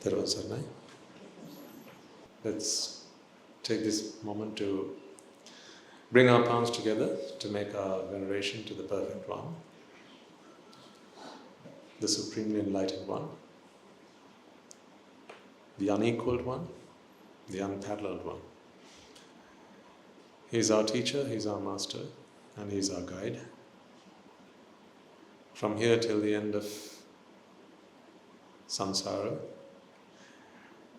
Thero. Let's take this moment to bring our palms together to make our veneration to the Perfect One, the Supremely Enlightened One, the Unequaled One, the Unparalleled One. He is our teacher, He is our master, and He is our guide. From here till the end of samsara,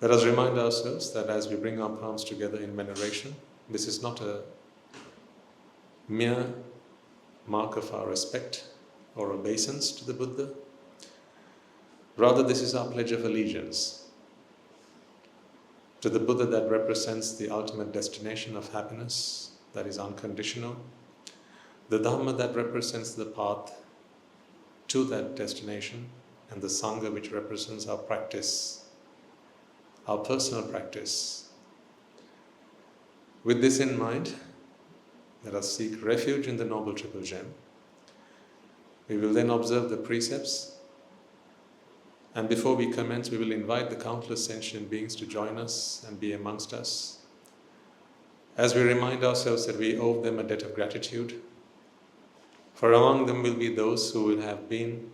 let us remind ourselves that as we bring our palms together in veneration, this is not a mere mark of our respect or obeisance to the Buddha. Rather, this is our pledge of allegiance to the Buddha that represents the ultimate destination of happiness that is unconditional, the Dhamma that represents the path to that destination, and the Sangha which represents our practice, our personal practice. With this in mind, let us seek refuge in the Noble Triple Gem. We will then observe the precepts, and before we commence, we will invite the countless sentient beings to join us and be amongst us, as we remind ourselves that we owe them a debt of gratitude. For among them will be those who will have been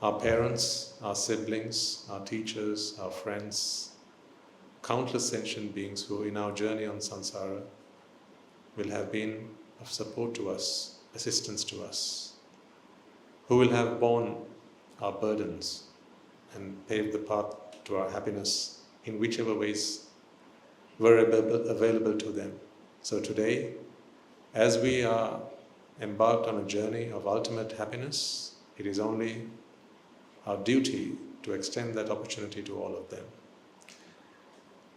our parents, our siblings, our teachers, our friends, countless sentient beings who in our journey on samsara will have been of support to us, assistance to us, who will have borne our burdens and paved the path to our happiness in whichever ways were available to them. So today, as we are embarked on a journey of ultimate happiness, it is only our duty to extend that opportunity to all of them.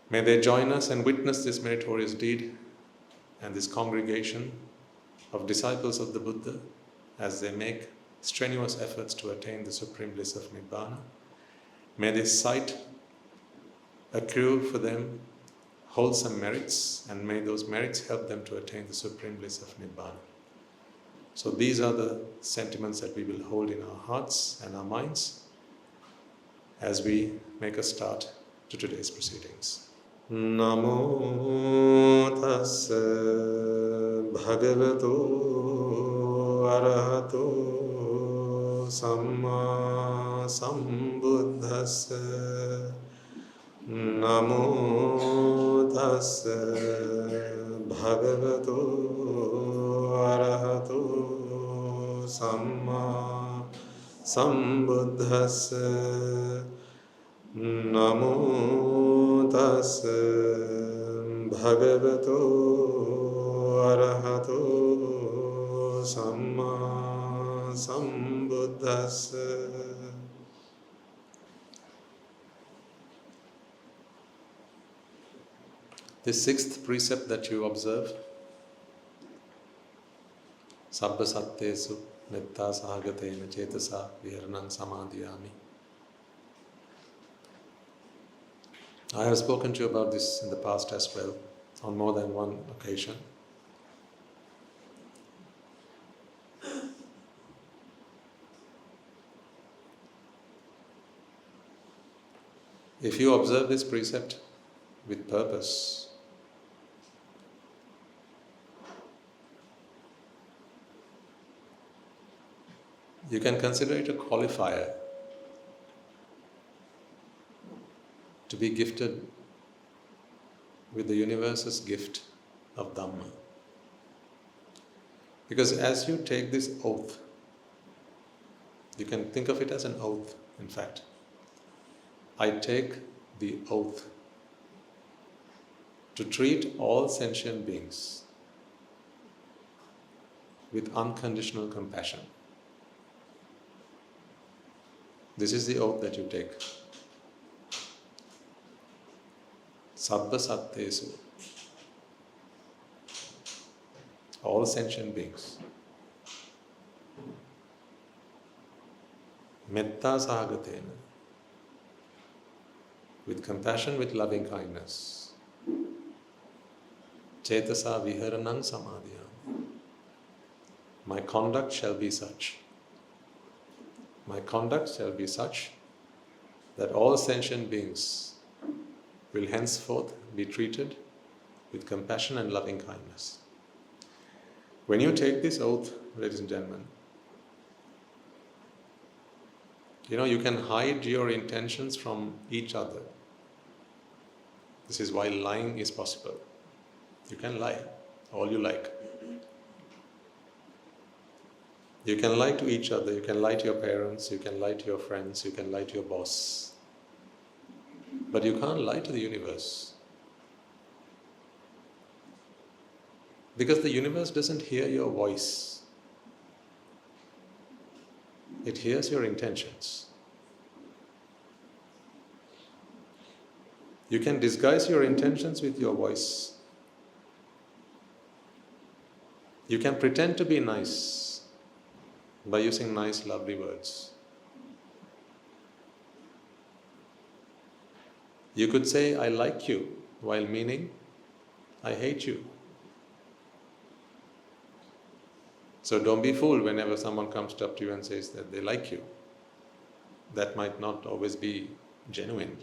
May they join us and witness this meritorious deed and this congregation of disciples of the Buddha as they make strenuous efforts to attain the supreme bliss of Nibbāna. May this sight accrue for them wholesome merits, and may those merits help them to attain the supreme bliss of Nibbāna. So these are the sentiments that we will hold in our hearts and our minds as we make a start to today's proceedings. Namo tassa bhagavato arahato samma sambuddhassa. Namo tassa bhagavato arahato samma sambuddhassa. Namo tassa bhagavato arahato samma sambuddhassa. The sixth precept that you observe, Sabba Sattesu Metta Sahagatena Cetasa Viharanam Samadhiyami. I have spoken to you about this in the past as well, on more than one occasion. If you observe this precept with purpose, you can consider it a qualifier to be gifted with the universe's gift of Dhamma. Because as you take this oath, you can think of it as an oath, in fact. I take the oath to treat all sentient beings with unconditional compassion. This is the oath that you take. Sabba Sattesu. All sentient beings. Metta Sahagatena. With compassion, with loving kindness. Cetasa Viharanam Samadhiyami. My conduct shall be such. My conduct shall be such that all sentient beings will henceforth be treated with compassion and loving kindness. When you take this oath, ladies and gentlemen, you can hide your intentions from each other. This is why lying is possible. You can lie all you like. You can lie to each other, you can lie to your parents, you can lie to your friends, you can lie to your boss. But you can't lie to the universe. Because the universe doesn't hear your voice. It hears your intentions. You can disguise your intentions with your voice. You can pretend to be nice by using nice, lovely words. You could say, I like you, while meaning, I hate you. So don't be fooled whenever someone comes up to you and says that they like you. That might not always be genuine.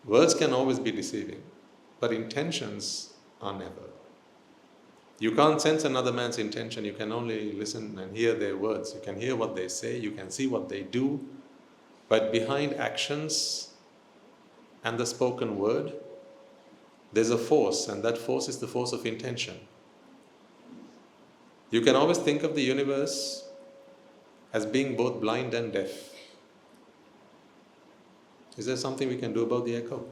Words can always be deceiving, but intentions are never. You can't sense another man's intention, you can only listen and hear their words. You can hear what they say, you can see what they do, but behind actions and the spoken word, there's a force, and that force is the force of intention. You can always think of the universe as being both blind and deaf. Is there something we can do about the echo?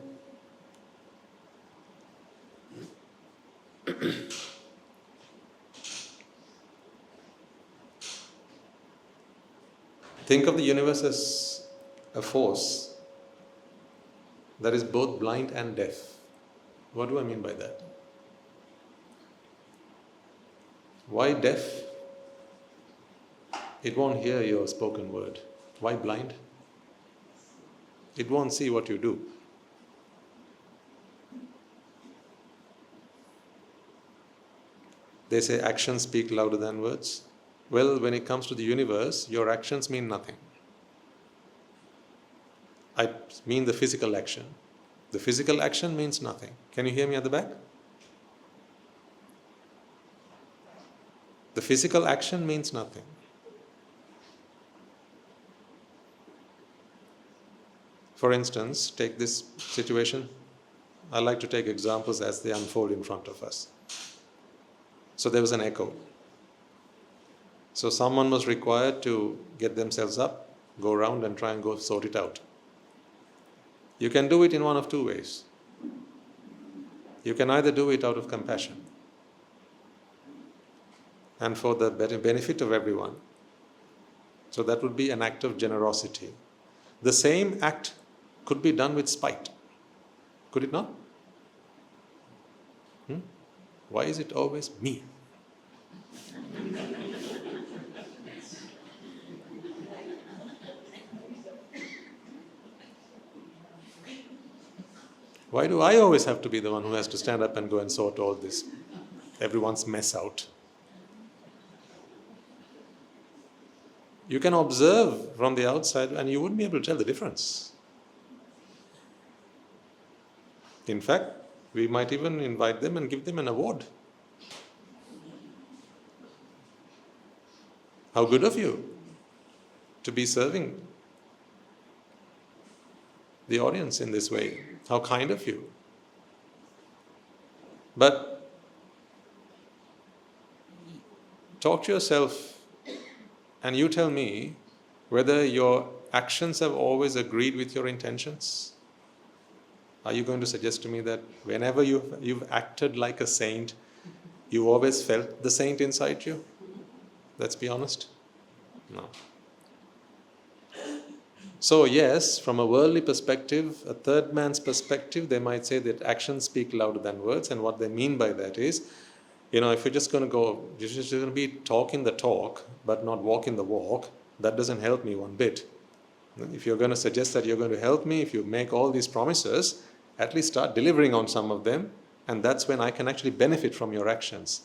Think of the universe as a force that is both blind and deaf. What do I mean by that? Why deaf? It won't hear your spoken word. Why blind? It won't see what you do. They say actions speak louder than words. Well, when it comes to the universe, your actions mean nothing. I mean the physical action. The physical action means nothing. Can you hear me at the back? The physical action means nothing. For instance, take this situation. I like to take examples as they unfold in front of us. So there was an echo. So someone was required to get themselves up, go around and try and go sort it out. You can do it in one of two ways. You can either do it out of compassion and for the benefit of everyone. So that would be an act of generosity. The same act could be done with spite. Could it not? Why is it always me? Why do I always have to be the one who has to stand up and go and sort all this, everyone's mess out? You can observe from the outside and you wouldn't be able to tell the difference. In fact, we might even invite them and give them an award. How good of you to be serving the audience in this way. How kind of you. But talk to yourself and you tell me whether your actions have always agreed with your intentions. Are you going to suggest to me that whenever you've acted like a saint, you always felt the saint inside you? Let's be honest. No. So yes, from a worldly perspective, a third man's perspective, they might say that actions speak louder than words, and what they mean by that is, if you're just going to be talking the talk, but not walking the walk, that doesn't help me one bit. If you're going to suggest that you're going to help me, if you make all these promises, at least start delivering on some of them, and that's when I can actually benefit from your actions.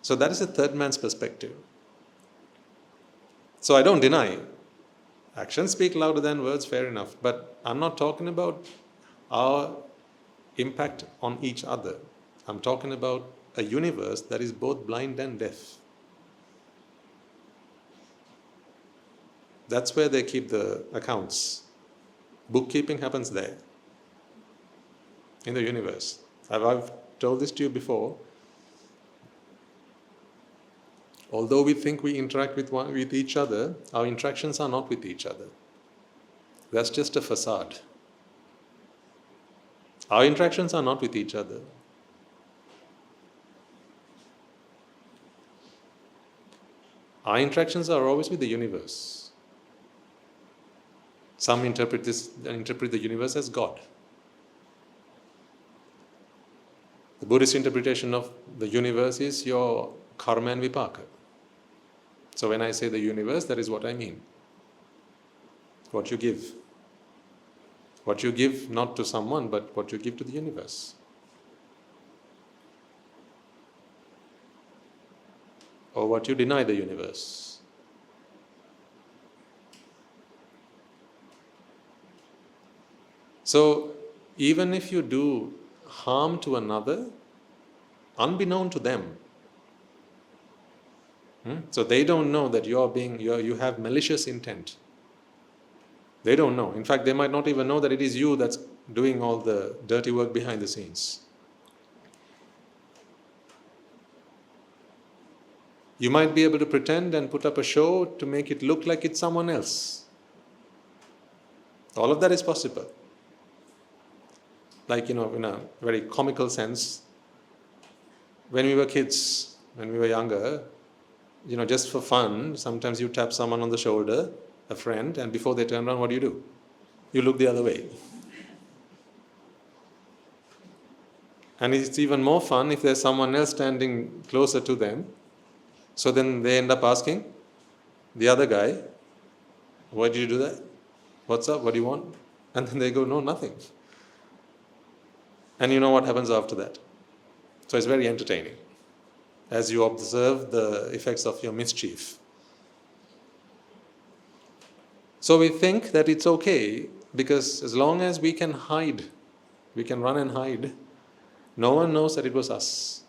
So that is a third man's perspective. So I don't deny Actions speak louder than words, fair enough. But I'm not talking about our impact on each other. I'm talking about a universe that is both blind and deaf. That's where they keep the accounts. Bookkeeping happens there, in the universe. I've told this to you before. Although we think we interact with each other, our interactions are not with each other. That's just a facade. Our interactions are not with each other. Our interactions are always with the universe. Some interpret the universe as God. The Buddhist interpretation of the universe is your karma and vipaka. So when I say the universe, that is what I mean. What you give. What you give not to someone, but what you give to the universe. Or what you deny the universe. So even if you do harm to another, unbeknown to them, so they don't know that you have malicious intent. They don't know. In fact, they might not even know that it is you that's doing all the dirty work behind the scenes. You might be able to pretend and put up a show to make it look like it's someone else. All of that is possible. Like, in a very comical sense, when we were kids, when we were younger, just for fun, sometimes you tap someone on the shoulder, a friend, and before they turn around, what do? You look the other way. And it's even more fun if there's someone else standing closer to them. So then they end up asking the other guy, why did you do that? What's up? What do you want? And then they go, no, nothing. And you know what happens after that. So it's very entertaining as you observe the effects of your mischief. So we think that it's okay because as long as we can hide, we can run and hide, no one knows that it was us.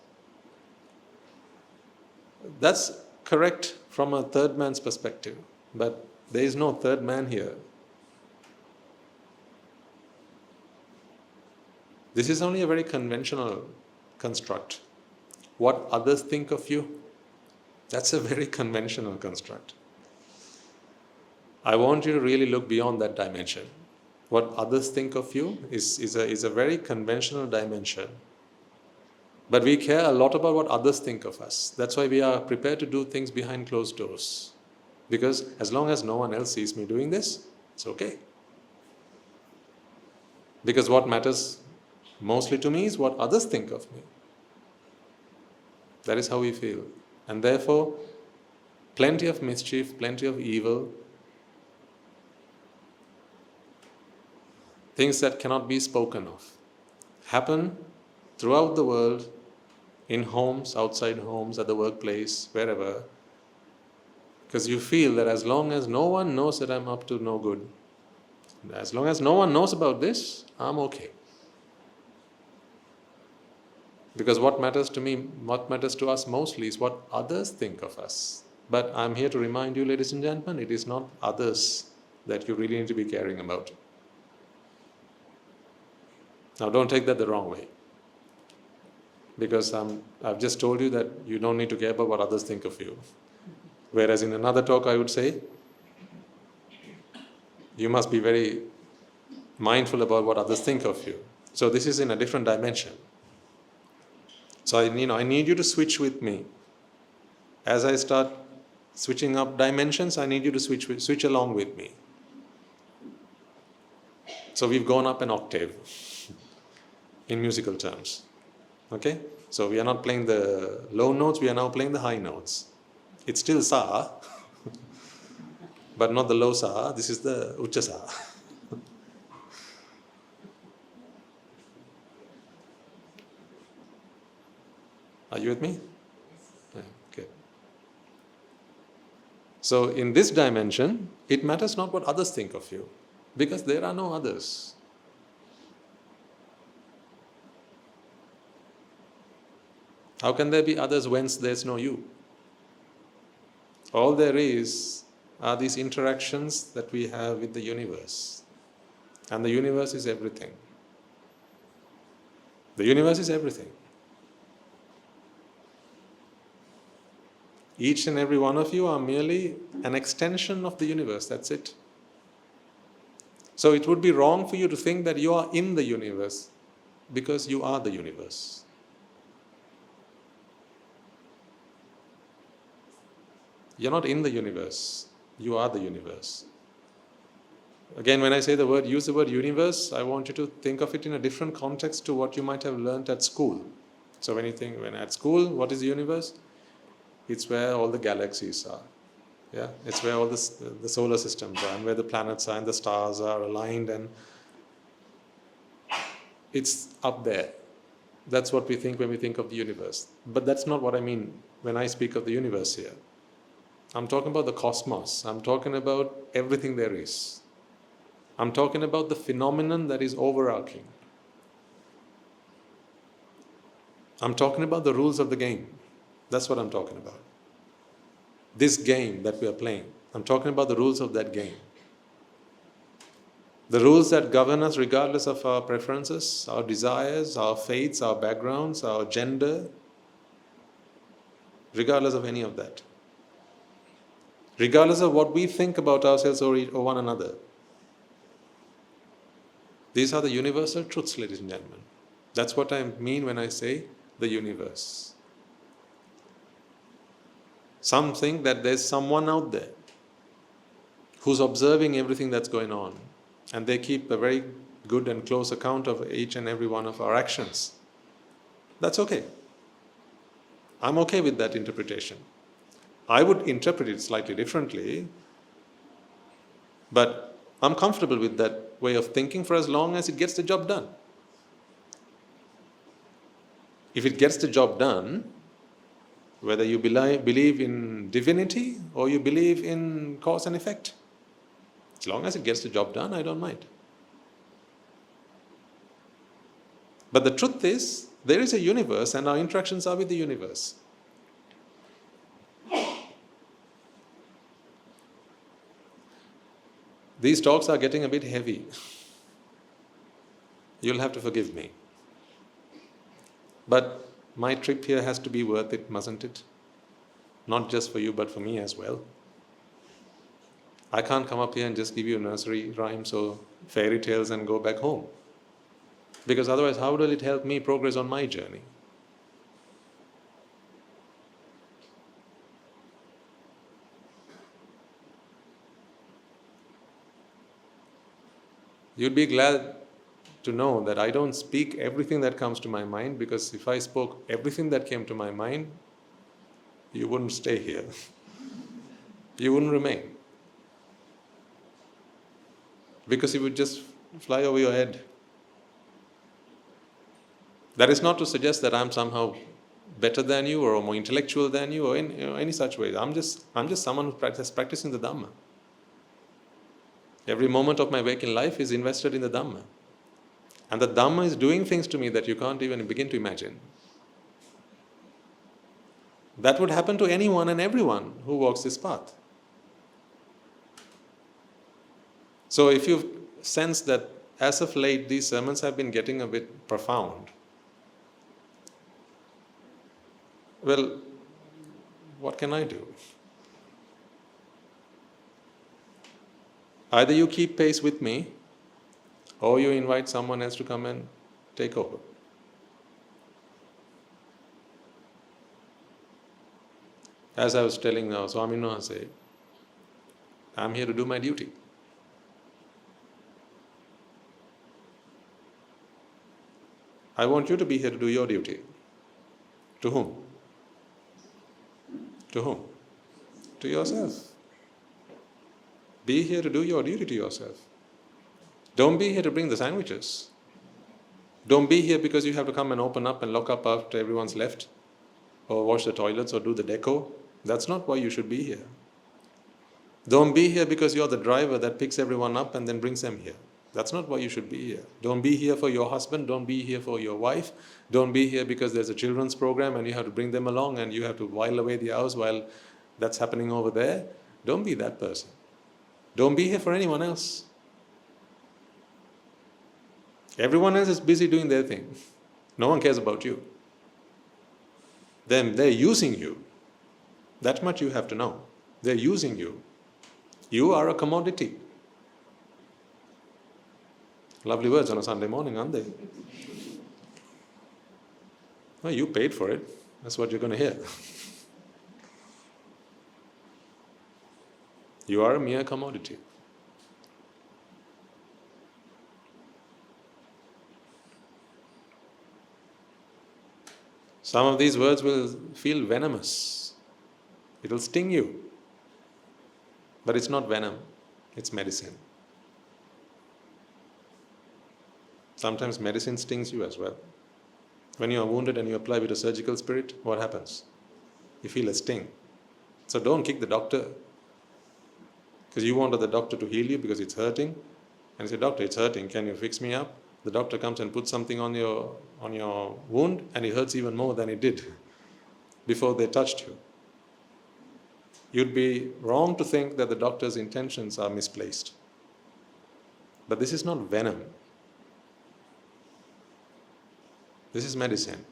That's correct from a third man's perspective, but there is no third man here. This is only a very conventional construct. What others think of you, that's a very conventional construct. I want you to really look beyond that dimension. What others think of you is a very conventional dimension. But we care a lot about what others think of us. That's why we are prepared to do things behind closed doors. Because as long as no one else sees me doing this, it's okay. Because what matters mostly to me is what others think of me. That is how we feel. And therefore, plenty of mischief, plenty of evil, things that cannot be spoken of, happen throughout the world, in homes, outside homes, at the workplace, wherever. Because you feel that as long as no one knows that I'm up to no good, as long as no one knows about this, I'm okay. Because what matters to me, what matters to us mostly is what others think of us. But I'm here to remind you, ladies and gentlemen, it is not others that you really need to be caring about. Now don't take that the wrong way. Because I've just told you that you don't need to care about what others think of you. Whereas in another talk I would say, you must be very mindful about what others think of you. So this is in a different dimension. So I need you to switch with me. As I start switching up dimensions, I need you to switch along with me. So we've gone up an octave in musical terms. Okay? So we are not playing the low notes, we are now playing the high notes. It's still sa, but not the low sa, this is the ucha sa. Are you with me? Yeah, good. So in this dimension, it matters not what others think of you, because there are no others. How can there be others whence there's no you? All there is are these interactions that we have with the universe. And the universe is everything. The universe is everything. Each and every one of you are merely an extension of the universe, that's it. So it would be wrong for you to think that you are in the universe, because you are the universe. You're not in the universe, you are the universe. Again, when I say use the word universe, I want you to think of it in a different context to what you might have learnt at school. So when at school, what is the universe? It's where all the galaxies are. Yeah, it's where all the solar systems are, and where the planets are and the stars are aligned, and it's up there. That's what we think when we think of the universe. But that's not what I mean when I speak of the universe here. I'm talking about the cosmos. I'm talking about everything there is. I'm talking about the phenomenon that is overarching. I'm talking about the rules of the game. That's what I'm talking about. This game that we are playing, I'm talking about the rules of that game. The rules that govern us regardless of our preferences, our desires, our faiths, our backgrounds, our gender, regardless of any of that. Regardless of what we think about ourselves or one another. These are the universal truths, ladies and gentlemen. That's what I mean when I say the universe. Some think that there's someone out there who's observing everything that's going on, and they keep a very good and close account of each and every one of our actions. That's okay. I'm okay with that interpretation. I would interpret it slightly differently, but I'm comfortable with that way of thinking for as long as it gets the job done. If it gets the job done, whether you believe in divinity or you believe in cause and effect, as long as it gets the job done, I don't mind. But the truth is, there is a universe, and our interactions are with the universe. These talks are getting a bit heavy. You'll have to forgive me. But my trip here has to be worth it, mustn't it? Not just for you, but for me as well. I can't come up here and just give you nursery rhymes or fairy tales and go back home. Because otherwise, how will it help me progress on my journey? You'd be glad to know that I don't speak everything that comes to my mind, because if I spoke everything that came to my mind, you wouldn't stay here. You wouldn't remain. Because it would just fly over your head. That is not to suggest that I'm somehow better than you or more intellectual than you or in any such way. I'm just someone who's practicing the Dhamma. Every moment of my waking life is invested in the Dhamma. And the Dhamma is doing things to me that you can't even begin to imagine. That would happen to anyone and everyone who walks this path. So if you sense that as of late these sermons have been getting a bit profound, well, what can I do? Either you keep pace with me, or you invite someone else to come and take over. As I was telling now, Swami Nugadanda, I'm here to do my duty. I want you to be here to do your duty. To whom? To whom? To yourself. Be here to do your duty to yourself. Don't be here to bring the sandwiches. Don't be here because you have to come and open up and lock up after everyone's left, or wash the toilets or do the deco. That's not why you should be here. Don't be here because you're the driver that picks everyone up and then brings them here. That's not why you should be here. Don't be here for your husband. Don't be here for your wife. Don't be here because there's a children's program and you have to bring them along and you have to while away the hours while that's happening over there. Don't be that person. Don't be here for anyone else. Everyone else is busy doing their thing. No one cares about you. Then they're using you. That much you have to know. They're using you. You are a commodity. Lovely words on a Sunday morning, aren't they? Well, you paid for it. That's what you're going to hear. You are a mere commodity. Some of these words will feel venomous. It will sting you. But it's not venom, it's medicine. Sometimes medicine stings you as well. When you are wounded and you apply with a surgical spirit, what happens? You feel a sting. So don't kick the doctor. Because you wanted the doctor to heal you because it's hurting. And you say, doctor, it's hurting, can you fix me up? The doctor comes and puts something on your wound and it hurts even more than it did before they touched you. You'd be wrong to think that the doctor's intentions are misplaced. But this is not venom. This is medicine.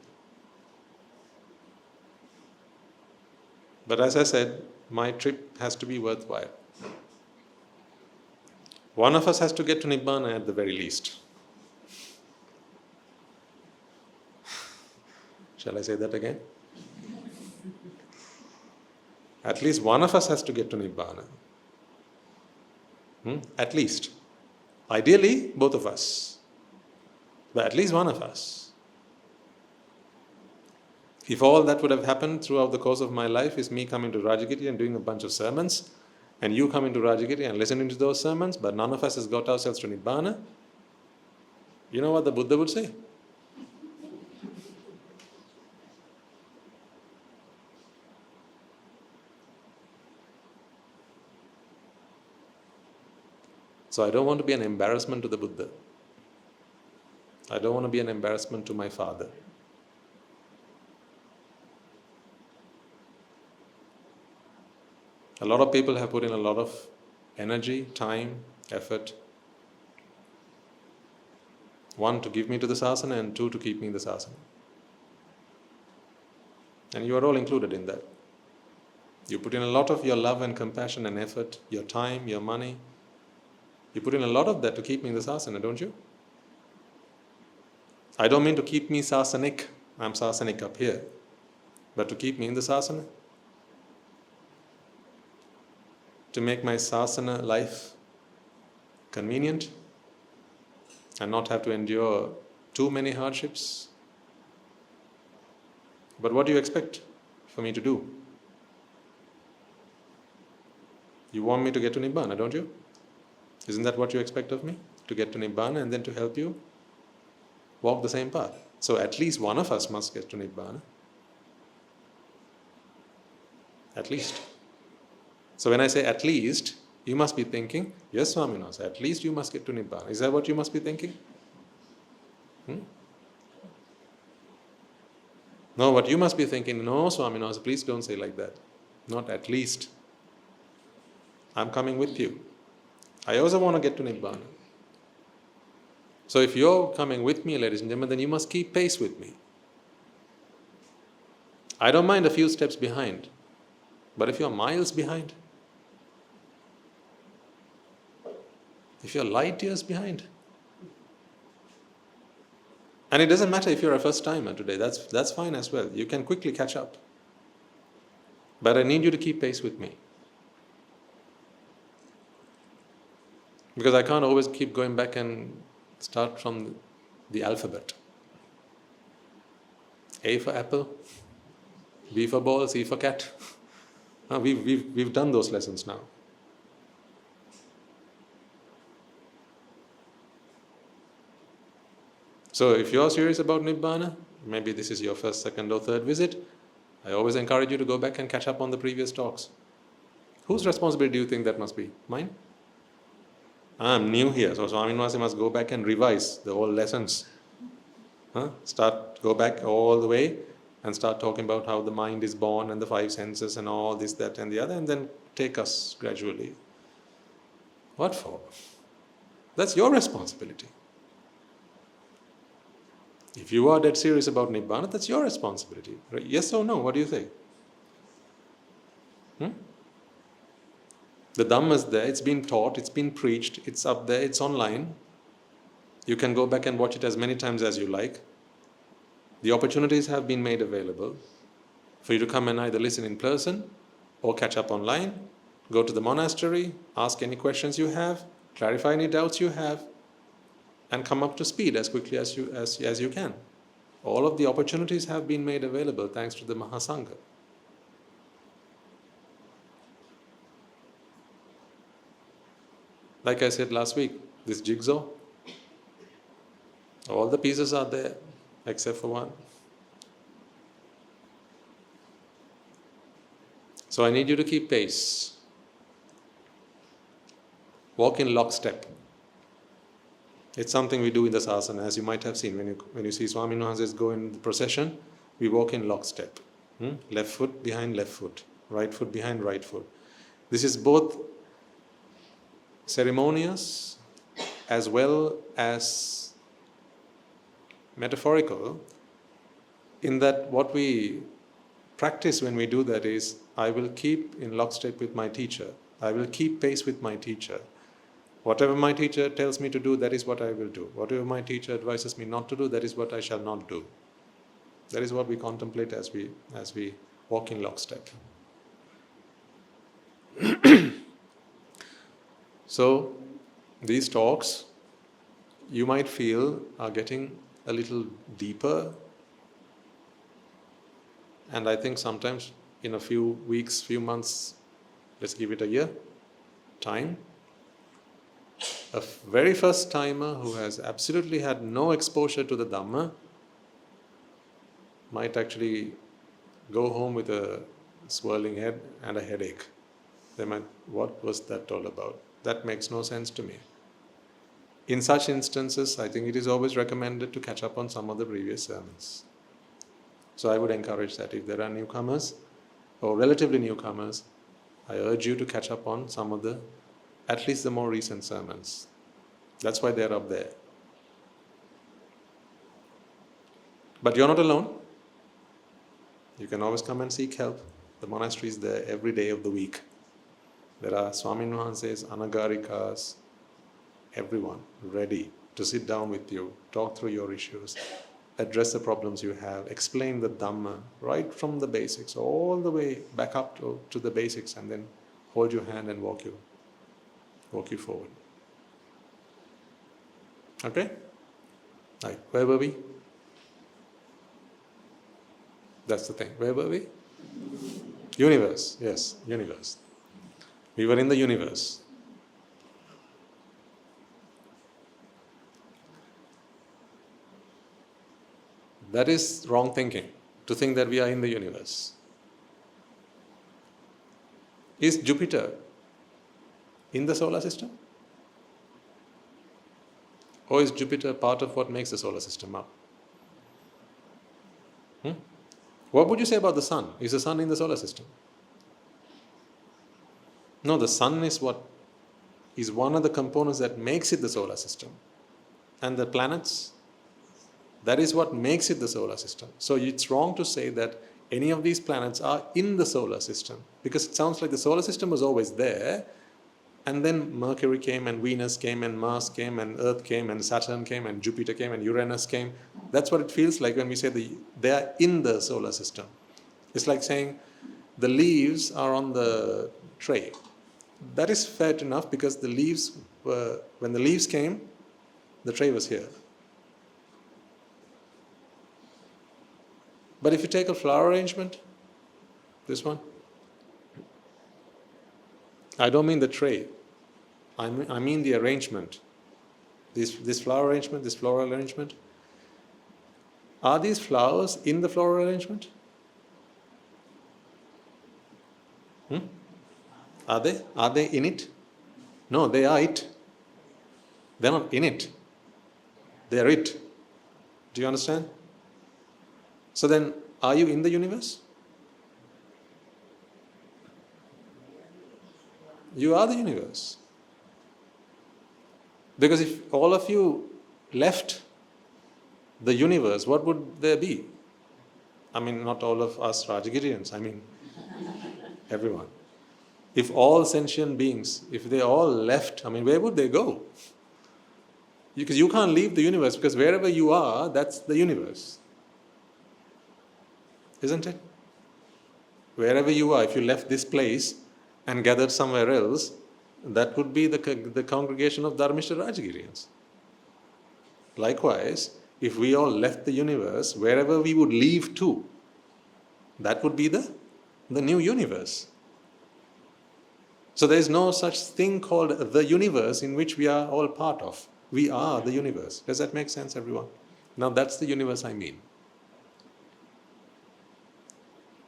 But as I said, my trip has to be worthwhile. One of us has to get to Nibbāna at the very least. Shall I say that again? At least one of us has to get to Nibbāna. At least. Ideally, both of us. But at least one of us. If all that would have happened throughout the course of my life is me coming to Rajagiriya and doing a bunch of sermons, and you coming to Rajagiriya and listening to those sermons, but none of us has got ourselves to Nibbāna, you know what the Buddha would say? So I don't want to be an embarrassment to the Buddha. I don't want to be an embarrassment to my father. A lot of people have put in a lot of energy, time, effort. One, to give me to the sasana, and two, to keep me in the sasana. And you are all included in that. You put in a lot of your love and compassion and effort, your time, your money. You put in a lot of that to keep me in the sasana, don't you? I don't mean to keep me sasanik. I'm sasanik up here. But to keep me in the sasana. To make my sasana life convenient and not have to endure too many hardships. But what do you expect for me to do? You want me to get to Nibbāna, don't you? Isn't that what you expect of me? To get to Nibbāna and then to help you walk the same path. So at least one of us must get to Nibbāna. At least. So when I say at least, you must be thinking, yes, Swaminas, at least you must get to Nibbāna. Is that what you must be thinking? No, what you must be thinking, no, Swaminas, please don't say like that. Not at least. I'm coming with you. I also want to get to Nibbāna. So if you're coming with me, ladies and gentlemen, then you must keep pace with me. I don't mind a few steps behind. But if you're miles behind, if you're light years behind, and it doesn't matter if you're a first timer today, that's fine as well. You can quickly catch up. But I need you to keep pace with me. Because I can't always keep going back and start from the alphabet. A for apple, B for ball, C for cat. No, we've done those lessons now. So if you're serious about Nibbāna, maybe this is your first, second or third visit, I always encourage you to go back and catch up on the previous talks. Whose responsibility do you think that must be? Mine? I'm new here, so Swami Nivasi must go back and revise the old lessons. Go back all the way and start talking about how the mind is born and the five senses and all this, that and the other, and then take us gradually. What for? That's your responsibility. If you are dead serious about Nibbāna, that's your responsibility. Right? Yes or no? What do you say? The Dhamma is there, it's been taught, it's been preached, it's up there, it's online. You can go back and watch it as many times as you like. The opportunities have been made available for you to come and either listen in person or catch up online, go to the monastery, ask any questions you have, clarify any doubts you have, and come up to speed as quickly as you can. All of the opportunities have been made available thanks to the Mahasangha. Like I said last week, this jigsaw, all the pieces are there except for one. So I need you to keep pace. Walk in lockstep. It's something we do in the sasana, as you might have seen when you see Swami Nuhanses go in the procession, we walk in lockstep. Left foot behind left foot, right foot behind right foot. This is both ceremonious as well as metaphorical, in that what we practice when we do that is, I will keep in lockstep with my teacher. I will keep pace with my teacher. Whatever my teacher tells me to do, that is what I will do. Whatever my teacher advises me not to do, that is what I shall not do. That is what we contemplate as we walk in lockstep. So, these talks, you might feel, are getting a little deeper, and I think sometimes in a few weeks, few months, let's give it a year, time, a very first timer who has absolutely had no exposure to the Dhamma might actually go home with a swirling head and a headache. They might, what was that all about? That makes no sense to me. In such instances, I think it is always recommended to catch up on some of the previous sermons. So I would encourage that if there are newcomers, or relatively newcomers, I urge you to catch up on some of at least the more recent sermons. That's why they're up there. But you're not alone. You can always come and seek help. The monastery is there every day of the week. There are Swami Nuhanses, Anagarikas, everyone ready to sit down with you, talk through your issues, address the problems you have, explain the Dhamma right from the basics, all the way back up to the basics, and then hold your hand and walk you forward. Okay? Right, where were we? That's the thing. Where were we? Universe, yes, universe. We were in the universe. That is wrong thinking, to think that we are in the universe. Is Jupiter in the solar system? Or is Jupiter part of what makes the solar system up? What would you say about the sun? Is the sun in the solar system? No, the sun is one of the components that makes it the solar system. And the planets, that is what makes it the solar system. So it's wrong to say that any of these planets are in the solar system, because it sounds like the solar system was always there, and then Mercury came, and Venus came, and Mars came, and Earth came, and Saturn came, and Jupiter came, and Uranus came. That's what it feels like when we say they are in the solar system. It's like saying the leaves are on the tray. That is fair enough, because when the leaves came, the tray was here. But if you take a flower arrangement, this one, I don't mean the tray, I mean the arrangement. This flower arrangement, this floral arrangement, are these flowers in the floral arrangement? Are they? Are they in it? No, they are it. They're not in it. They are it. Do you understand? So then, are you in the universe? You are the universe. Because if all of you left the universe, what would there be? I mean, not all of us Rajagirians, I mean, everyone. If all sentient beings, if they all left, I mean, where would they go? Because you can't leave the universe, because wherever you are, that's the universe. Isn't it? Wherever you are, if you left this place and gathered somewhere else, that would be the congregation of Dharmishta Rajagirians. Likewise, if we all left the universe, wherever we would leave to, that would be the new universe. So there is no such thing called the universe in which we are all part of. We are the universe. Does that make sense, everyone? Now that's the universe I mean.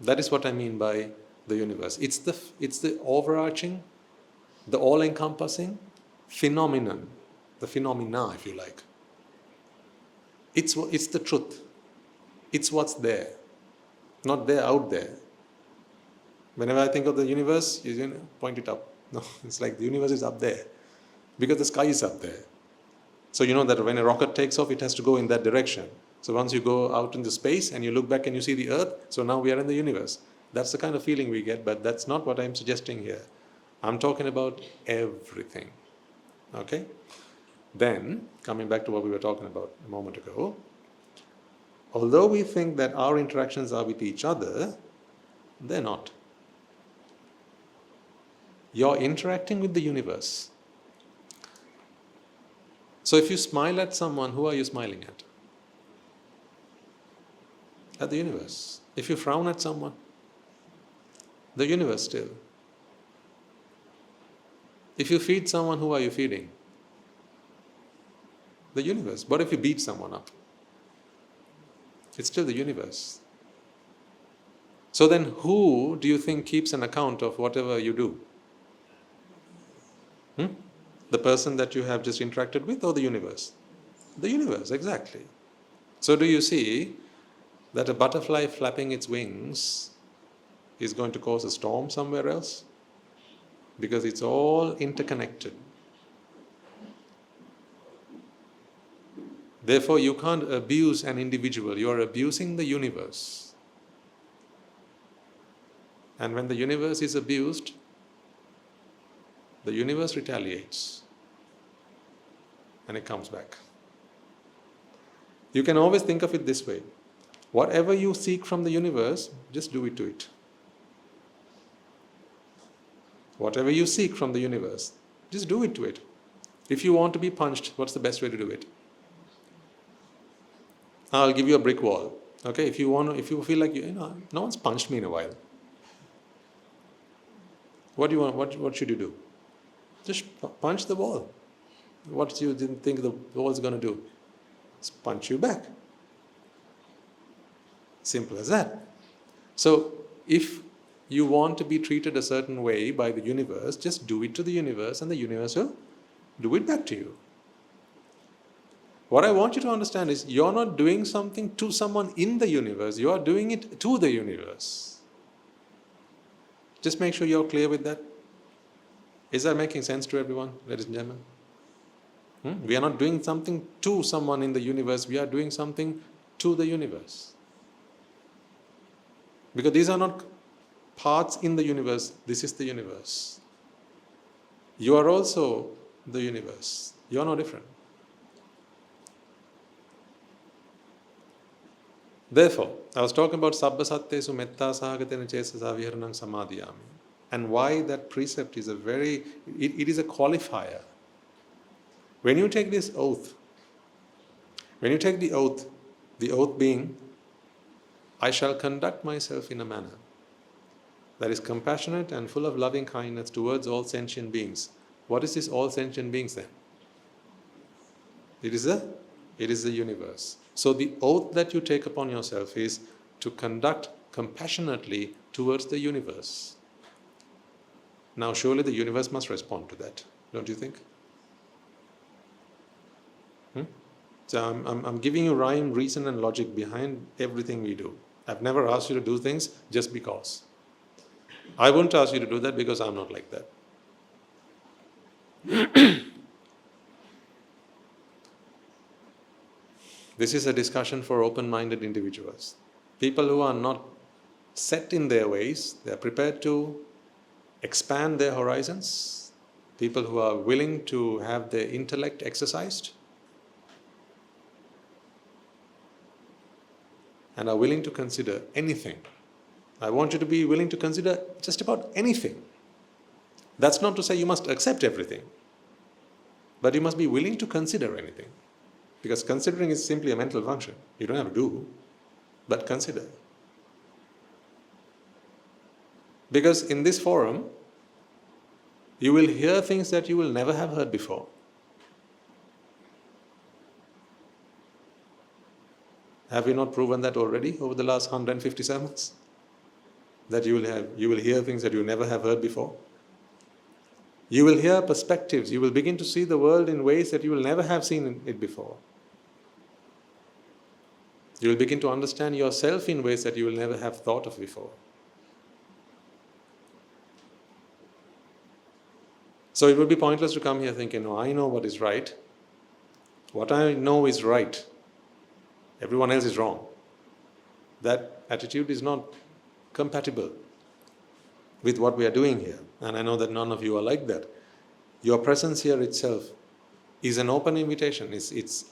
That is what I mean by the universe. It's the overarching, the all-encompassing phenomenon, the phenomena, if you like. It's the truth. It's what's there, not there out there. Whenever I think of the universe, you point it up. No, it's like the universe is up there because the sky is up there. So you know that when a rocket takes off, it has to go in that direction. So once you go out into space and you look back and you see the earth, so now we are in the universe. That's the kind of feeling we get, but that's not what I'm suggesting here. I'm talking about everything. Okay? Then, coming back to what we were talking about a moment ago, although we think that our interactions are with each other, they're not. You're interacting with the universe. So if you smile at someone, who are you smiling at? At the universe. If you frown at someone, the universe still. If you feed someone, who are you feeding? The universe. What if you beat someone up? It's still the universe. So then who do you think keeps an account of whatever you do? The person that you have just interacted with or the universe? The universe, exactly. So do you see that a butterfly flapping its wings is going to cause a storm somewhere else? Because it's all interconnected. Therefore, you can't abuse an individual. You are abusing the universe. And when the universe is abused, the universe retaliates. And it comes back. You can always think of it this way. Whatever you seek from the universe, just do it to it. Whatever you seek from the universe, just do it to it. If you want to be punched, what's the best way to do it? I'll give you a brick wall. Okay, if you feel like no one's punched me in a while. What do you want? What should you do? Just punch the wall. What you didn't think the wall's going to do? Just punch you back. Simple as that. So if you want to be treated a certain way by the universe, just do it to the universe and the universe will do it back to you. What I want you to understand is you're not doing something to someone in the universe, you are doing it to the universe. Just make sure you're clear with that. Is that making sense to everyone, ladies and gentlemen? We are not doing something to someone in the universe, we are doing something to the universe. Because these are not parts in the universe, this is the universe. You are also the universe. You are no different. Therefore, I was talking about Sabba Sattesu Metta Sahagatena Chesasa Viharanang Samadhiyami. And why that precept is it is a qualifier. When you take this oath, the oath being, I shall conduct myself in a manner that is compassionate and full of loving kindness towards all sentient beings. What is this all sentient beings then? It is the universe. So the oath that you take upon yourself is to conduct compassionately towards the universe. Now surely the universe must respond to that, don't you think? So I'm giving you rhyme, reason and logic behind everything we do. I've never asked you to do things just because. I won't ask you to do that because I'm not like that. This is a discussion for open-minded individuals. People who are not set in their ways, they are prepared to expand their horizons. People who are willing to have their intellect exercised and are willing to consider anything. I want you to be willing to consider just about anything. That's not to say you must accept everything, but you must be willing to consider anything. Because considering is simply a mental function. You don't have to do, but consider. Because in this forum, you will hear things that you will never have heard before. Have we not proven that already over the last 150 sermons? That you will hear things that you never have heard before. You will hear perspectives. You will begin to see the world in ways that you will never have seen it before. You will begin to understand yourself in ways that you will never have thought of before. So it would be pointless to come here thinking, no, I know what is right. What I know is right. Everyone else is wrong. That attitude is not compatible with what we are doing here. And I know that none of you are like that. Your presence here itself is an open invitation. It's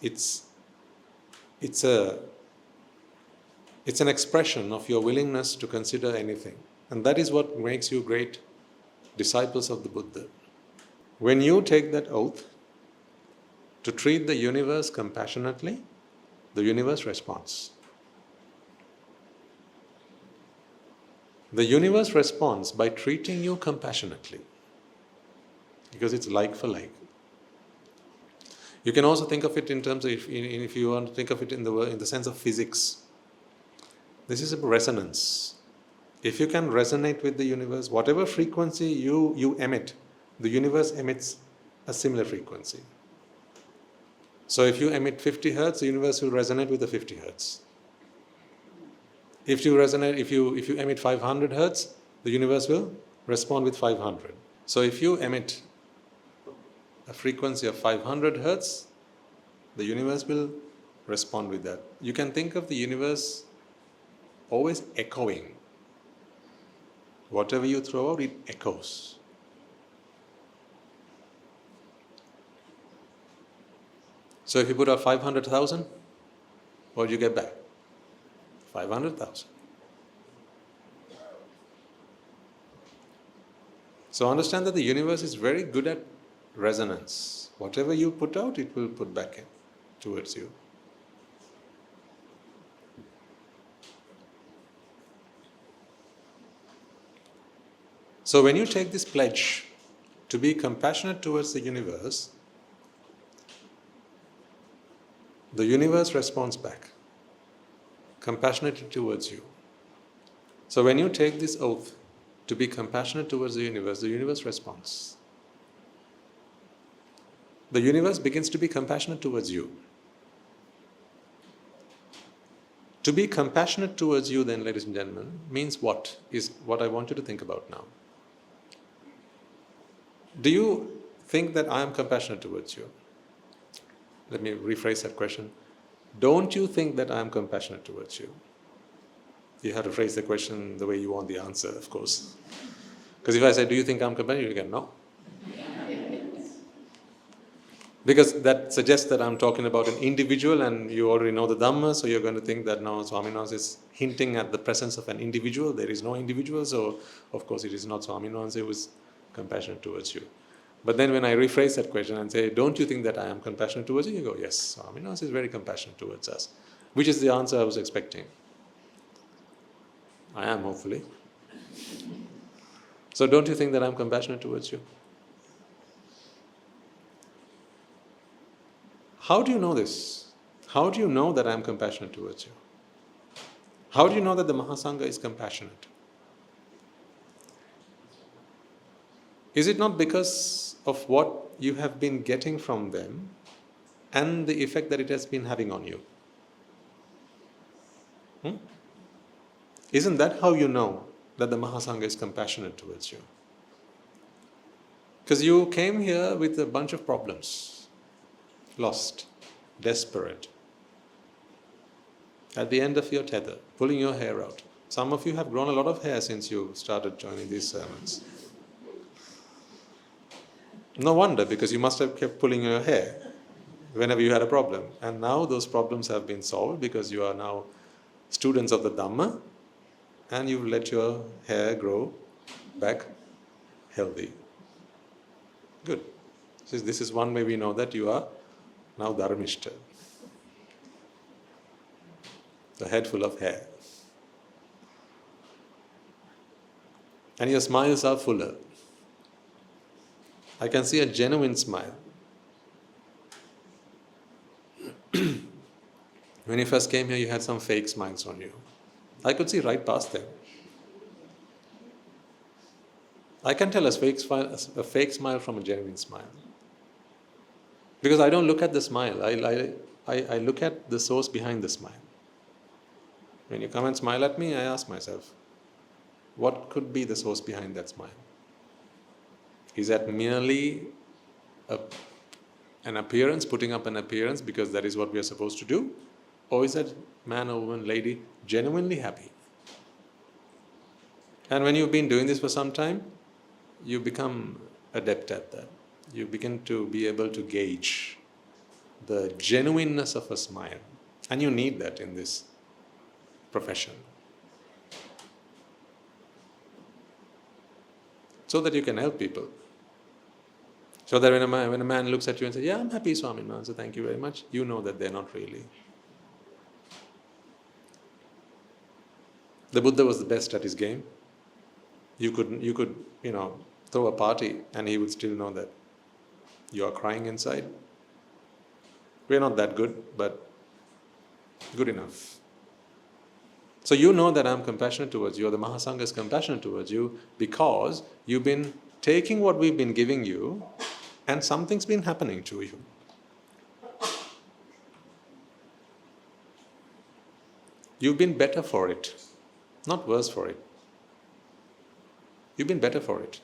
an expression of your willingness to consider anything. And that is what makes you great disciples of the Buddha. When you take that oath to treat the universe compassionately, the universe responds. The universe responds by treating you compassionately, because it's like for like. You can also think of it in terms of, if you want to think of it in the sense of physics. This is a resonance. If you can resonate with the universe, whatever frequency you emit, the universe emits a similar frequency. So if you emit 50 hertz, the universe will resonate with the 50 hertz. If you emit 500 hertz, the universe will respond with 500. So if you emit a frequency of 500 hertz, the universe will respond with that. You can think of the universe always echoing. Whatever you throw out, it echoes. So if you put out 500,000, what do you get back? 500,000. So understand that the universe is very good at resonance. Whatever you put out, it will put back in towards you. So when you take this pledge to be compassionate towards the universe responds back compassionately towards you. So when you take this oath to be compassionate towards the universe responds. The universe begins to be compassionate towards you. To be compassionate towards you then, ladies and gentlemen, means what? Is what I want you to think about now. Do you think that I am compassionate towards you? Let me rephrase that question. Don't you think that I am compassionate towards you? You have to phrase the question the way you want the answer, of course. Because if I say, do you think I'm compassionate? You can, no. Because that suggests that I'm talking about an individual and you already know the Dhamma, so you're going to think that now Swaminathan is hinting at the presence of an individual. There is no individual, so of course it is not Swaminathan who is compassionate towards you. But then when I rephrase that question and say, don't you think that I am compassionate towards you? You go, yes, Swaminathan is very compassionate towards us. Which is the answer I was expecting. I am, hopefully. So don't you think that I am compassionate towards you? How do you know this? How do you know that I am compassionate towards you? How do you know that the Mahasangha is compassionate? Is it not because of what you have been getting from them and the effect that it has been having on you? Isn't that how you know that the Mahasangha is compassionate towards you? Because you came here with a bunch of problems, lost, desperate, at the end of your tether, pulling your hair out. Some of you have grown a lot of hair since you started joining these sermons. No wonder, because you must have kept pulling your hair whenever you had a problem. And now those problems have been solved because you are now students of the Dhamma and you've let your hair grow back healthy. Good. So this is one way we know that you are now Dharmishta. The head full of hair. And your smiles are fuller. I can see a genuine smile. When you first came here, you had some fake smiles on you. I could see right past them. I can tell a fake smile from a genuine smile. Because I don't look at the smile, I look at the source behind the smile. When you come and smile at me, I ask myself, what could be the source behind that smile? Is that merely an appearance, putting up an appearance because that is what we are supposed to do? Or is that man or woman, lady, genuinely happy? And when you've been doing this for some time, you become adept at that. You begin to be able to gauge the genuineness of a smile. And you need that in this profession. So that you can help people. So that when a man looks at you and says, yeah, I'm happy, Swami, so thank you very much, you know that they're not really. The Buddha was the best at his game. You could throw a party and he would still know that you are crying inside. We're not that good, but good enough. So you know that I'm compassionate towards you, or the Mahasangha is compassionate towards you, because you've been taking what we've been giving you and something's been happening to you. You've been better for it, not worse for it. You've been better for it.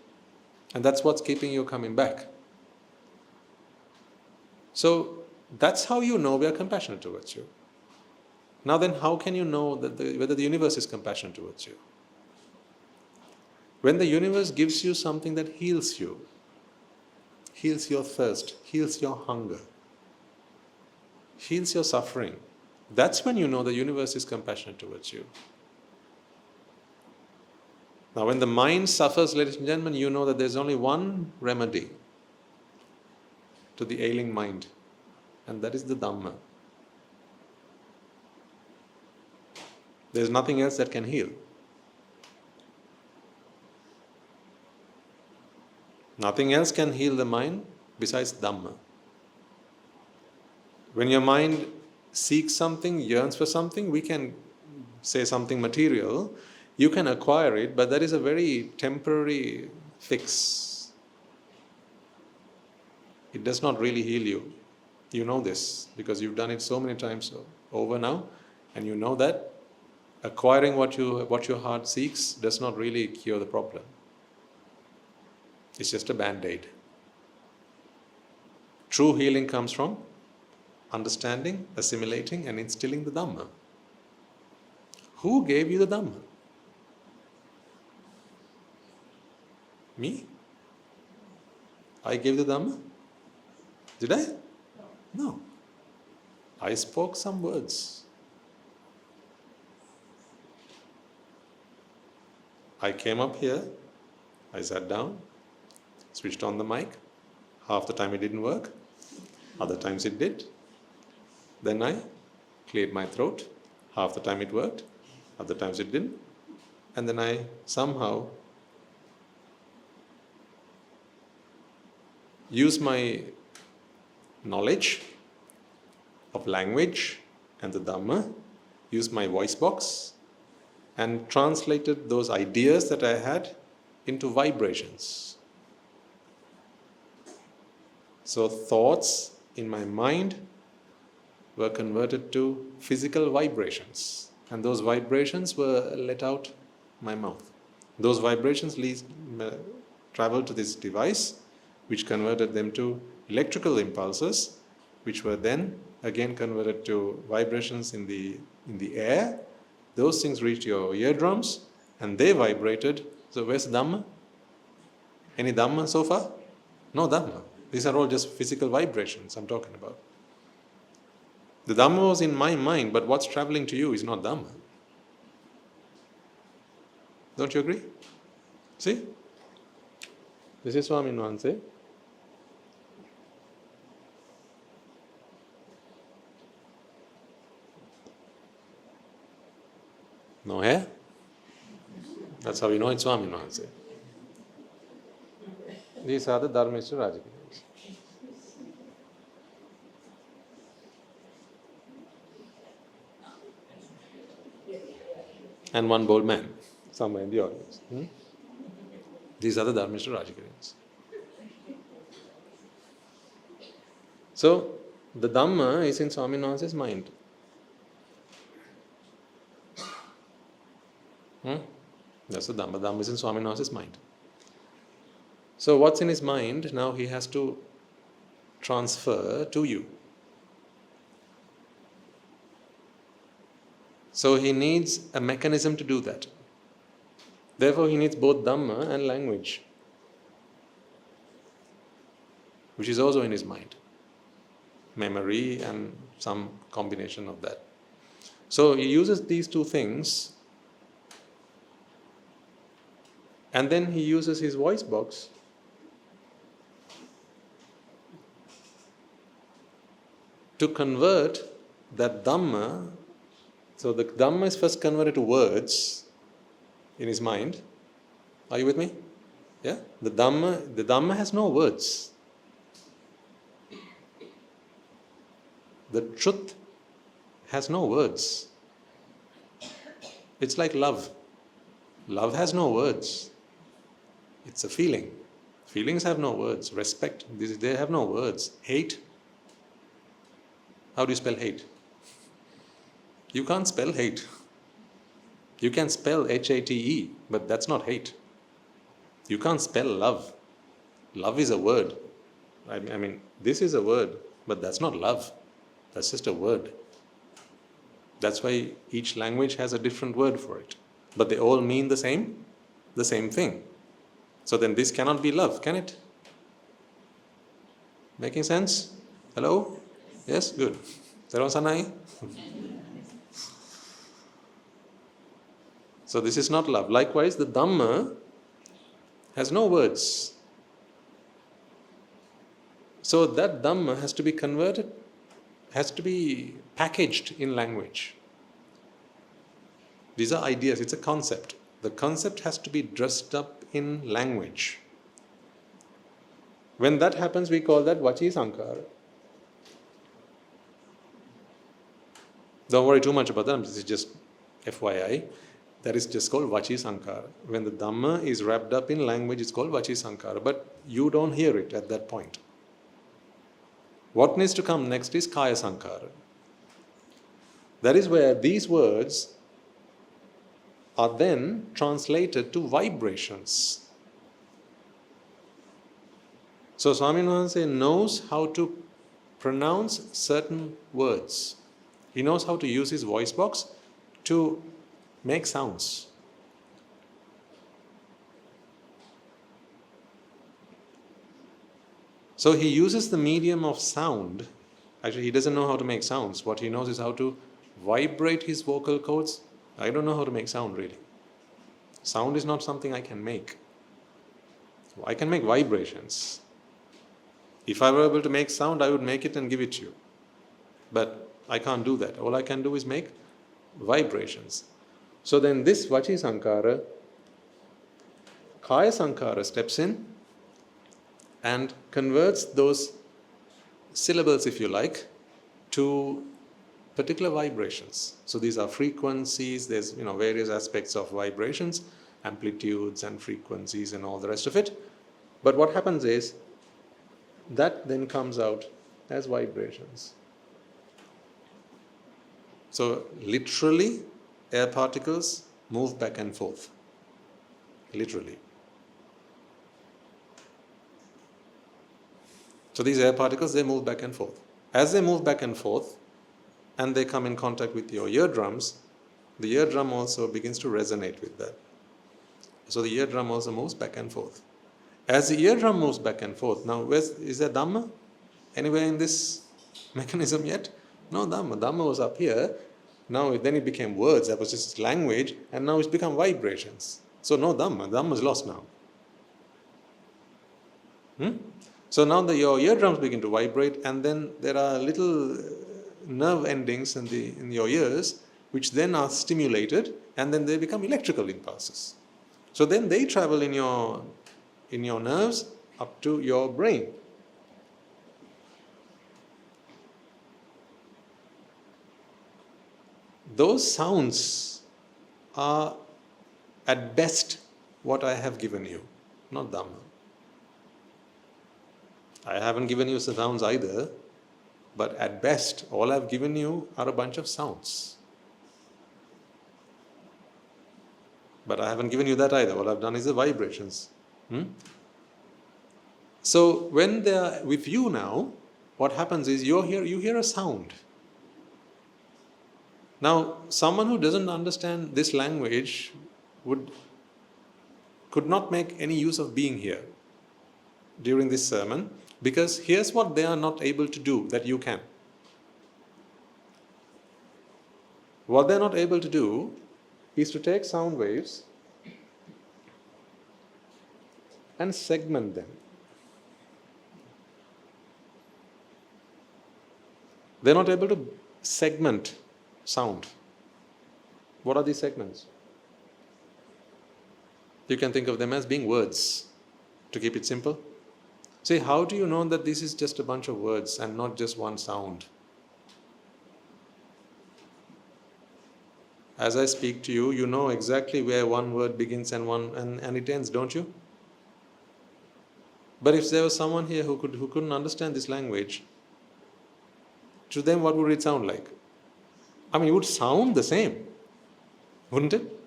And that's what's keeping you coming back. So that's how you know we are compassionate towards you. Now then, how can you know that whether the universe is compassionate towards you? When the universe gives you something that heals you, heals your thirst, heals your hunger, heals your suffering, that's when you know the universe is compassionate towards you. Now when the mind suffers, ladies and gentlemen, you know that there's only one remedy to the ailing mind, and that is the Dhamma. There's nothing else that can heal. Nothing else can heal the mind besides Dhamma. When your mind seeks something, yearns for something, we can say something material, you can acquire it, but that is a very temporary fix. It does not really heal you. You know this because you've done it so many times over now, and you know that acquiring what your heart seeks does not really cure the problem. It's just a band-aid. True healing comes from understanding, assimilating, and instilling the Dhamma. Who gave you the Dhamma? Me? I gave the Dhamma? Did I? No. I spoke some words. I came up here, I sat down, switched on the mic. Half the time it didn't work, other times it did. Then I cleared my throat. Half the time it worked, other times it didn't. And then I somehow used my knowledge of language and the Dhamma, used my voice box, and translated those ideas that I had into vibrations. So thoughts in my mind were converted to physical vibrations, and those vibrations were let out my mouth. Those vibrations traveled to this device, which converted them to electrical impulses, which were then again converted to vibrations in the air. Those things reached your eardrums and they vibrated. So where's Dhamma? Any Dhamma so far? No Dhamma. These are all just physical vibrations I'm talking about. The Dhamma was in my mind, but what's traveling to you is not Dhamma. Don't you agree? See? This is Swami Nuance. No hair? That's how you know it's Swami Nuance. These are the Dharmista Rajagiriyas. And one bold man somewhere in the audience. These are the Dharmista Rajagiriyas. So, the Dhamma is in Swami Nuance's mind. That's the Dhamma. Dhamma is in Swami Nuance's mind. So what's in his mind, now he has to transfer to you. So he needs a mechanism to do that. Therefore he needs both Dhamma and language, which is also in his mind. Memory and some combination of that. So he uses these two things, and then he uses his voice box to convert that Dhamma. So the Dhamma is first converted to words in his mind. Are you with me? Yeah? The Dhamma has no words. The truth has no words. It's like love. Love has no words. It's a feeling. Feelings have no words. Respect, they have no words. Hate. How do you spell hate? You can't spell hate. You can spell H-A-T-E, but that's not hate. You can't spell love. Love is a word. I mean, this is a word, but that's not love. That's just a word. That's why each language has a different word for it. But they all mean the same thing. So then this cannot be love, can it? Making sense? Hello? Yes? Good. Thero Sanai? So this is not love. Likewise, the Dhamma has no words. So that Dhamma has to be converted, has to be packaged in language. These are ideas, it's a concept. The concept has to be dressed up in language. When that happens, we call that Vachi Sankara. Don't worry too much about that, this is just FYI. That is just called Vachi Sankara. When the Dhamma is wrapped up in language, it's called Vachi Sankara. But you don't hear it at that point. What needs to come next is Kaya Sankara. That is where these words are then translated to vibrations. So Swami Nuance knows how to pronounce certain words. He knows how to use his voice box to make sounds. So he uses the medium of sound. Actually, he doesn't know how to make sounds. What he knows is how to vibrate his vocal cords. I don't know how to make sound, really. Sound is not something I can make. I can make vibrations. If I were able to make sound, I would make it and give it to you. But I can't do that. All I can do is make vibrations. So then this Vachi Sankara, Kaya Sankara steps in and converts those syllables, if you like, to particular vibrations. So these are frequencies, there's various aspects of vibrations, amplitudes and frequencies and all the rest of it. But what happens is, that then comes out as vibrations. So literally, air particles move back and forth. Literally. So these air particles, they move back and forth. As they move back and forth, and they come in contact with your eardrums, the eardrum also begins to resonate with that. So the eardrum also moves back and forth. As the eardrum moves back and forth, now is there Dhamma anywhere in this mechanism yet? No Dhamma. Dhamma was up here. Now then it became words, that was just language, and now it's become vibrations. So no Dhamma. Dhamma is lost now. So now your eardrums begin to vibrate, and then there are little nerve endings in your ears, which then are stimulated, and then they become electrical impulses. So then they travel in your nerves up to your brain. Those sounds are at best what I have given you, not Dhamma. I haven't given you sounds either, but at best all I've given you are a bunch of sounds. But I haven't given you that either. All I've done is the vibrations. So when they are with you now, what happens is you hear a sound. Now, someone who doesn't understand this language could not make any use of being here during this sermon, because here's what they are not able to do that you can. What they're not able to do is to take sound waves and segment them. They're not able to segment sound. What are these segments? You can think of them as being words, to keep it simple. See, how do you know that this is just a bunch of words and not just one sound? As I speak to you, you know exactly where one word begins and it ends, don't you? But if there was someone here who couldn't understand this language, to them what would it sound like? I mean, it would sound the same, wouldn't it?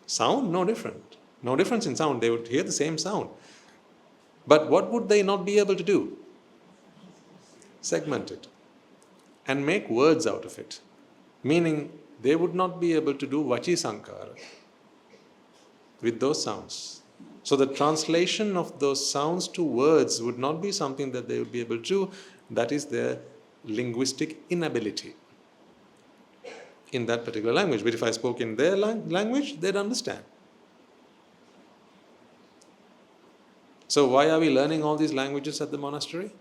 Sound, no different. No difference in sound. They would hear the same sound. But what would they not be able to do? Segment it and make words out of it. Meaning, they would not be able to do vachi sankara with those sounds. So the translation of those sounds to words would not be something that they would be able to do. That is their linguistic inability in that particular language. But if I spoke in their language, they'd understand. So why are we learning all these languages at the monastery?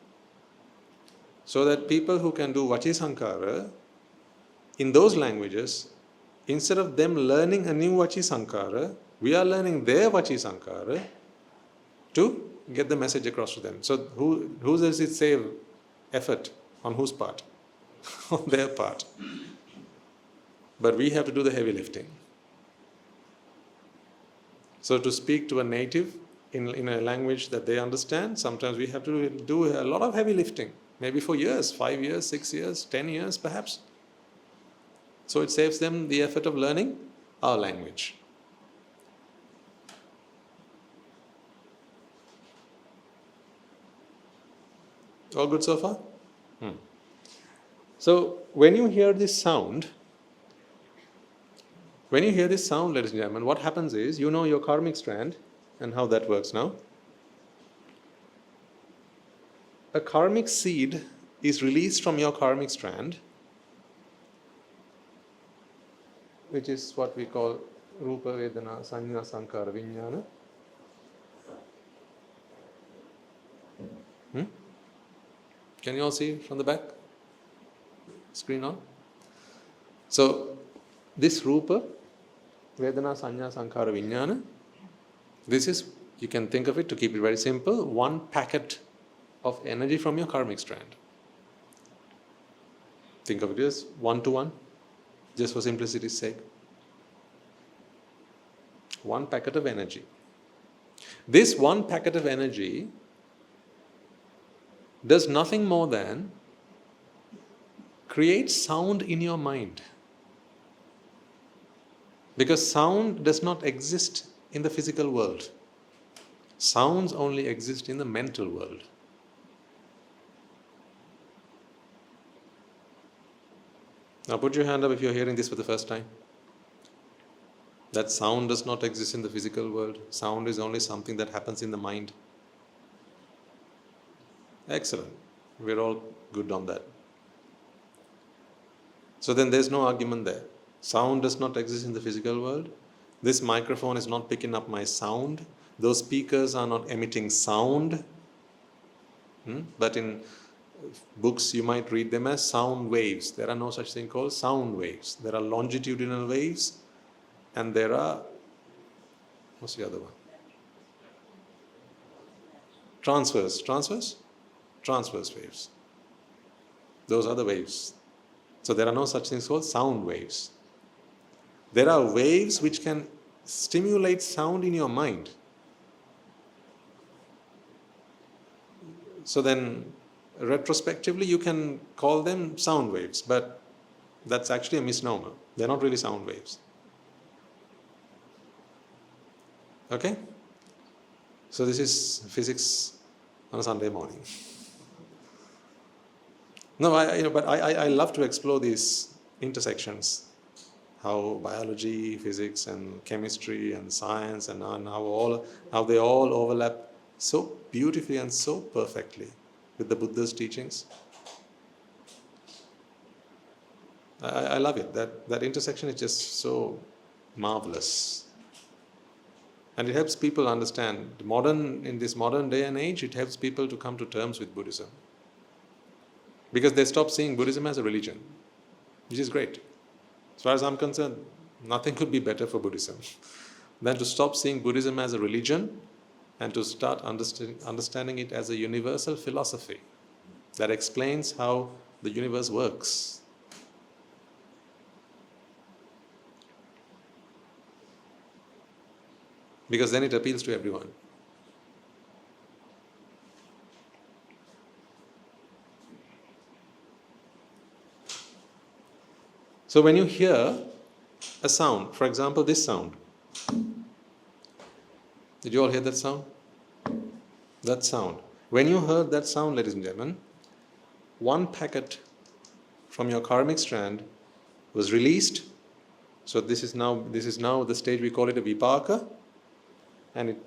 So that people who can do vachi sankara in those languages, instead of them learning a new vachi sankara, we are learning their vachi sankara to get the message across to them. So who does it save effort? On whose part? On their part. But we have to do the heavy lifting. So to speak to a native in a language that they understand, sometimes we have to do a lot of heavy lifting. Maybe for years, 5 years, 6 years, 10 years perhaps. So it saves them the effort of learning our language. All good so far? So when you hear this sound, ladies and gentlemen, what happens is, you know your karmic strand and how that works now. A karmic seed is released from your karmic strand, which is what we call Rupa, Vedana, Sanya, Sankara, Vijnana. Can you all see from the back? Screen on? So, this Rupa, Vedana, Sanya, Sankara, Vijnana, this is, you can think of it, to keep it very simple, one packet of energy from your karmic strand. Think of it as 1 to 1, just for simplicity's sake. One packet of energy. This one packet of energy does nothing more than create sound in your mind. Because sound does not exist in the physical world. Sounds only exist in the mental world. Now put your hand up if you're hearing this for the first time. That sound does not exist in the physical world. Sound is only something that happens in the mind. Excellent. We're all good on that. So then there's no argument there. Sound does not exist in the physical world. This microphone is not picking up my sound. Those speakers are not emitting sound. But in books you might read them as sound waves. There are no such thing called sound waves. There are longitudinal waves and there are, what's the other one? Transverse waves. Those are the waves. So there are no such things called sound waves. There are waves which can stimulate sound in your mind. So then, retrospectively, you can call them sound waves, but that's actually a misnomer. They're not really sound waves. Okay? So this is physics on a Sunday morning. No, I love to explore these intersections. How biology, physics, and chemistry, and science, and how they all overlap so beautifully and so perfectly with the Buddha's teachings. I love it. That intersection is just so marvelous. And it helps people understand. In this modern day and age, it helps people to come to terms with Buddhism. Because they stop seeing Buddhism as a religion, which is great. As far as I'm concerned, nothing could be better for Buddhism than to stop seeing Buddhism as a religion and to start understanding it as a universal philosophy that explains how the universe works. Because then it appeals to everyone. So when you hear a sound, for example, this sound. Did you all hear that sound? That sound. When you heard that sound, ladies and gentlemen, one packet from your karmic strand was released. So this is now the stage, we call it a vipaka, and it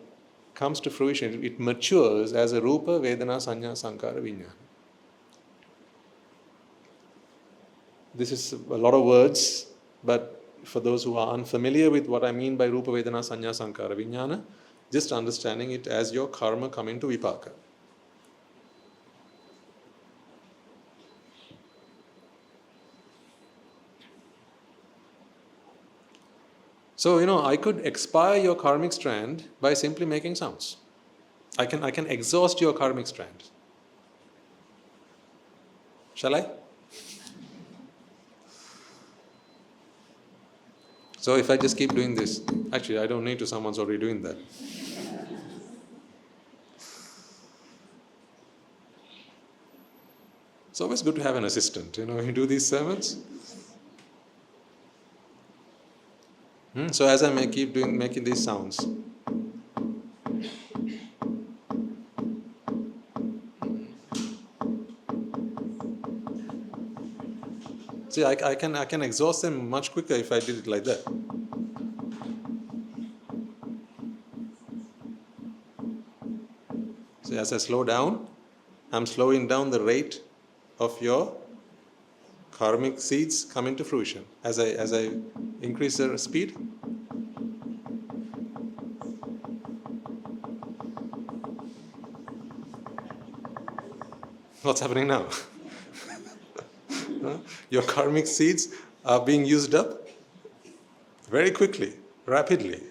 comes to fruition. It matures as a rupa, vedana, sanya, sankara, vijnana. This is a lot of words, but for those who are unfamiliar with what I mean by rupa, vedana, sanya, sankara, vijnana, just understanding it as your karma coming to vipaka. So, I could expire your karmic strand by simply making sounds. I can exhaust your karmic strand. Shall I? So if I just keep doing this, actually I don't need to, someone's already doing that. It's always good to have an assistant, when you do these sermons. So as I keep making these sounds. See, I can exhaust them much quicker if I did it like that. So as I slow down, I'm slowing down the rate of your karmic seeds coming to fruition. As I increase the speed, what's happening now? Your karmic seeds are being used up very quickly, rapidly.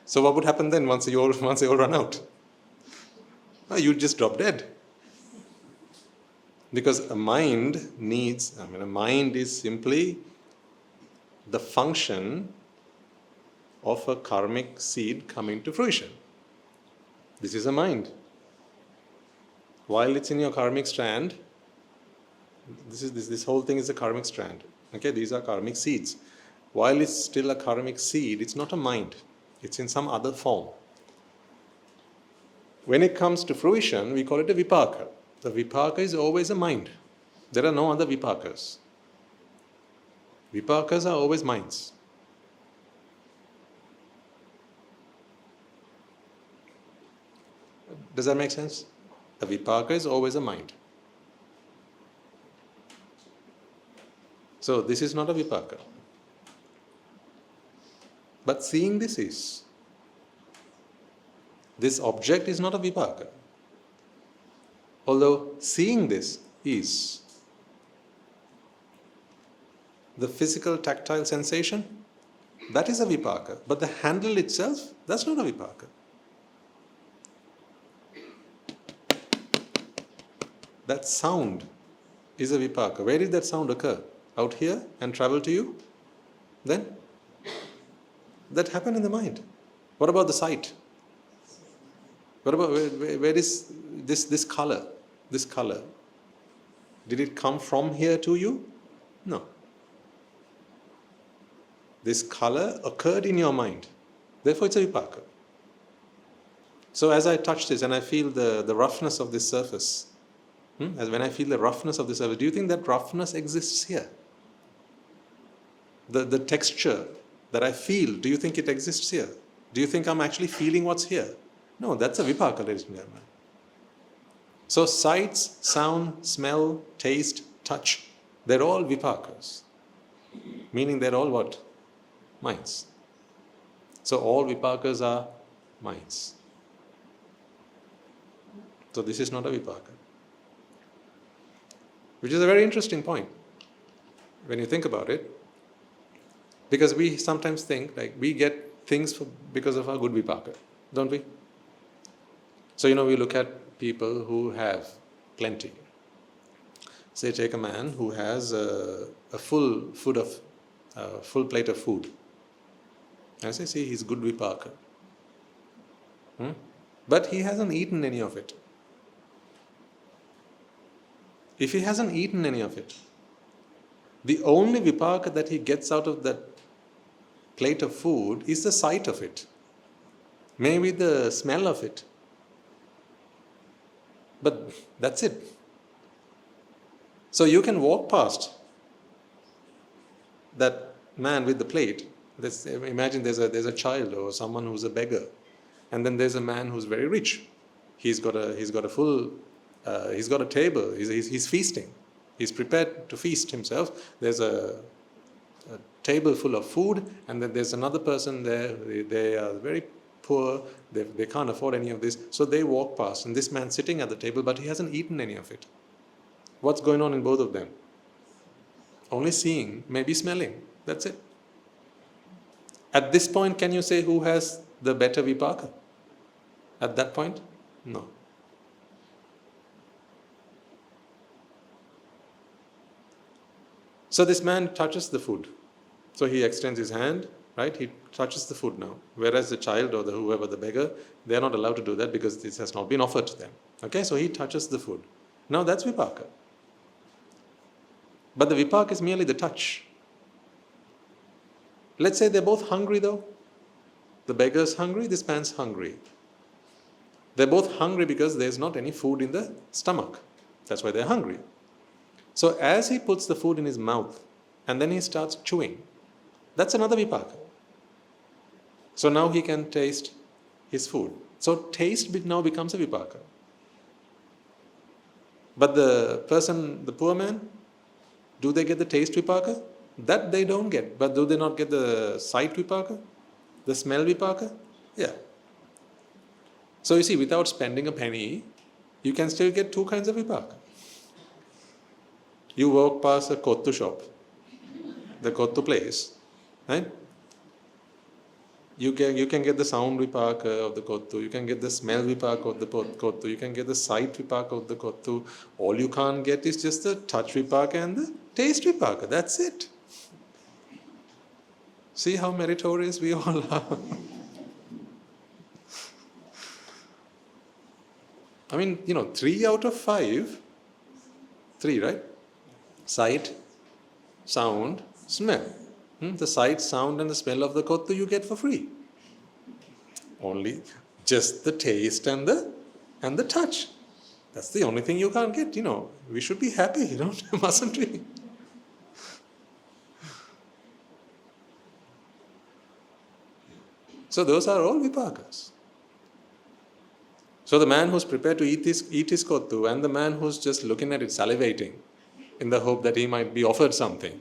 So what would happen then once they all run out? You'd just drop dead. Because a mind is simply the function of a karmic seed coming to fruition. This is a mind. While it's in your karmic strand, this whole thing is a karmic strand. Okay, these are karmic seeds. While it's still a karmic seed, it's not a mind. It's in some other form. When it comes to fruition, we call it a vipaka. The vipaka is always a mind. There are no other vipakas. Vipakas are always minds. Does that make sense? A vipaka is always a mind. So this is not a vipaka. But seeing this is. This object is not a vipaka. Although seeing this is. The physical tactile sensation, that is a vipaka. But the handle itself, that's not a vipaka. That sound is a vipaka. Where did that sound occur? Out here and travel to you? Then? That happened in the mind. What about the sight? What about where is this color? This color. Did it come from here to you? No. This color occurred in your mind. Therefore it's a vipaka. So as I touch this and I feel the roughness of this surface, as when I feel the roughness of this surface, do you think that roughness exists here? The texture that I feel, do you think it exists here? Do you think I'm actually feeling what's here? No, that's a vipaka, ladies and gentlemen. So sights, sound, smell, taste, touch, they're all vipakas. Meaning they're all what? Minds. So all vipakas are minds. So this is not a vipaka. Which is a very interesting point when you think about it. Because we sometimes think like we get things because of our good vipaka, don't we? So we look at people who have plenty. Say take a man who has a full plate of food. I say, see, he's good vipaka. But he hasn't eaten any of it. If he hasn't eaten any of it, the only vipaka that he gets out of that plate of food is the sight of it. Maybe the smell of it. But that's it. So you can walk past that man with the plate. Imagine there's a child or someone who's a beggar, and then there's a man who's very rich. He's got a table. He's feasting. He's prepared to feast himself. There's a table full of food, and then there's another person there. They are very poor. They can't afford any of this. So they walk past, and this man's sitting at the table, but he hasn't eaten any of it. What's going on in both of them? Only seeing, maybe smelling. That's it. At this point, can you say who has the better vipaka? At that point? No. So this man touches the food. So he extends his hand, right? He touches the food now. Whereas the child or whoever, the beggar, they are not allowed to do that because this has not been offered to them. Okay, so he touches the food. Now that's vipaka. But the vipaka is merely the touch. Let's say they're both hungry though. The beggar's hungry, this man's hungry. They're both hungry because there's not any food in the stomach. That's why they're hungry. So as he puts the food in his mouth and then he starts chewing, that's another vipaka. So now he can taste his food. So taste now becomes a vipaka. But the person, the poor man, do they get the taste vipaka? That they don't get. But do they not get the sight vipaka? The smell vipaka? Yeah. So you see, without spending a penny, you can still get two kinds of vipaka. You walk past a kottu shop, the kottu place, right? You can get the sound vipaka of the kottu, you can get the smell vipaka of the kottu, you can get the sight vipaka of the kottu. All you can't get is just the touch vipaka and the taste vipaka. That's it. See how meritorious we all are. I mean, 3 out of 5, 3, right? Sight, sound, smell. The sight, sound and the smell of the kottu you get for free. Only just the taste and the touch. That's the only thing you can't get, We should be happy, mustn't we? So those are all vipakas. So the man who's prepared to eat his kottu and the man who's just looking at it salivating in the hope that he might be offered something.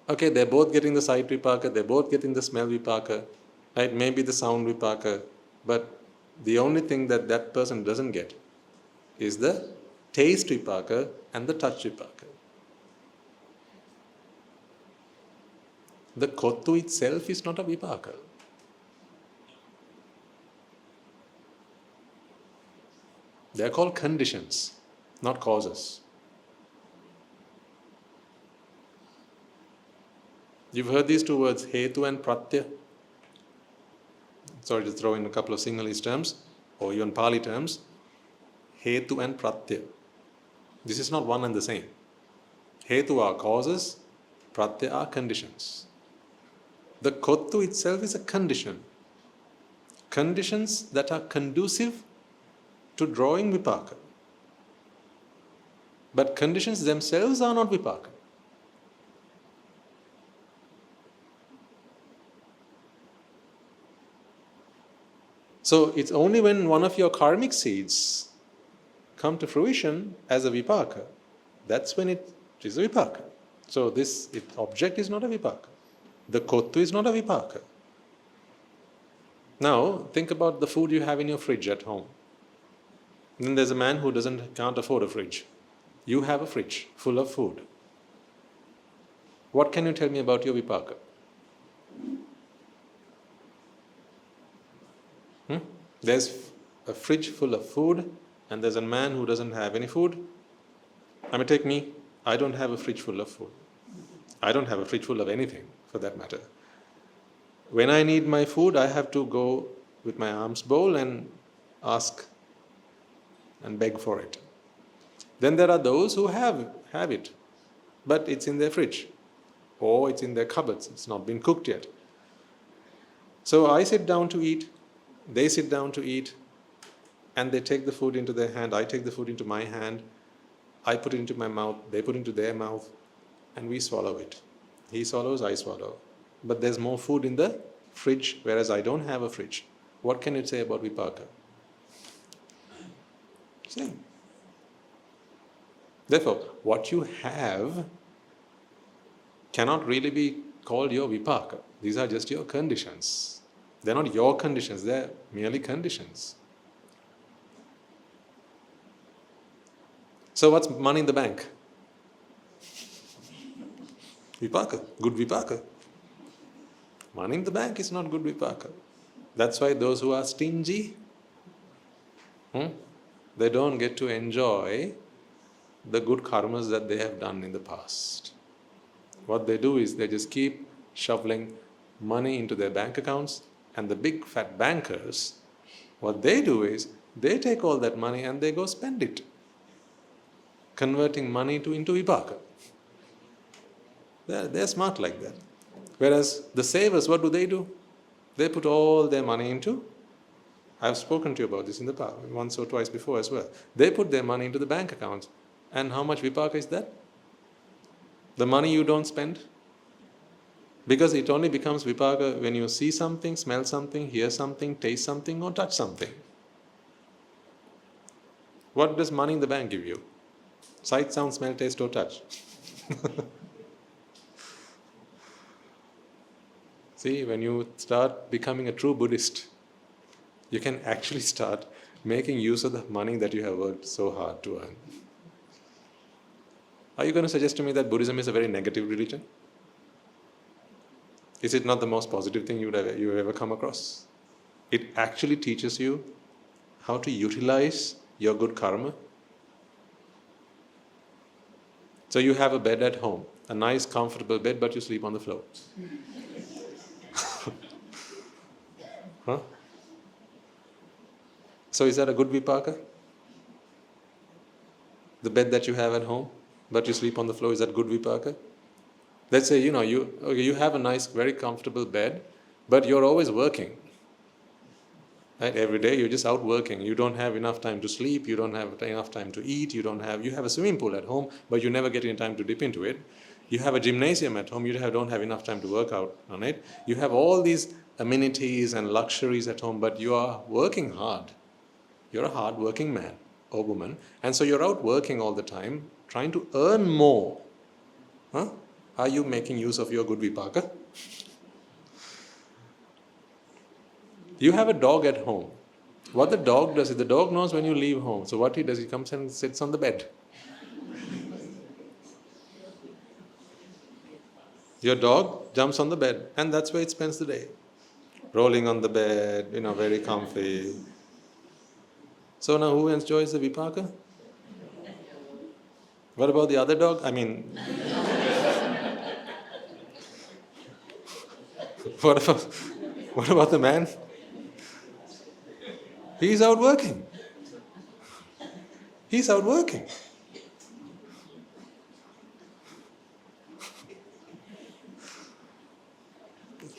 Okay, they're both getting the sight vipaka, they're both getting the smell vipaka, right? Maybe the sound vipaka, but the only thing that person doesn't get is the taste vipaka and the touch vipaka. The kottu itself is not a vipaka. They are called conditions, not causes. You've heard these two words, hetu and pratyaya. Sorry to throw in a couple of Sinhalese terms, or even Pali terms. Hetu and pratyaya. This is not one and the same. Hetu are causes, pratyaya are conditions. The kottu itself is a condition. Conditions that are conducive to drawing vipaka. But conditions themselves are not vipaka. So it's only when one of your karmic seeds come to fruition as a vipaka, that's when it is a vipaka. So this object is not a vipaka. The kottu is not a vipaka. Now think about the food you have in your fridge at home. Then there's a man who can't afford a fridge. You have a fridge full of food. What can you tell me about your vipaka? There's a fridge full of food and there's a man who doesn't have any food. Take me. I don't have a fridge full of food. I don't have a fridge full of anything, for that matter. When I need my food, I have to go with my alms bowl and ask and beg for it. Then there are those who have it, but it's in their fridge or it's in their cupboards. It's not been cooked yet. So I sit down to eat, they sit down to eat, and they take the food into their hand, I take the food into my hand, I put it into my mouth, they put it into their mouth, and we swallow it. He swallows, I swallow. But there's more food in the fridge, whereas I don't have a fridge. What can you say about vipaka? Same. Therefore, what you have cannot really be called your vipaka. These are just your conditions. They're not your conditions, they're merely conditions. So what's money in the bank? Vipaka, good vipaka. Money in the bank is not good vipaka. That's why those who are stingy, they don't get to enjoy the good karmas that they have done in the past. What they do is they just keep shoveling money into their bank accounts, and the big fat bankers, what they do is they take all that money and they go spend it, converting money into vipaka. They're smart like that. Whereas the savers, what do? They put all their money into, I've spoken to you about this in the past, once or twice before as well. They put their money into the bank accounts. And how much vipaka is that? The money you don't spend? Because it only becomes vipaka when you see something, smell something, hear something, taste something, or touch something. What does money in the bank give you? Sight, sound, smell, taste, or touch? See, when you start becoming a true Buddhist, you can actually start making use of the money that you have worked so hard to earn. Are you going to suggest to me that Buddhism is a very negative religion? Is it not the most positive thing you've ever come across? It actually teaches you how to utilize your good karma. So you have a bed at home, a nice comfortable bed, but you sleep on the floor. Huh? So is that a good vipaka? The bed that you have at home, but you sleep on the floor, is that good vipaka? Let's say, you have a nice, very comfortable bed, but you're always working. Right? Every day you're just out working. You don't have enough time to sleep, you don't have enough time to eat, you have a swimming pool at home, but you never get any time to dip into it. You have a gymnasium at home, don't have enough time to work out on it. You have all these amenities and luxuries at home, but you are working hard. You're a hard working man or woman, and so you're out working all the time, trying to earn more. Huh? Are you making use of your good vipaka? You have a dog at home. What the dog does is, the dog knows when you leave home. So what he does, he comes and sits on the bed. Your dog jumps on the bed, and that's where it spends the day. Rolling on the bed, very comfy. So now who enjoys the vipaka? What about the other dog? What about the man? He's out working. He's out working.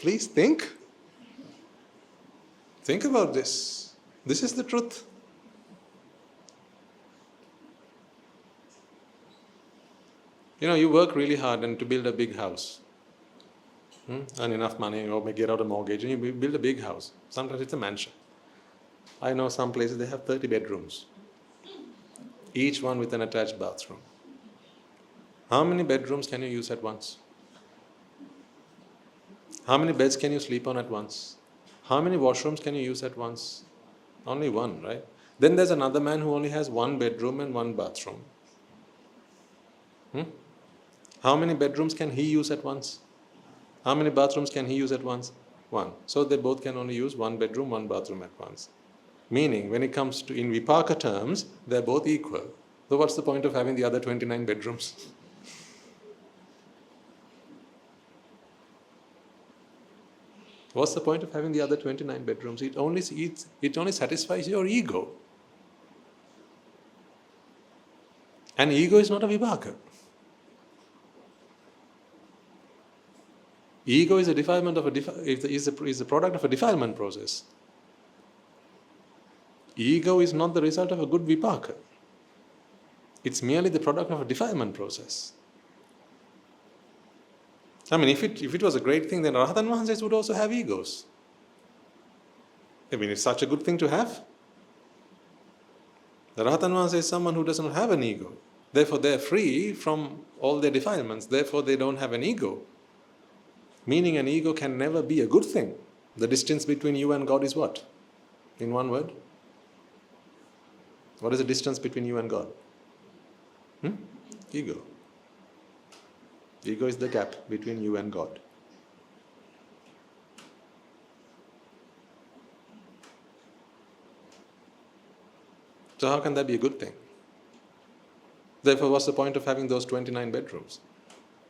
Please think. Think about this. This is the truth. You work really hard and to build a big house. Earn enough money or get out a mortgage and you build a big house. Sometimes it's a mansion. I know some places they have 30 bedrooms. Each one with an attached bathroom. How many bedrooms can you use at once? How many beds can you sleep on at once? How many washrooms can you use at once? Only one, right? Then there's another man who only has one bedroom and one bathroom. How many bedrooms can he use at once? How many bathrooms can he use at once? One. So they both can only use one bedroom, one bathroom at once. Meaning, when it comes to in vipaka terms, they're both equal. So what's the point of having the other 29 bedrooms? What's the point of having the other 29 bedrooms? It only satisfies your ego. And ego is not a vipaka. Ego is a defilement of is a product of a defilement process. Ego is not the result of a good vipaka. It's merely the product of a defilement process. If it was a great thing, then Rahatan Vahanses would also have egos. It's such a good thing to have. The Rahatan Vahanse is someone who does not have an ego. Therefore, they are free from all their defilements. Therefore, they don't have an ego. Meaning an ego can never be a good thing. The distance between you and God is what? In one word? What is the distance between you and God? Ego. Ego is the gap between you and God. So how can that be a good thing? Therefore, what's the point of having those 29 bedrooms?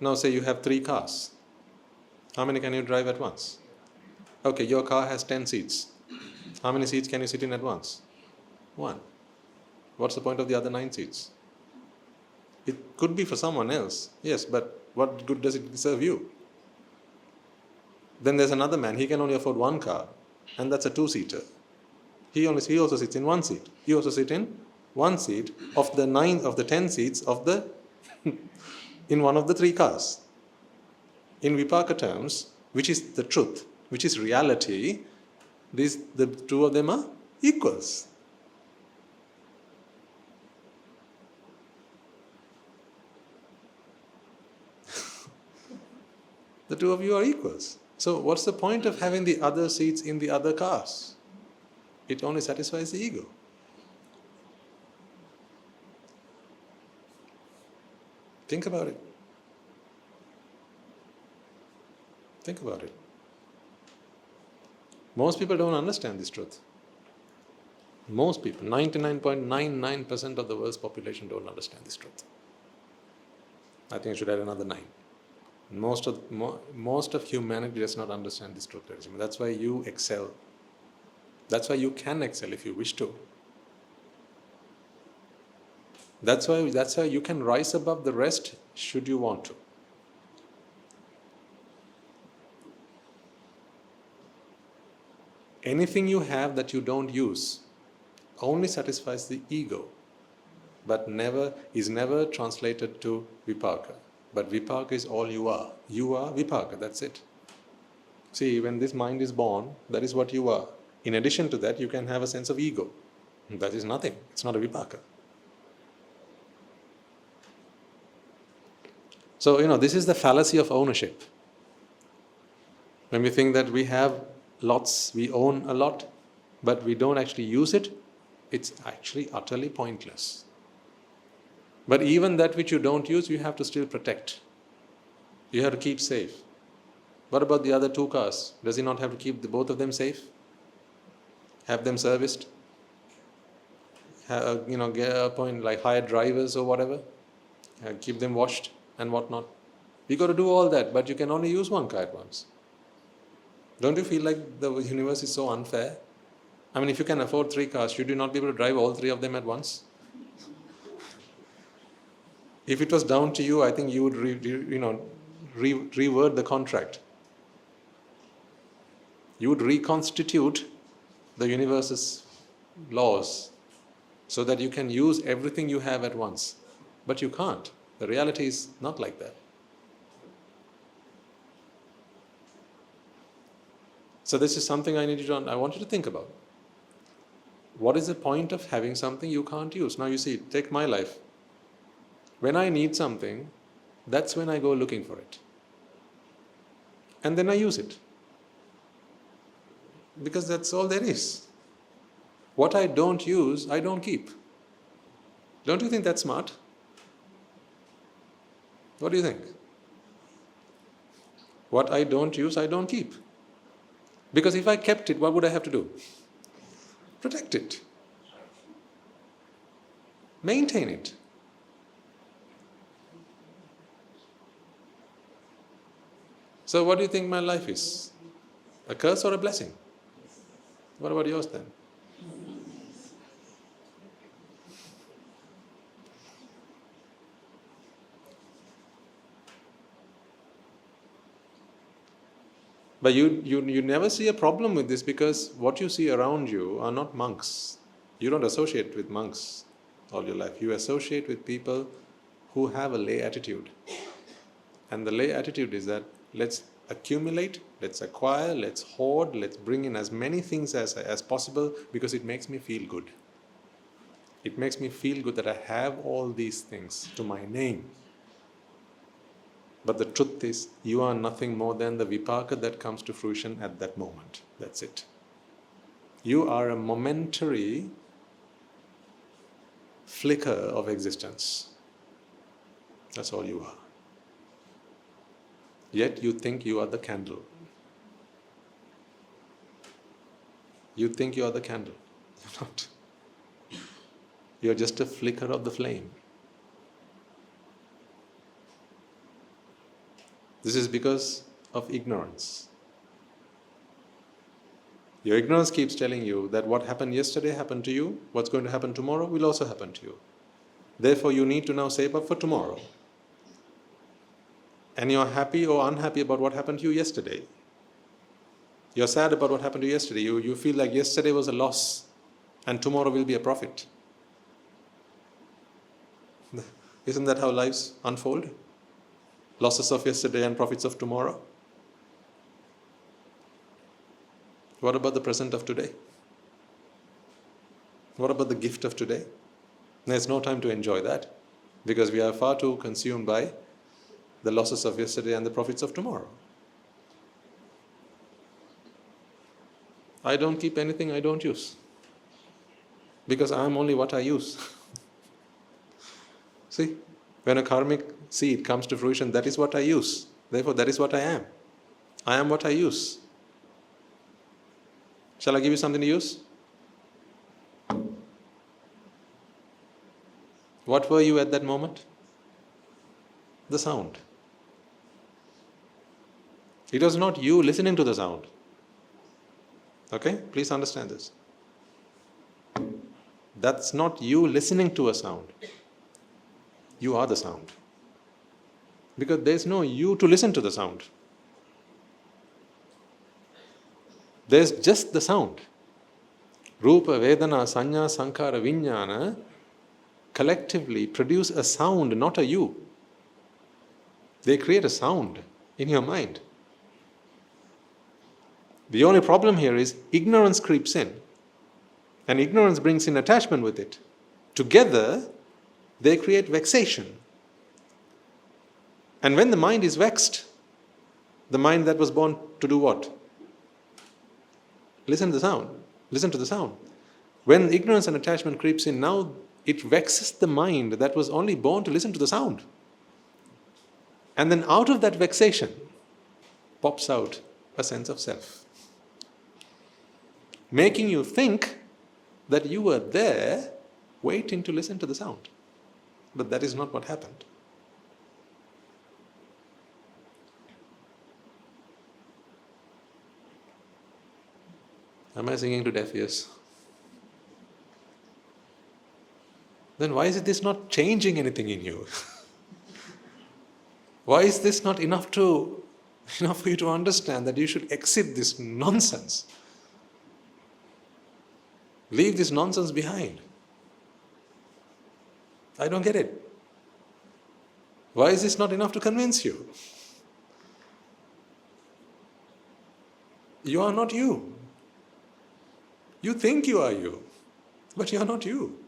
Now say you have 3 cars. How many can you drive at once? Okay, your car has 10 seats. How many seats can you sit in at once? 1. What's the point of the other 9 seats? It could be for someone else, yes, but what good does it serve you? Then there's another man, he can only afford 1 car, and that's a 2-seater. He also sits in 1 seat. You also sit in 1 seat of the 10 seats of the in one of the 3 cars. In vipaka terms, which is the truth, which is reality, the 2 of them are equals. The 2 of you are equals. So what's the point of having the other seats in the other cars? It only satisfies the ego. Think about it. Think about it. Most people don't understand this truth. Most people, 99.99% of the world's population don't understand this truth. I think I should add another 9. Most of humanity does not understand this truth. That's why you excel. That's why you can excel if you wish to. That's why you can rise above the rest should you want to. Anything you have that you don't use only satisfies the ego, but is never translated to vipaka. But vipaka is all you are. You are vipaka, that's it. See, when this mind is born, that is what you are. In addition to that, you can have a sense of ego. That is nothing. It's not a vipaka. So, this is the fallacy of ownership. When we think that we have lots, we own a lot, but we don't actually use it, it's actually utterly pointless. But even that which you don't use, you have to still protect. You have to keep safe. What about the other 2 cars? Does he not have to keep both of them safe? Have them serviced? Appoint like hired drivers or whatever? Keep them washed and whatnot. You got to do all that, but you can only use 1 car at once. Don't you feel like the universe is so unfair? I mean, if you can afford 3 cars, should you not be able to drive all 3 of them at once? If it was down to you, I think you would reword the contract. You would reconstitute the universe's laws so that you can use everything you have at once. But you can't. The reality is not like that. So this is something I want you to think about. What is the point of having something you can't use? Now you see, take my life. When I need something, that's when I go looking for it. And then I use it. Because that's all there is. What I don't use, I don't keep. Don't you think that's smart? What do you think? What I don't use, I don't keep. Because if I kept it, what would I have to do? Protect it. Maintain it. So what do you think my life is? A curse or a blessing? What about yours then? But you never see a problem with this, because what you see around you are not monks. You don't associate with monks all your life. You associate with people who have a lay attitude. And the lay attitude is that let's accumulate, let's acquire, let's hoard, let's bring in as many things as possible, because it makes me feel good. It makes me feel good that I have all these things to my name. But the truth is, you are nothing more than the vipaka that comes to fruition at that moment. That's it. You are a momentary flicker of existence. That's all you are. Yet you think you are the candle. You think you are the candle. You're not. You're just a flicker of the flame. This is because of ignorance. Your ignorance keeps telling you that what happened yesterday happened to you, what's going to happen tomorrow will also happen to you. Therefore, you need to now save up for tomorrow. And you're happy or unhappy about what happened to you yesterday. You're sad about what happened to you yesterday. You feel like yesterday was a loss and tomorrow will be a profit. Isn't that how lives unfold? Losses of yesterday and profits of tomorrow. What about the present of today? What about the gift of today? There's no time to enjoy that, because we are far too consumed by the losses of yesterday and the profits of tomorrow. I don't keep anything I don't use, because I am only what I use. See? When a karmic seed comes to fruition, that is what I use. Therefore, that is what I am. I am what I use. Shall I give you something to use? What were you at that moment? The sound. It was not you listening to the sound. Okay? Please understand this. That's not you listening to a sound. You are the sound. Because there's no you to listen to the sound. There's just the sound. Rupa, Vedana, Sanya, Sankara, Vijnana collectively produce a sound, not a you. They create a sound in your mind. The only problem here is ignorance creeps in. And ignorance brings in attachment with it. Together, they create vexation. And when the mind is vexed, the mind that was born to do what? Listen to the sound. Listen to the sound. When ignorance and attachment creeps in, now it vexes the mind that was only born to listen to the sound. And then out of that vexation pops out a sense of self, making you think that you were there waiting to listen to the sound. But that is not what happened. Am I singing to deaf ears? Then why is this not changing anything in you? Why is this not enough for you to understand that you should exit this nonsense? Leave this nonsense behind. I don't get it. Why is this not enough to convince you? You are not you. You think you are you, but you are not you.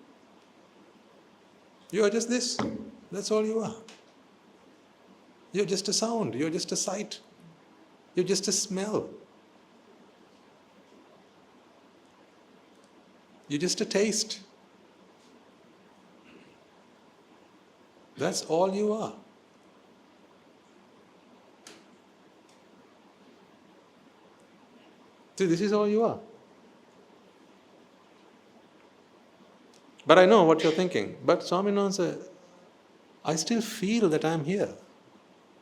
You are just this. That's all you are. You're just a sound. You're just a sight. You're just a smell. You're just a taste. That's all you are. See, this is all you are. But I know what you're thinking. But Swaminathan said, I still feel that I'm here.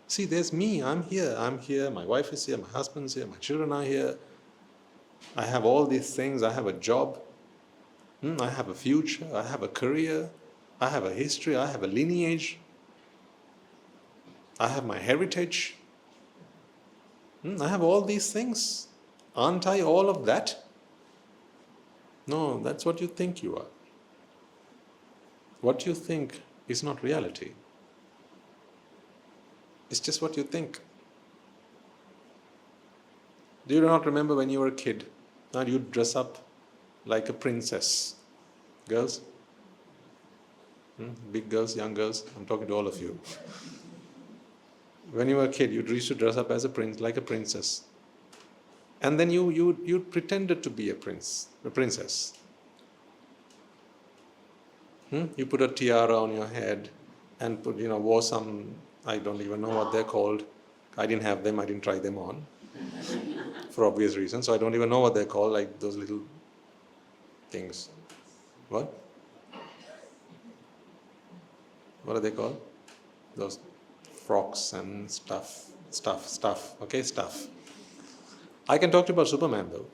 See, there's me, I'm here, my wife is here, my husband's here, my children are here. I have all these things, I have a job, I have a future, I have a career, I have a history, I have a lineage, I have my heritage. I have all these things. Aren't I all of that? No, that's what you think you are. What you think is not reality. It's just what you think. Do you not remember when you were a kid? Now you'd dress up like a princess. Girls? Big girls, young girls? I'm talking to all of you. When you were a kid, you used to dress up as a prince, like a princess. And then you pretended to be a princess. You put a tiara on your head and wore some, I don't even know what they're called. I didn't have them, I didn't try them on. For obvious reasons, so I don't even know what they're called, like those little things. What? What are they called? Those frocks and stuff. Okay, stuff. I can talk to you about Superman though.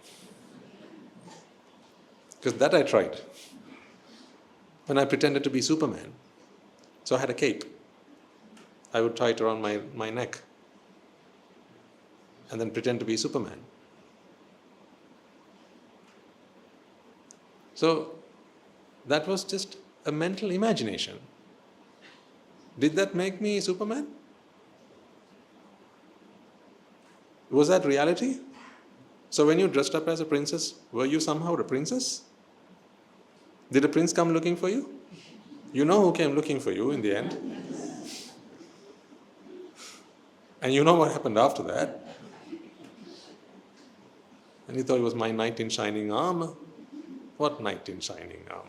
Because that I tried. When I pretended to be Superman. So I had a cape. I would tie it around my neck. And then pretend to be Superman. So that was just a mental imagination. Did that make me Superman? Was that reality? So when you dressed up as a princess, were you somehow a princess? Did a prince come looking for you? You know who came looking for you in the end. And you know what happened after that. And you thought it was my knight in shining armor. What knight in shining armor?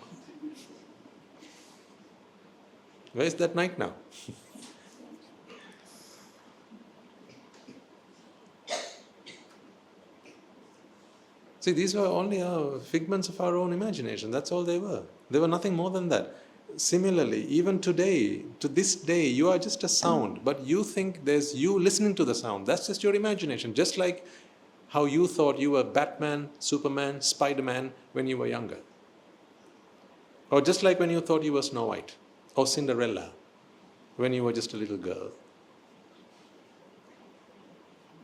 Where is that knight now? See, these were only figments of our own imagination. That's all they were. They were nothing more than that. Similarly, even today, to this day, you are just a sound, but you think there's you listening to the sound. That's just your imagination. Just like how you thought you were Batman, Superman, Spider-Man when you were younger. Or just like when you thought you were Snow White or Cinderella. when you were just a little girl.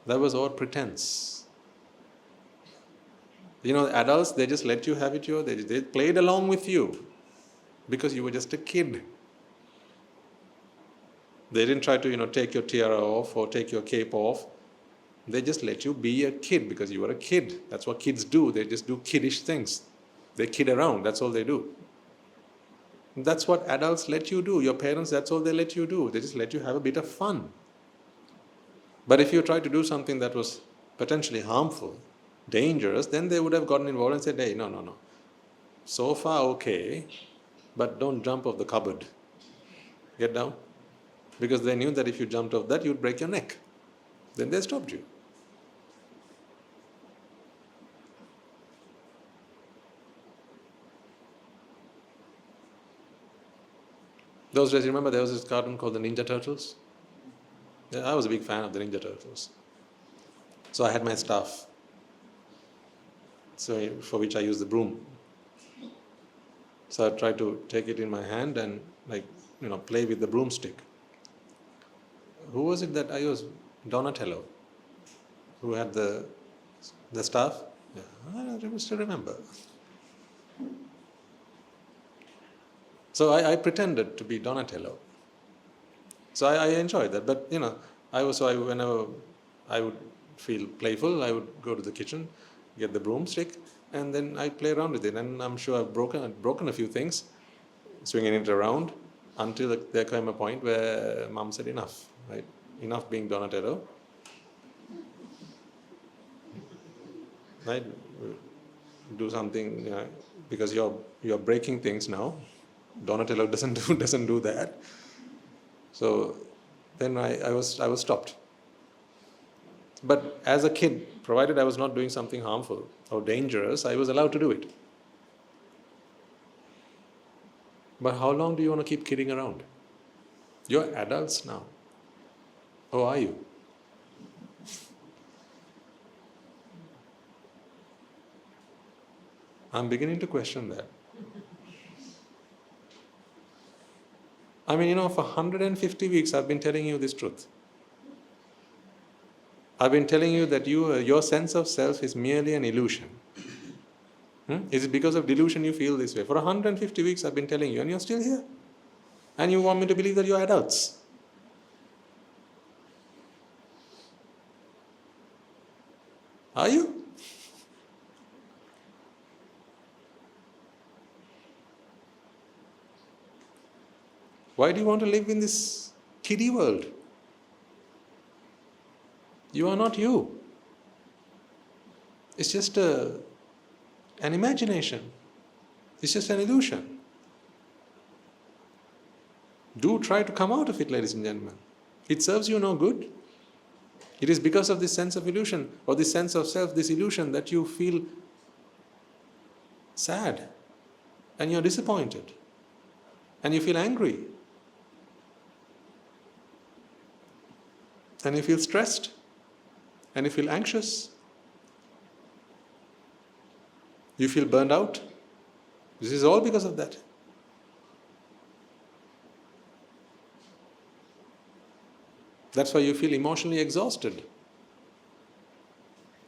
That was all pretense. Adults, they just let you have it. They played along with you because you were just a kid. They didn't try to, take your tiara off or take your cape off. They just let you be a kid because you were a kid. That's what kids do. They just do kiddish things. They kid around. That's all they do. That's what adults let you do. Your parents, that's all they let you do. They just let you have a bit of fun. But if you try to do something that was potentially harmful, dangerous, then they would have gotten involved and said, hey, no. So far, okay, but don't jump off the cupboard. Get down. Because they knew that if you jumped off that, you'd break your neck. Then they stopped you. Those days, remember there was this cartoon called the Ninja Turtles? Yeah, I was a big fan of the Ninja Turtles. So I had my staff, for which I used the broom. So I tried to take it in my hand and play with the broomstick. Who was it that I used? Donatello, who had the staff. Yeah, I still remember. So I pretended to be Donatello. So I enjoyed that. But whenever I would feel playful, I would go to the kitchen, get the broomstick, and then I'd play around with it. And I'm sure I've broken a few things, swinging it around, until there came a point where Mom said enough, right? Enough being Donatello. Right? Do something, because you're breaking things now. Donatello doesn't do that. So then I was stopped. But as a kid, provided I was not doing something harmful or dangerous, I was allowed to do it. But how long do you want to keep kidding around? You're adults now. Or are you? I'm beginning to question that. For 150 weeks I've been telling you this truth. I've been telling you that your sense of self is merely an illusion. Is it because of delusion you feel this way? For 150 weeks I've been telling you, and you're still here. And you want me to believe that you're adults. Are you? Why do you want to live in this kiddie world? You are not you. It's just an imagination. It's just an illusion. Do try to come out of it, ladies and gentlemen. It serves you no good. It is because of this sense of illusion, or this sense of self, this illusion, that you feel sad, and you're disappointed, and you feel angry, and you feel stressed, and you feel anxious, you feel burned out. This is all because of that. That's why you feel emotionally exhausted.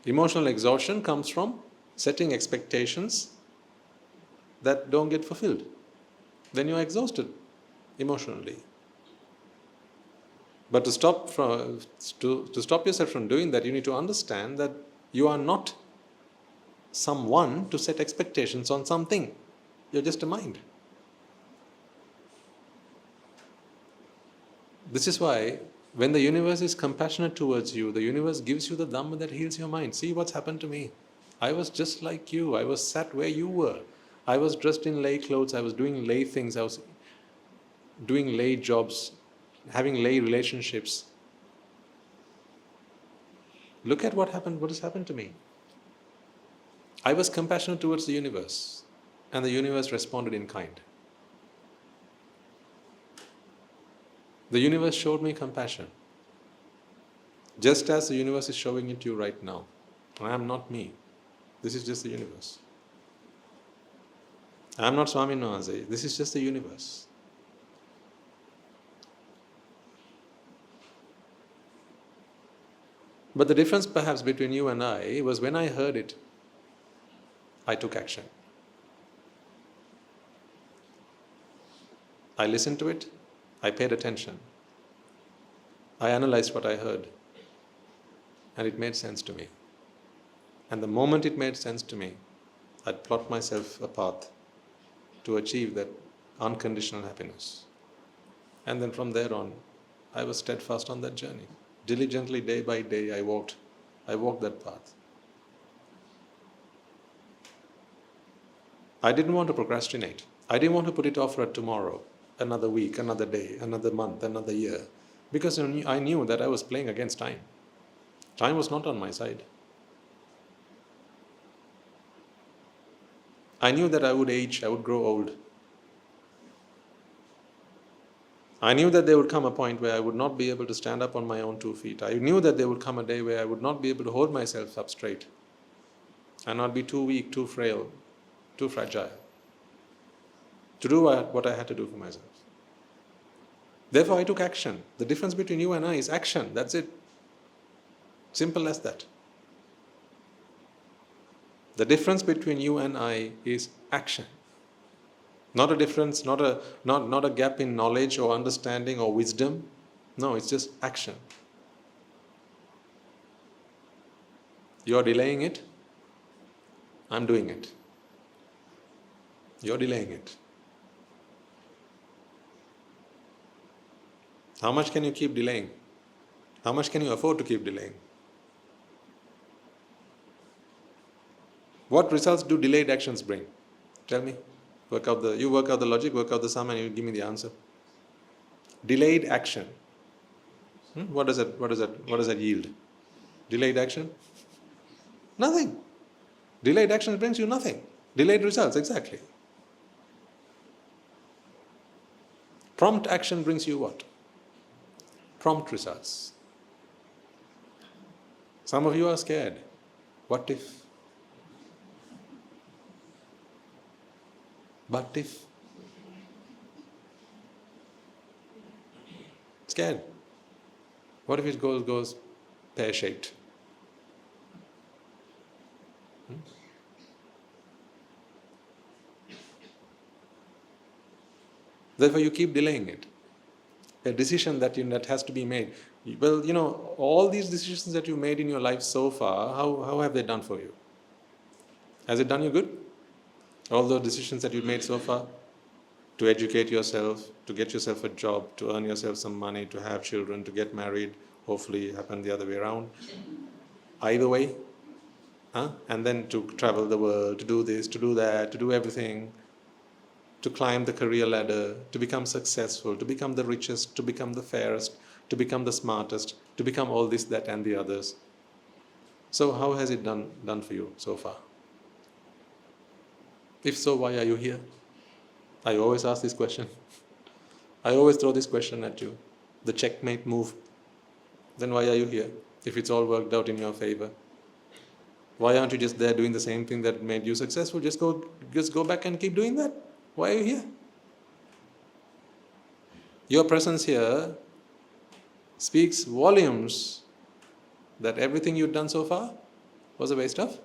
Emotional exhaustion comes from setting expectations that don't get fulfilled. Then you're exhausted emotionally. But to stop yourself from doing that, you need to understand that you are not someone to set expectations on something. You're just a mind. This is why when the universe is compassionate towards you, the universe gives you the Dhamma that heals your mind. See what's happened to me. I was just like you. I was sat where you were. I was dressed in lay clothes. I was doing lay things. I was doing lay jobs, having lay relationships. Look at what has happened to me. I was compassionate towards the universe, and the universe responded in kind. The universe showed me compassion, just as the universe is showing it to you right now. I am not me. This is just the universe. I am not Swami Namaste. This is just the universe. But the difference perhaps between you and I was when I heard it, I took action. I listened to it, I paid attention. I analyzed what I heard, and it made sense to me. And the moment it made sense to me, I'd plot myself a path to achieve that unconditional happiness. And then from there on, I was steadfast on that journey. Diligently, day by day, I walked that path. I didn't want to procrastinate. I didn't want to put it off for tomorrow, another week, another day, another month, another year. Because I knew that I was playing against time. Time was not on my side. I knew that I would age, I would grow old. I knew that there would come a point where I would not be able to stand up on my own 2 feet. I knew that there would come a day where I would not be able to hold myself up straight. And I'd be too weak, too frail, too fragile to do what I had to do for myself. Therefore, I took action. The difference between you and I is action. That's it. Simple as that. The difference between you and I is action. Not a difference, not a gap in knowledge or understanding or wisdom. No, it's just action. You're delaying it. I'm doing it. You're delaying it. How much can you keep delaying? How much can you afford to keep delaying? What results do delayed actions bring? Tell me. You work out the logic, work out the sum, and you give me the answer. Delayed action. What does that yield? Delayed action? Nothing. Delayed action brings you nothing. Delayed results, exactly. Prompt action brings you what? Prompt results. Some of you are scared. What if? But if? Scared. What if it goes pear-shaped? Therefore, you keep delaying it. A decision that has to be made. Well, all these decisions that you made in your life so far, how have they done for you? Has it done you good? All those decisions that you made so far, to educate yourself, to get yourself a job, to earn yourself some money, to have children, to get married, hopefully happen the other way around. Either way, and then to travel the world, to do this, to do that, to do everything, to climb the career ladder, to become successful, to become the richest, to become the fairest, to become the smartest, to become all this, that, and the others. So how has it done for you so far? If so, why are you here? I always ask this question. I always throw this question at you. The checkmate move. Then why are you here? If it's all worked out in your favor. Why aren't you just there doing the same thing that made you successful? Just go back and keep doing that. Why are you here? Your presence here speaks volumes that everything you've done so far was a waste of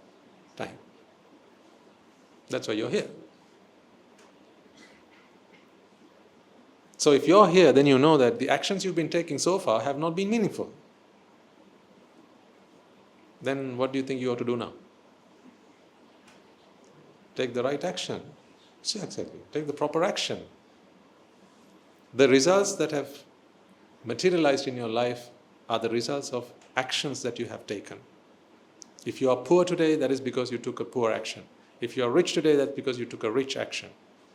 time. That's why you're here. So if you're here, then you know that the actions you've been taking so far have not been meaningful. Then what do you think you ought to do now? Take the right action. See, exactly. Take the proper action. The results that have materialized in your life are the results of actions that you have taken. If you are poor today, that is because you took a poor action. If you are rich today, that's because you took a rich action.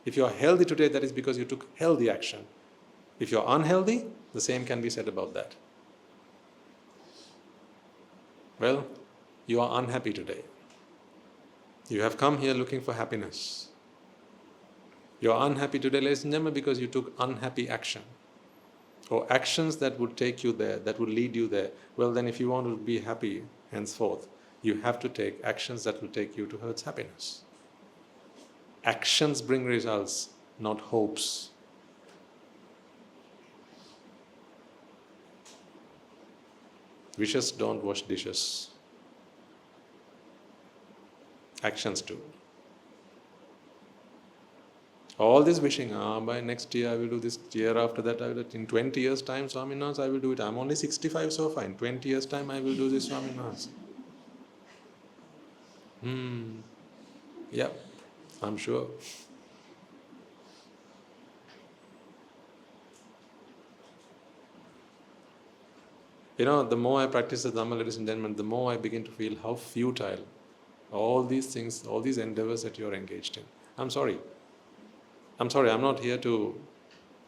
If you are healthy today, that is because you took healthy action. If you are unhealthy, the same can be said about that. Well, you are unhappy today. You have come here looking for happiness. You are unhappy today, ladies and gentlemen, because you took unhappy action. Or actions that would take you there, that would lead you there. Well, then if you want to be happy henceforth, you have to take actions that will take you towards happiness. Actions bring results, not hopes. Wishes don't wash dishes. Actions do. All this wishing, by next year I will do this, year after that I will do it. In 20 years' time, Swaminatha, I will do it. I'm only 65 so far. In 20 years' time, I will do this, Swaminatha. Yeah, I'm sure. The more I practice the Dhamma, ladies and gentlemen, the more I begin to feel how futile all these things, all these endeavors that you're engaged in. I'm sorry, I'm not here to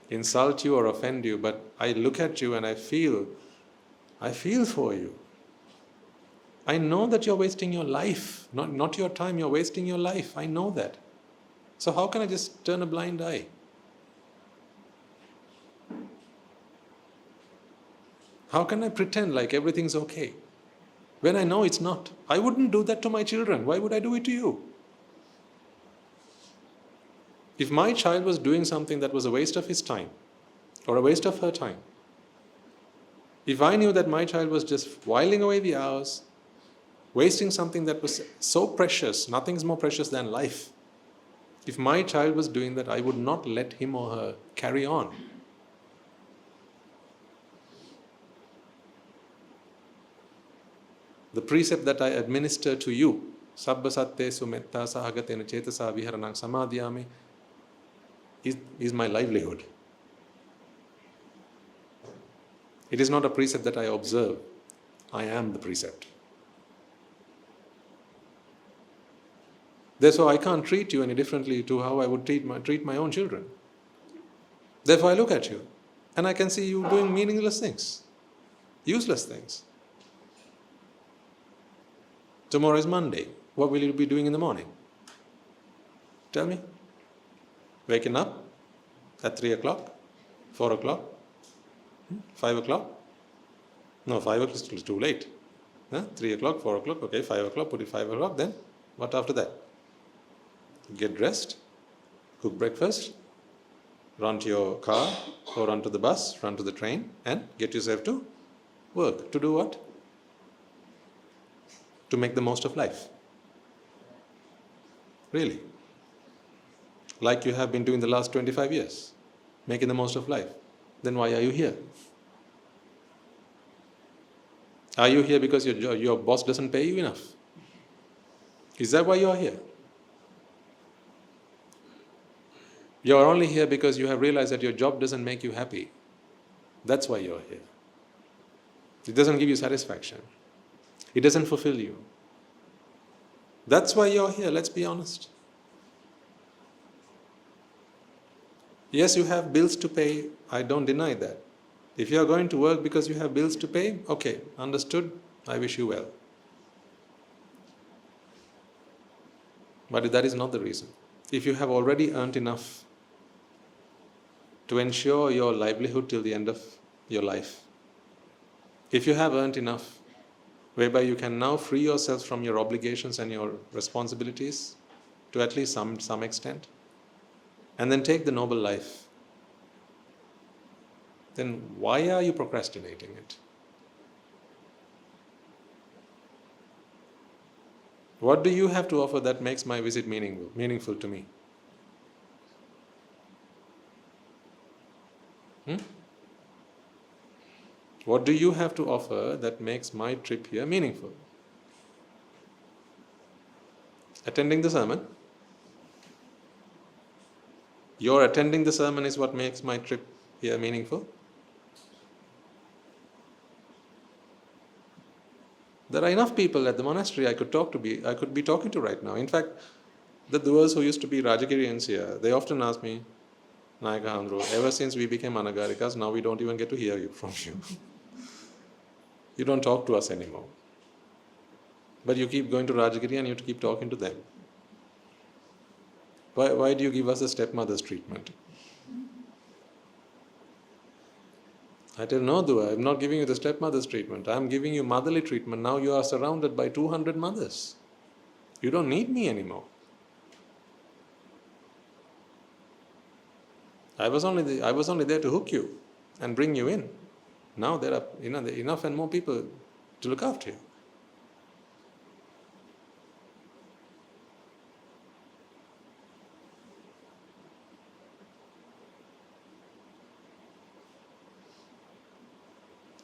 insult you or offend you, but I look at you and I feel for you. I know that you're wasting your life, not your time, you're wasting your life. I know that. So how can I just turn a blind eye? How can I pretend like everything's okay when I know it's not? I wouldn't do that to my children. Why would I do it to you? If my child was doing something that was a waste of his time or a waste of her time, if I knew that my child was just whiling away the hours, wasting something that was so precious, nothing's more precious than life. If my child was doing that, I would not let him or her carry on. The precept that I administer to you, Sabba Sattesu Metta Sahagatena Chetasa Viharanang Samadhyami, is my livelihood. It is not a precept that I observe. I am the precept. Therefore, I can't treat you any differently to how I would treat my own children. Therefore, I look at you and I can see you doing meaningless things, useless things. Tomorrow is Monday. What will you be doing in the morning? Tell me. Waking up at 3 o'clock, 4 o'clock, 5 o'clock? No, 5 o'clock is too late. 3 o'clock, 4 o'clock, okay, 5 o'clock, put it 5 o'clock, then what after that? Get dressed, cook breakfast, run to your car or run to the bus, run to the train and get yourself to work. To do what? To make the most of life. Really. Like you have been doing the last 25 years, making the most of life. Then why are you here? Are you here because your boss doesn't pay you enough? Is that why you are here? You are only here because you have realized that your job doesn't make you happy. That's why you are here. It doesn't give you satisfaction. It doesn't fulfill you. That's why you are here, let's be honest. Yes, you have bills to pay. I don't deny that. If you are going to work because you have bills to pay, okay, understood. I wish you well. But that is not the reason. If you have already earned enough to ensure your livelihood till the end of your life, if you have earned enough whereby you can now free yourself from your obligations and your responsibilities to at least some extent, and then take the noble life, then why are you procrastinating it? What do you have to offer that makes my visit meaningful to me? What do you have to offer that makes my trip here meaningful? Attending the sermon? Your attending the sermon is what makes my trip here meaningful? There are enough people at the monastery I could be talking to right now. In fact, the doers who used to be Rajagiriyans here, they often ask me, Nayaka Handro, ever since we became Anagarikas, now we don't even get to hear from you. You don't talk to us anymore. But you keep going to Rajagiriya and you keep talking to them. Why do you give us the stepmother's treatment? I tell no, Dua, I'm not giving you the stepmother's treatment. I'm giving you motherly treatment. Now you are surrounded by 200 mothers. You don't need me anymore. I was only there to hook you and bring you in. Now there are enough and more people to look after you.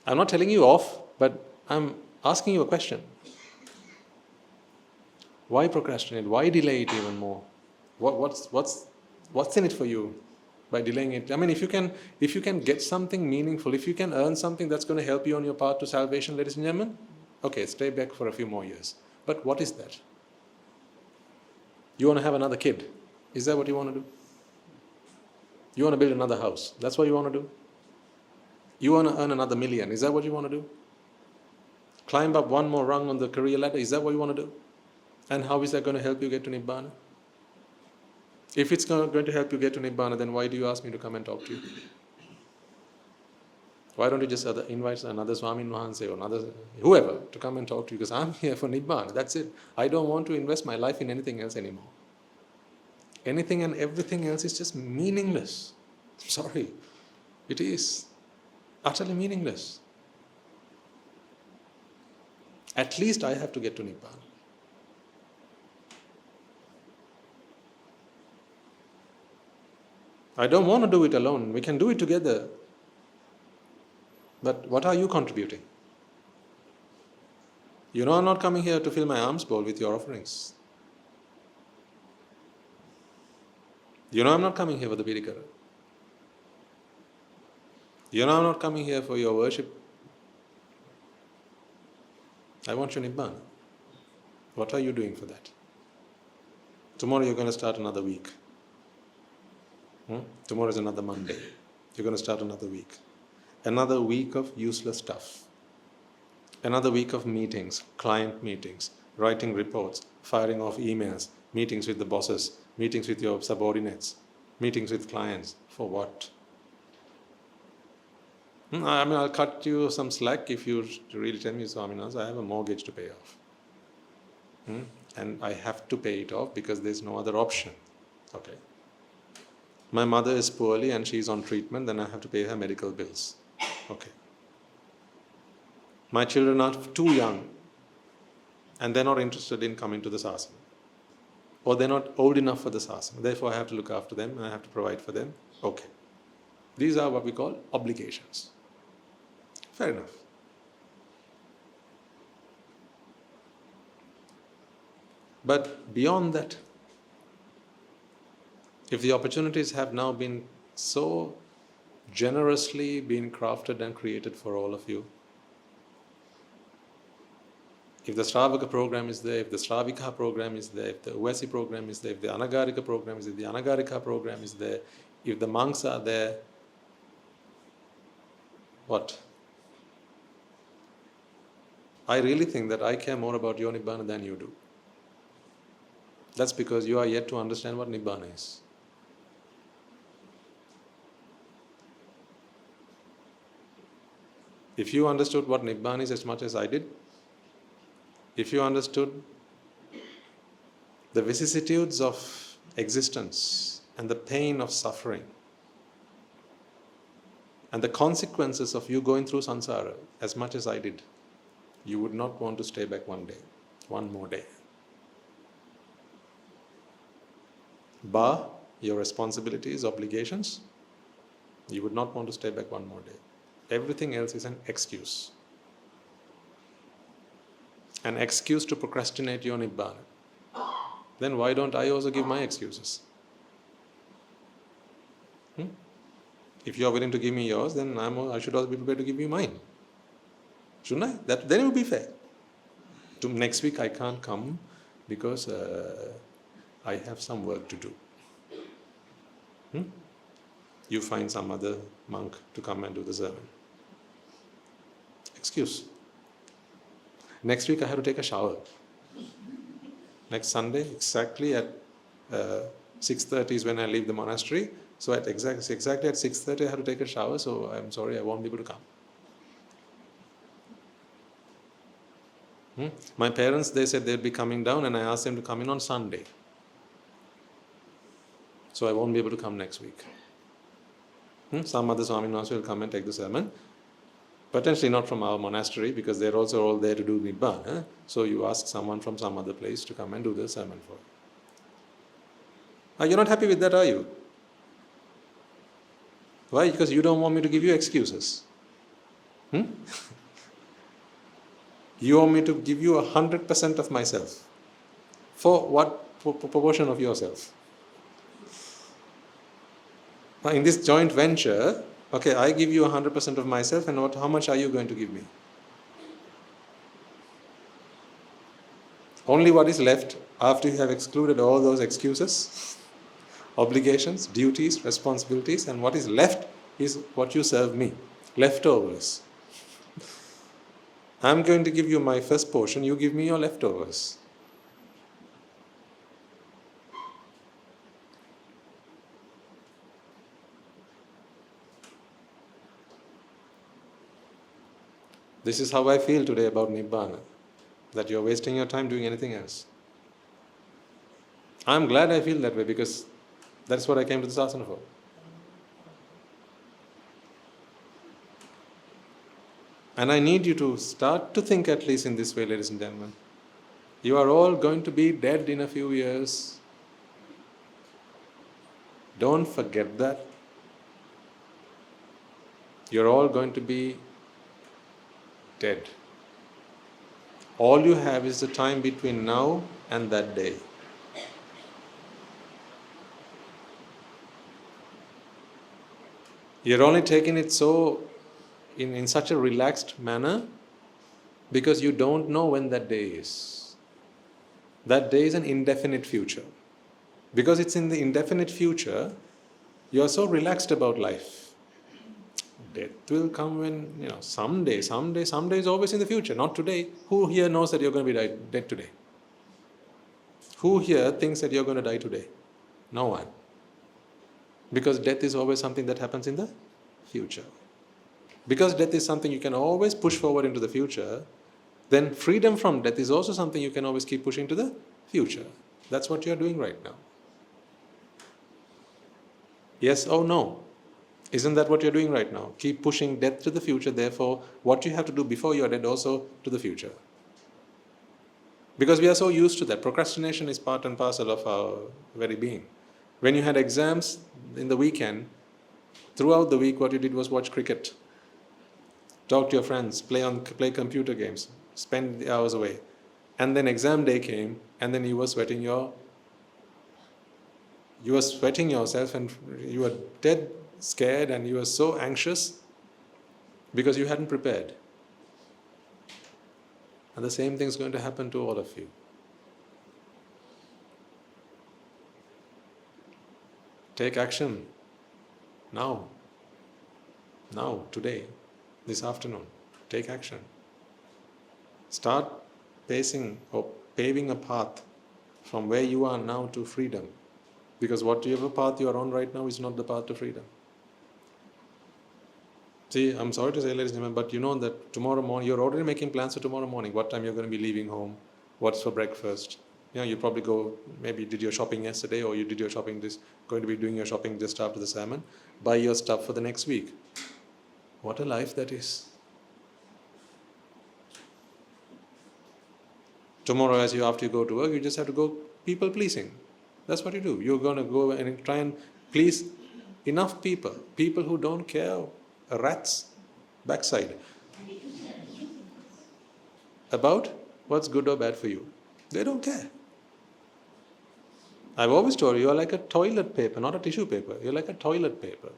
I'm not telling you off, but I'm asking you a question. Why procrastinate? Why delay it even more? What's in it for you by delaying it? I mean, if you can get something meaningful, if you can earn something that's going to help you on your path to salvation, ladies and gentlemen, okay, stay back for a few more years. But what is that? You want to have another kid? Is that what you want to do? You want to build another house? That's what you want to do? You want to earn another million? Is that what you want to do? Climb up one more rung on the career ladder? Is that what you want to do? And how is that going to help you get to Nibbāna? If it's going to help you get to Nibbāna, then why do you ask me to come and talk to you? Why don't you just invite another Swamin Wahanse or another whoever to come and talk to you? Because I'm here for Nibbāna, that's it. I don't want to invest my life in anything else anymore. Anything and everything else is just meaningless. Sorry, it is utterly meaningless. At least I have to get to Nibbāna. I don't want to do it alone. We can do it together. But what are you contributing? You know I'm not coming here to fill my alms bowl with your offerings. You know I'm not coming here for the Pirikara. You know I'm not coming here for your worship. I want you Nibbāna. What are you doing for that? Tomorrow you're going to start another week. Tomorrow is another Monday. You're going to start another week. Another week of useless stuff. Another week of meetings, client meetings, writing reports, firing off emails, meetings with the bosses, meetings with your subordinates, meetings with clients. For what? I mean, I'll cut you some slack if you really tell me, Swaminas, I have a mortgage to pay off. And I have to pay it off because there's no other option. Okay. My mother is poorly and she's on treatment, then I have to pay her medical bills. Okay. My children are too young and they're not interested in coming to the sasana. Or they're not old enough for the sasana. Therefore, I have to look after them and I have to provide for them. Okay. These are what we call obligations. Fair enough. But beyond that, if the opportunities have now been so generously been crafted and created for all of you, if the Shravaka program is there, if the Shravika program is there, if the Uvasi program is there, if the Anagarika program is there, if the Anagarika program is there, if the monks are there, what? I really think that I care more about your Nibbāna than you do. That's because you are yet to understand what Nibbāna is. If you understood what Nibbāna is as much as I did, if you understood the vicissitudes of existence and the pain of suffering and the consequences of you going through samsara as much as I did, you would not want to stay back one more day. Bar your responsibilities, obligations, you would not want to stay back one more day. Everything else is an excuse. An excuse to procrastinate your Nibbāna. Then why don't I also give my excuses? If you are willing to give me yours, then I should also be prepared to give you mine. Shouldn't I? Then it would be fair. Next week I can't come because I have some work to do. You find some other monk to come and do the sermon. Excuse. Next week I have to take a shower. Next Sunday, exactly at 6:30 is when I leave the monastery. So at exactly at 6:30 I have to take a shower, so I'm sorry I won't be able to come. My parents, they said they'd be coming down and I asked them to come in on Sunday. So I won't be able to come next week. Some other Swamin will come and take the sermon. Potentially not from our monastery, because they're also all there to do Nibbāna. So you ask someone from some other place to come and do the sermon for you. You're not happy with that, are you? Why? Because you don't want me to give you excuses. You want me to give you 100% of myself. For what proportion of yourself? In this joint venture, okay, I give you 100% of myself, and how much are you going to give me? Only what is left after you have excluded all those excuses, obligations, duties, responsibilities, and what is left is what you serve me. Leftovers. I'm going to give you my first portion, you give me your leftovers. This is how I feel today about Nibbāna, that you're wasting your time doing anything else. I'm glad I feel that way, because that's what I came to this asana for. And I need you to start to think at least in this way, ladies and gentlemen. You are all going to be dead in a few years. Don't forget that. You're all going to be dead. All you have is the time between now and that day. You're only taking it so in such a relaxed manner because you don't know when that day is. That day is an indefinite future. Because it's in the indefinite future, you're so relaxed about life. Death will come when, someday is always in the future, not today. Who here knows that you're going to be dead today? Who here thinks that you're going to die today? No one. Because death is always something that happens in the future. Because death is something you can always push forward into the future, then freedom from death is also something you can always keep pushing to the future. That's what you're doing right now. Yes or no? Isn't that what you're doing right now? Keep pushing death to the future, therefore what you have to do before you're dead also to the future. Because we are so used to that. Procrastination is part and parcel of our very being. When you had exams in the weekend, throughout the week what you did was watch cricket, talk to your friends, play computer games, spend the hours away. And then exam day came, and then you were sweating yourself, and you were dead scared, and you were so anxious because you hadn't prepared. And the same thing is going to happen to all of you. Take action now, today, this afternoon. Take action. Start paving a path from where you are now to freedom. Because whatever path you are on right now is not the path to freedom. See, I'm sorry to say, ladies and gentlemen, but you know that tomorrow morning, you're already making plans for tomorrow morning. What time you're going to be leaving home, what's for breakfast. You probably maybe did your shopping yesterday, or you did your shopping going to be doing your shopping just after the sermon. Buy your stuff for the next week. What a life that is. Tomorrow, after you go to work, you just have to go people pleasing. That's what you do. You're going to go and try and please enough people who don't care a rat's backside about what's good or bad for you. They don't care. I've always told you are like a toilet paper, not a tissue paper. You're like a toilet paper.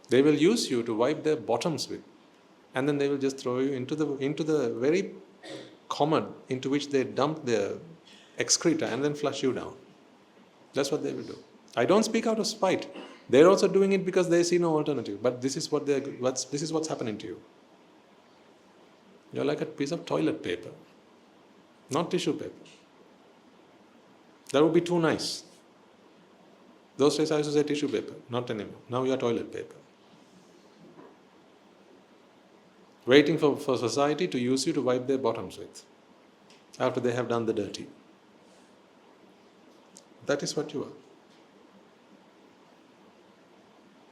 They will use you to wipe their bottoms with, and then they will just throw you into the very common into which they dump their excreta and then flush you down. That's what they will do. I don't speak out of spite. They're also doing it because they see no alternative. But this is what's happening to you. You're like a piece of toilet paper, not tissue paper. That would be too nice. Those days I used to say tissue paper, not anymore. Now you are toilet paper. Waiting for society to use you to wipe their bottoms with after they have done the dirty. That is what you are.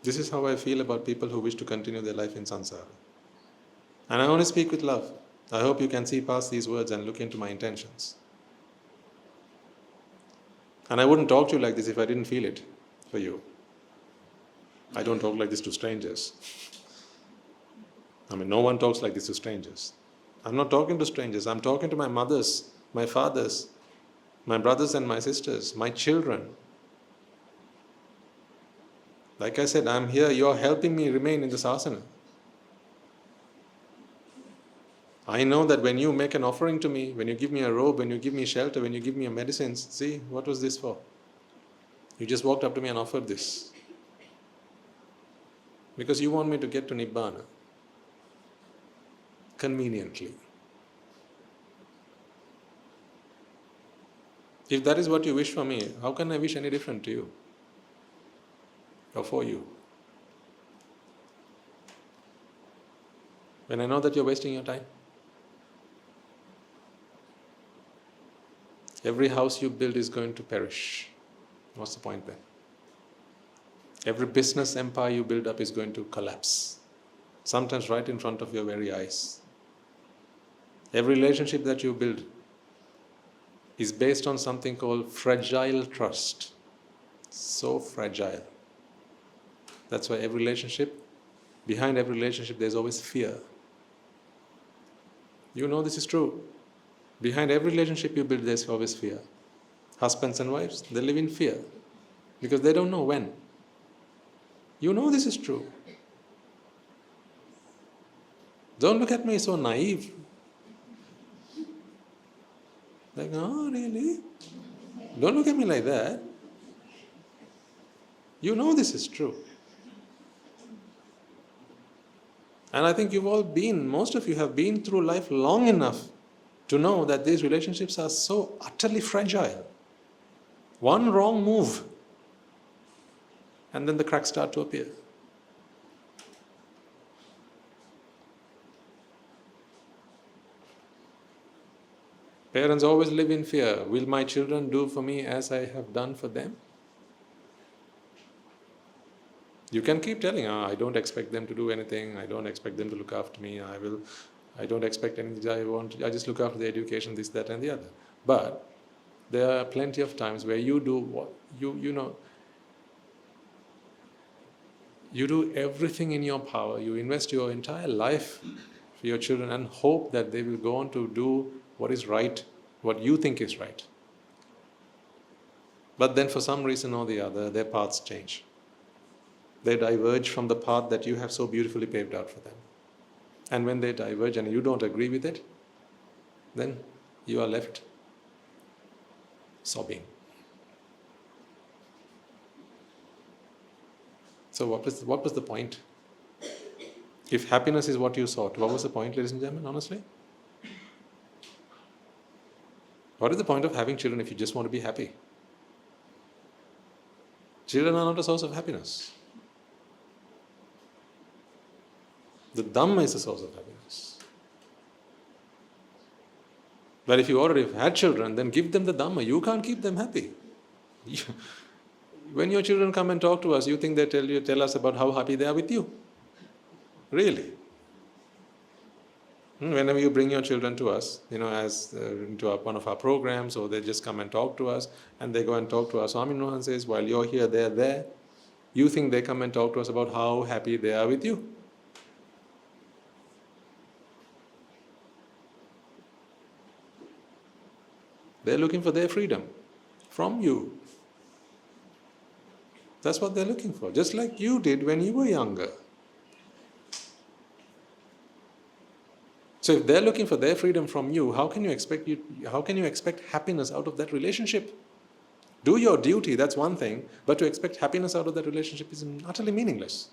This is how I feel about people who wish to continue their life in samsara. And I only speak with love. I hope you can see past these words and look into my intentions. And I wouldn't talk to you like this if I didn't feel it for you. I don't talk like this to strangers. No one talks like this to strangers. I'm not talking to strangers. I'm talking to my mothers, my fathers, my brothers and my sisters, my children. Like I said, I'm here. You're helping me remain in this asana. I know that when you make an offering to me, when you give me a robe, when you give me shelter, when you give me a medicines, see, what was this for? You just walked up to me and offered this. Because you want me to get to Nibbāna. Conveniently. If that is what you wish for me, how can I wish any different to you? Or for you? When I know that you're wasting your time. Every house you build is going to perish. What's the point then? Every business empire you build up is going to collapse. Sometimes right in front of your very eyes. Every relationship that you build is based on something called fragile trust. So fragile. That's why behind every relationship there's always fear. You know this is true. Behind every relationship you build there's always fear. Husbands and wives, they live in fear because they don't know when. You know this is true. Don't look at me so naive. Like, oh really? Don't look at me like that. You know this is true. And I think most of you have been through life long enough to know that these relationships are so utterly fragile. One wrong move, and then the cracks start to appear. Parents always live in fear. Will my children do for me as I have done for them? You can keep telling, I don't expect them to do anything, I don't expect them to look after me, I don't expect anything, I just look after the education, this, that and the other. But there are plenty of times where you do what, you do everything in your power, you invest your entire life for your children and hope that they will go on to do what is right, what you think is right. But then for some reason or the other, their paths change. They diverge from the path that you have so beautifully paved out for them. And when they diverge and you don't agree with it, then you are left sobbing. So what was the point? If happiness is what you sought, what was the point, ladies and gentlemen, honestly? What is the point of having children if you just want to be happy? Children are not a source of happiness. The Dhamma is the source of happiness. But if you already have had children, then give them the Dhamma. You can't keep them happy. When your children come and talk to us, you think they tell us about how happy they are with you? Really? Whenever you bring your children to us, as into one of our programs, or they just come and talk to us, and they go and talk to us, Swami Mohan says, while you're here, they're there. You think they come and talk to us about how happy they are with you? They're looking for their freedom from you. That's what they're looking for, just like you did when you were younger. So if they're looking for their freedom from you, how can you expect happiness out of that relationship? Do your duty, that's one thing, but to expect happiness out of that relationship is utterly meaningless.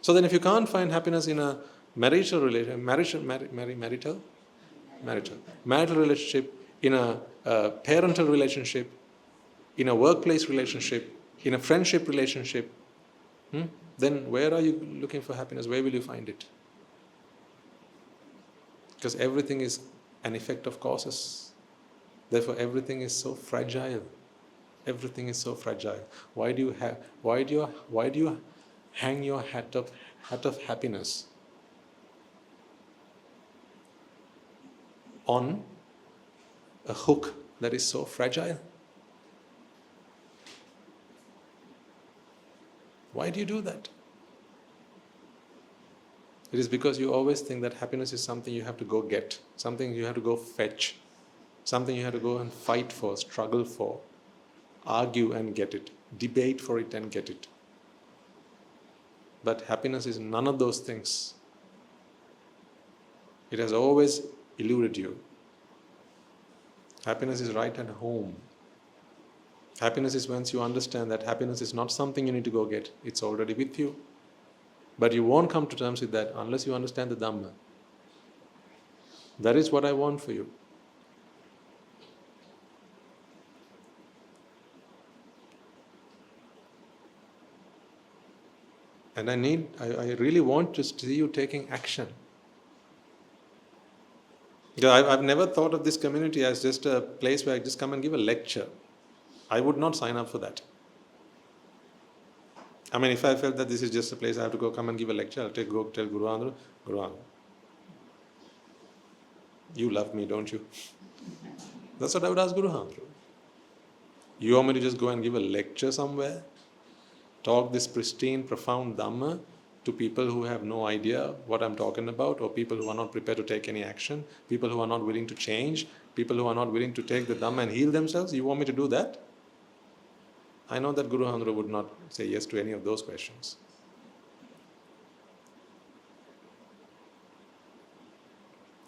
So then if you can't find happiness in a marital relationship, in a parental relationship, in a workplace relationship, in a friendship relationship, then where are you looking for happiness? Where will you find it? Because everything is an effect of causes. Therefore, everything is so fragile. Everything is so fragile. Why do you hang your hat of happiness on a hook that is so fragile? Why do you do that? It is because you always think that happiness is something you have to go get, something you have to go fetch, something you have to go and fight for, struggle for, argue and get it, debate for it and get it. But happiness is none of those things. It has always eluded you. Happiness is right at home. Happiness is once you understand that happiness is not something you need to go get, it's already with you. But you won't come to terms with that unless you understand the Dhamma. That is what I want for you. And I really want to see you taking action. I've never thought of this community as just a place where I just come and give a lecture. I would not sign up for that. I mean, if I felt that this is just a place I have to go come and give a lecture, I'll go tell Guru Andhra, Guru Andhra, you love me, don't you? That's what I would ask Guru Andhra. You want me to just go and give a lecture somewhere? Talk this pristine, profound Dhamma to people who have no idea what I'm talking about, or people who are not prepared to take any action, people who are not willing to change, people who are not willing to take the Dhamma and heal themselves? You want me to do that? I know that Guru Andhra would not say yes to any of those questions.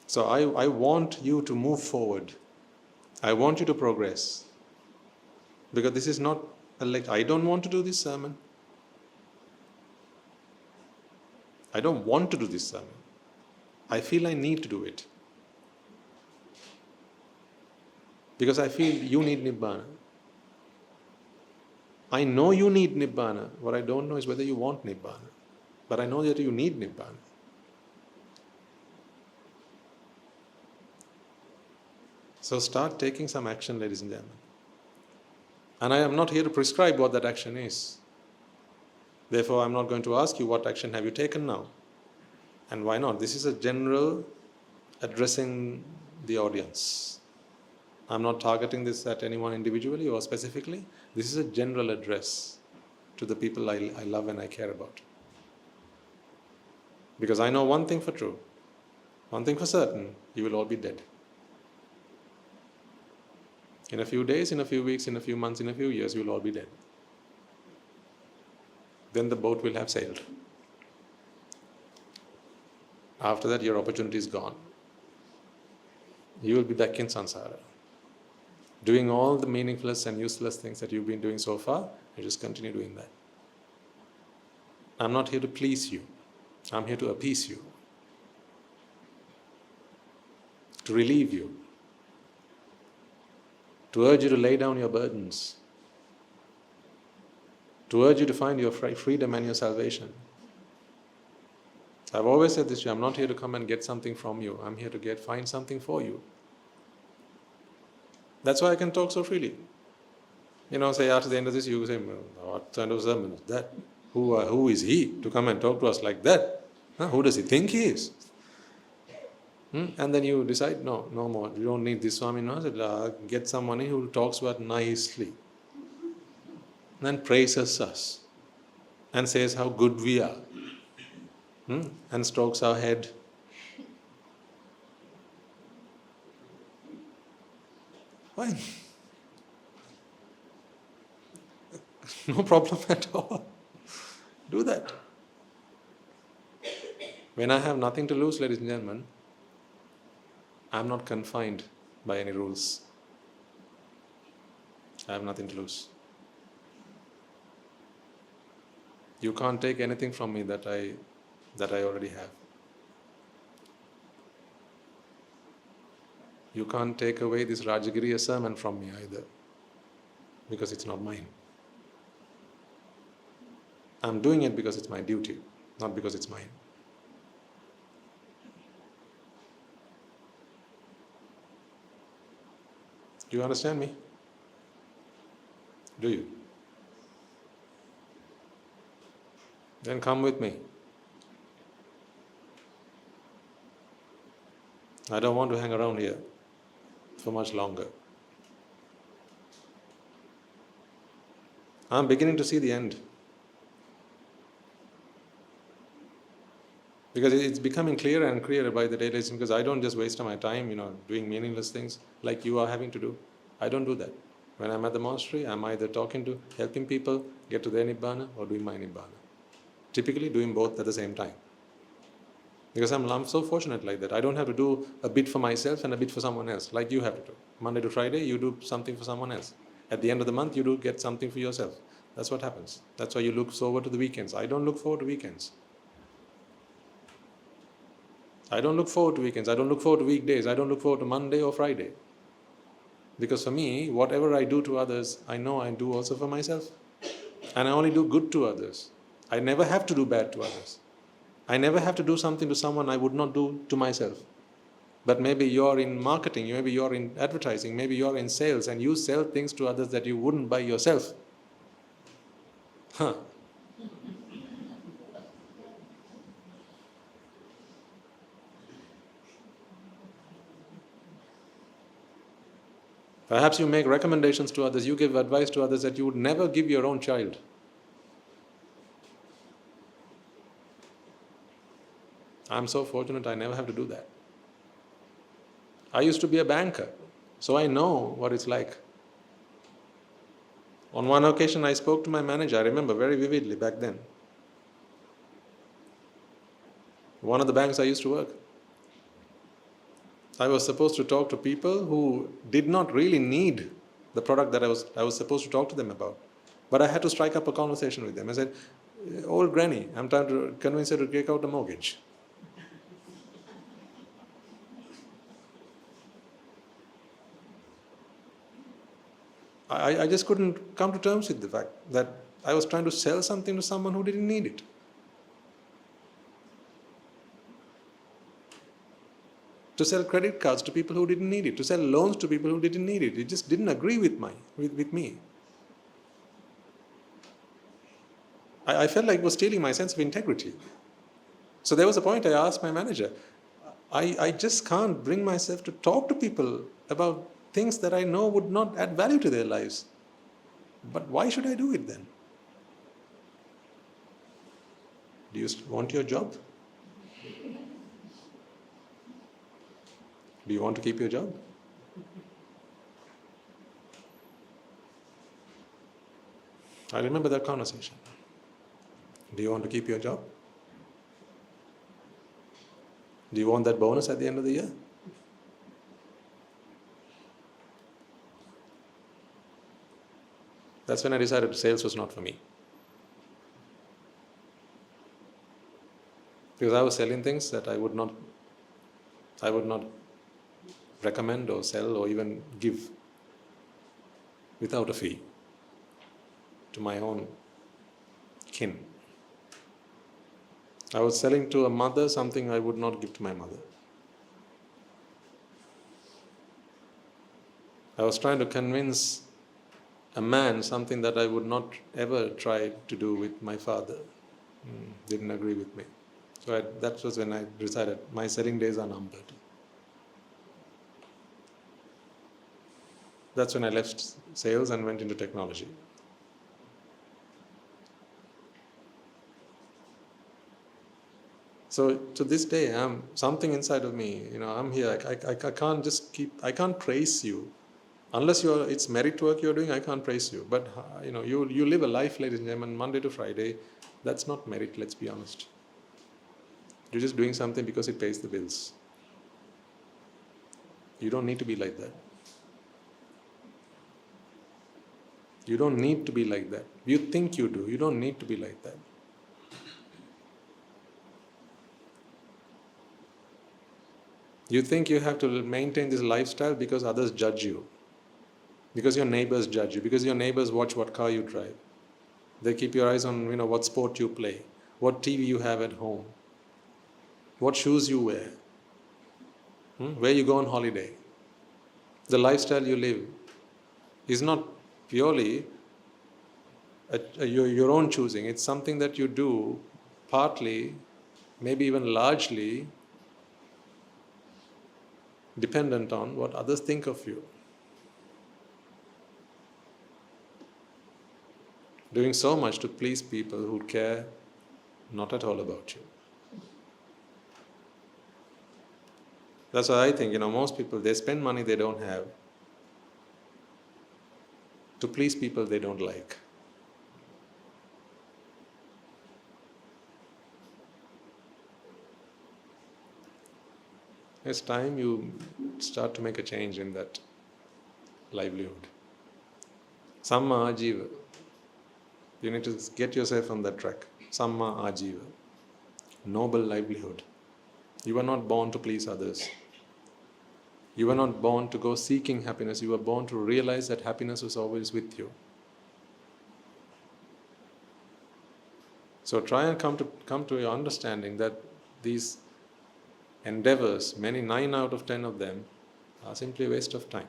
So I want you to move forward. I want you to progress. Because this is not a lecture. I don't want to do this sermon. I don't want to do this sermon. I feel I need to do it. Because I feel you need Nibbāna. I know you need Nibbāna. What I don't know is whether you want Nibbāna. But I know that you need Nibbāna. So start taking some action, ladies and gentlemen. And I am not here to prescribe what that action is. Therefore, I am not going to ask you what action have you taken now. And why not? This is a general addressing the audience. I am not targeting this at anyone individually or specifically. This is a general address to the people I love and I care about. Because I know one thing for true, one thing for certain, you will all be dead. In a few days, in a few weeks, in a few months, in a few years, you will all be dead. Then the boat will have sailed. After that, your opportunity is gone. You will be back in samsara, doing all the meaningless and useless things that you've been doing so far. You just continue doing that. I'm not here to please you. I'm here to appease you, to relieve you, to urge you to lay down your burdens, to urge you to find your freedom and your salvation. I've always said this to you, I'm not here to come and get something from you. I'm here to find something for you. That's why I can talk so freely. Say after the end of this, you say, what kind of sermon is that? Who is he to come and talk to us like that? Who does he think he is? And then you decide, no more. You don't need this Swami. No, get someone who talks to us nicely and praises us and says how good we are and strokes our head. Fine. No problem at all. Do that. When I have nothing to lose, ladies and gentlemen, I am not confined by any rules. I have nothing to lose. You can't take anything from me that I already have. You can't take away this Rajagiriya sermon from me either, because it's not mine. I'm doing it because it's my duty, not because it's mine. Do you understand me? Do you? Then come with me. I don't want to hang around here for much longer. I'm beginning to see the end. Because it's becoming clearer and clearer by the day, because I don't just waste my time, doing meaningless things like you are having to do. I don't do that. When I'm at the monastery, I'm either helping people get to their Nibbāna or doing my Nibbāna. Typically doing both at the same time. Because I'm so fortunate like that. I don't have to do a bit for myself and a bit for someone else, like you have to do. Monday to Friday, you do something for someone else. At the end of the month, you do get something for yourself. That's what happens. That's why you look forward to the weekends. I don't look forward to weekends. I don't look forward to weekends. I don't look forward to weekdays. I don't look forward to Monday or Friday. Because for me, whatever I do to others, I know I do also for myself. And I only do good to others. I never have to do bad to others. I never have to do something to someone I would not do to myself. But maybe you're in marketing, maybe you're in advertising, maybe you're in sales, and you sell things to others that you wouldn't buy yourself. Perhaps you make recommendations to others, you give advice to others that you would never give your own child. I'm so fortunate I never have to do that. I used to be a banker, so I know what it's like. On one occasion I spoke to my manager, I remember very vividly back then. One of the banks I used to work. I was supposed to talk to people who did not really need the product that I was supposed to talk to them about. But I had to strike up a conversation with them. I said, "Old granny, I'm trying to convince her to take out a mortgage." I just couldn't come to terms with the fact that I was trying to sell something to someone who didn't need it. To sell credit cards to people who didn't need it, to sell loans to people who didn't need it. It just didn't agree with me. I felt like it was stealing my sense of integrity. So there was a point I asked my manager, I just can't bring myself to talk to people about things that I know would not add value to their lives. But why should I do it then? Do you want your job? Do you want to keep your job? I remember that conversation. Do you want to keep your job? Do you want that bonus at the end of the year? That's when I decided sales was not for me. Because I was selling things that I would not recommend or sell or even give without a fee to my own kin. I was selling to a mother something I would not give to my mother. I was trying to convince a man something that I would not ever try to do with my father. Didn't agree with me. So that was when I decided my selling days are numbered. That's when I left sales and went into technology. So to this day, something inside of me, I'm here. I can't praise you. Unless it's merit work you're doing, I can't praise you. But you live a life, ladies and gentlemen, Monday to Friday. That's not merit, let's be honest. You're just doing something because it pays the bills. You don't need to be like that. You don't need to be like that. You think you do. You don't need to be like that. You think you have to maintain this lifestyle because others judge you. Because your neighbors judge you. Because your neighbors watch what car you drive. They keep your eyes on what sport you play. What TV you have at home. What shoes you wear. Where you go on holiday. The lifestyle you live is not purely your own choosing. It's something that you do partly, maybe even largely, dependent on what others think of you. Doing so much to please people who care not at all about you. That's why I think, most people, they spend money they don't have to please people they don't like. It's time you start to make a change in that livelihood. Samma ajiva. You need to get yourself on that track. Samma ajiva. Noble livelihood. You were not born to please others. You were not born to go seeking happiness. You were born to realize that happiness was always with you. So try and come to your understanding that these endeavors, 9 out of 10 of them, are simply a waste of time.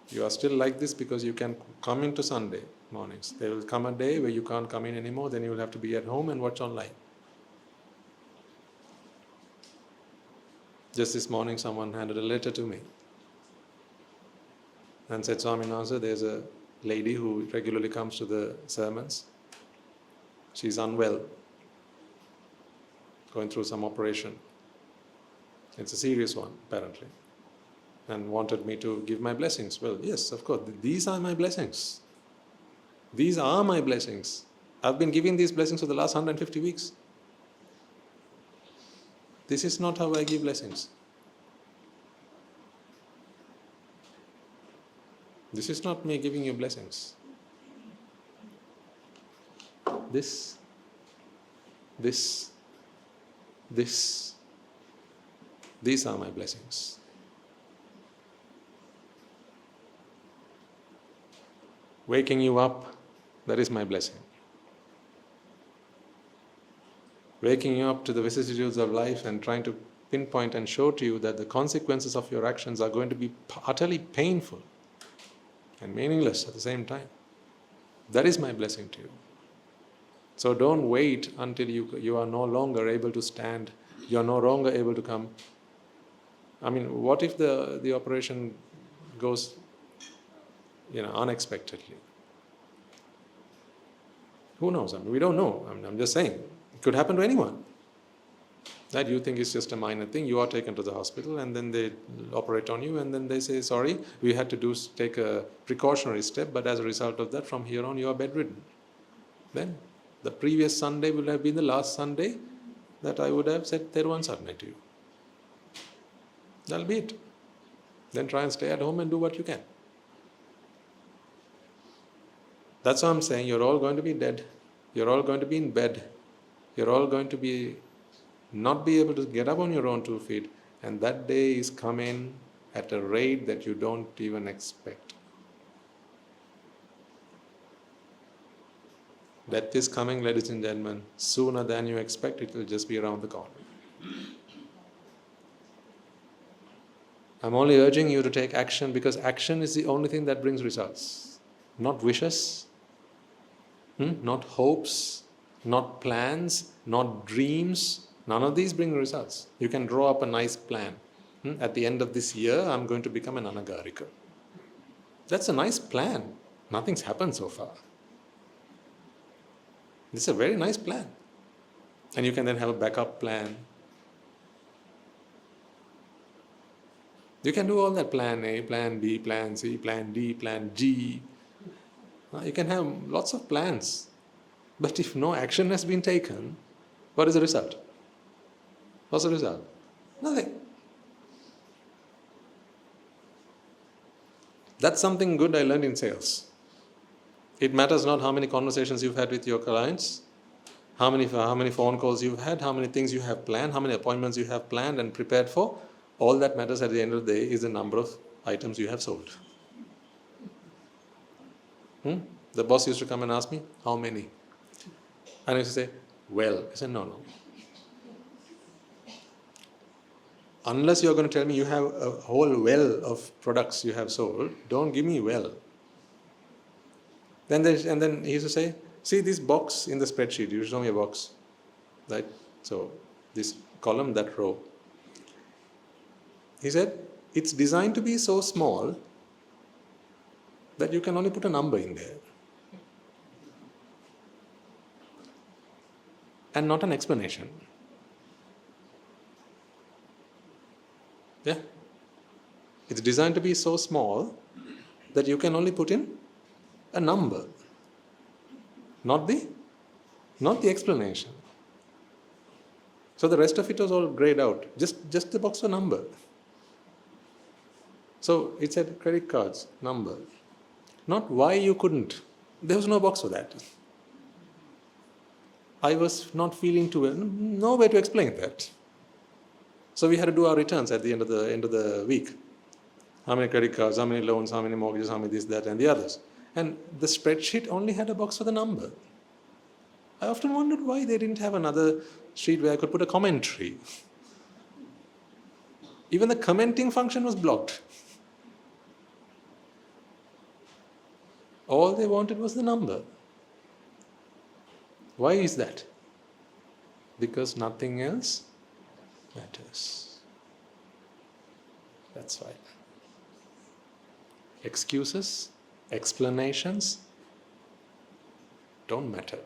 You are still like this because you can come into Sunday mornings. There will come a day where you can't come in anymore, then you will have to be at home and watch online. Just this morning someone handed a letter to me and said, Swaminatha, there's a lady who regularly comes to the sermons. She's unwell, going through some operation. It's a serious one, apparently. And wanted me to give my blessings. Well, yes, of course, these are my blessings. These are my blessings. I've been giving these blessings for the last 150 weeks. This is not how I give blessings. This is not me giving you blessings. These are my blessings. Waking you up, that is my blessing. Waking you up to the vicissitudes of life and trying to pinpoint and show to you that the consequences of your actions are going to be utterly painful and meaningless at the same time. That is my blessing to you. So don't wait until you are no longer able to stand, you are no longer able to come. I mean, what if the operation goes, unexpectedly? Who knows? I mean, we don't know. I'm just saying. It could happen to anyone. That you think is just a minor thing. You are taken to the hospital and then they operate on you and then they say, sorry, we had to take a precautionary step, but as a result of that, from here on you are bedridden. Then the previous Sunday will have been the last Sunday that I would have said Thero and Sarnai to you. That'll be it. Then try and stay at home and do what you can. That's what I'm saying. You're all going to be dead. You're all going to be in bed. You're all going to not be able to get up on your own 2 feet. And that day is coming at a rate that you don't even expect. Death is coming, ladies and gentlemen. Sooner than you expect, it will just be around the corner. I'm only urging you to take action because action is the only thing that brings results. Not wishes, not hopes, not plans, not dreams. None of these bring results. You can draw up a nice plan. At the end of this year, I'm going to become an anagarika. That's a nice plan. Nothing's happened so far. This is a very nice plan. And you can then have a backup plan. You can do all that, plan A, plan B, plan C, plan D, plan G. You can have lots of plans. But if no action has been taken, what is the result? What's the result? Nothing. That's something good I learned in sales. It matters not how many conversations you've had with your clients, how many phone calls you've had, how many things you have planned, how many appointments you have planned and prepared for. All that matters at the end of the day is the number of items you have sold. The boss used to come and ask me, how many? And I used to say, well. I said, no. Unless you're going to tell me you have a whole well of products you have sold, don't give me well. And then he used to say, see this box in the spreadsheet, you show me a box. Right? So this column, that row. He said, it's designed to be so small that you can only put a number in there. And not an explanation. Yeah? It's designed to be so small that you can only put in a number. Not the explanation. So the rest of it was all grayed out. Just the box for number. So it said credit cards, number. Not why you couldn't. There was no box for that. I was not feeling too well. No way to explain that. So we had to do our returns at the end of the week. How many credit cards, how many loans, how many mortgages, how many this, that, and the others. And the spreadsheet only had a box for the number. I often wondered why they didn't have another sheet where I could put a commentary. Even the commenting function was blocked. All they wanted was the number. Why is that? Because nothing else matters. That's why. Excuses, explanations don't matter.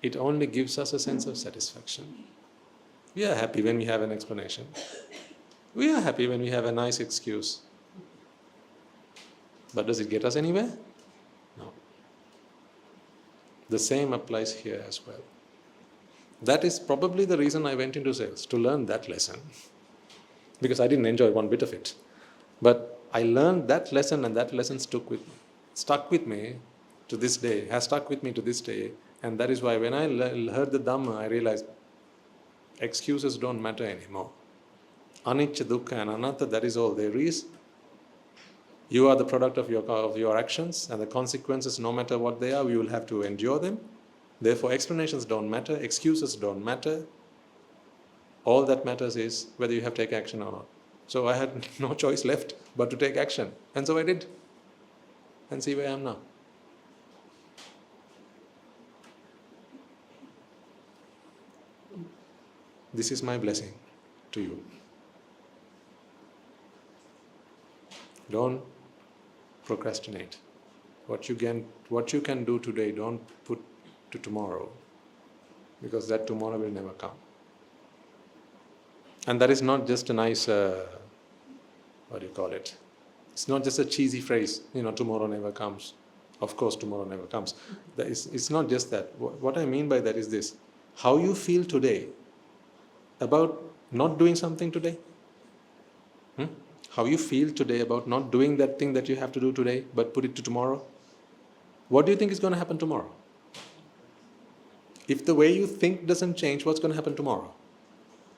It only gives us a sense of satisfaction. We are happy when we have an explanation. We are happy when we have a nice excuse. But does it get us anywhere? No. The same applies here as well. That is probably the reason I went into sales, to learn that lesson. Because I didn't enjoy one bit of it. But I learned that lesson, and that lesson stuck with me to this day, has stuck with me to this day. And that is why when I heard the Dhamma, I realized excuses don't matter anymore. Anicca, dukkha and anatta, that is all there is. You are the product of your actions, and the consequences, no matter what they are, we will have to endure them. Therefore, explanations don't matter, excuses don't matter. All that matters is whether you have to take action or not. So I had no choice left but to take action. And so I did. And see where I am now. This is my blessing to you. Don't procrastinate. What you can do today, don't put to tomorrow, because that tomorrow will never come. And that is not just a nice, It's not just a cheesy phrase, tomorrow never comes. Of course, tomorrow never comes. It's not just that. What I mean by that is this. How you feel today about not doing something today? How you feel today about not doing that thing that you have to do today, but put it to tomorrow? What do you think is going to happen tomorrow? If the way you think doesn't change, what's going to happen tomorrow?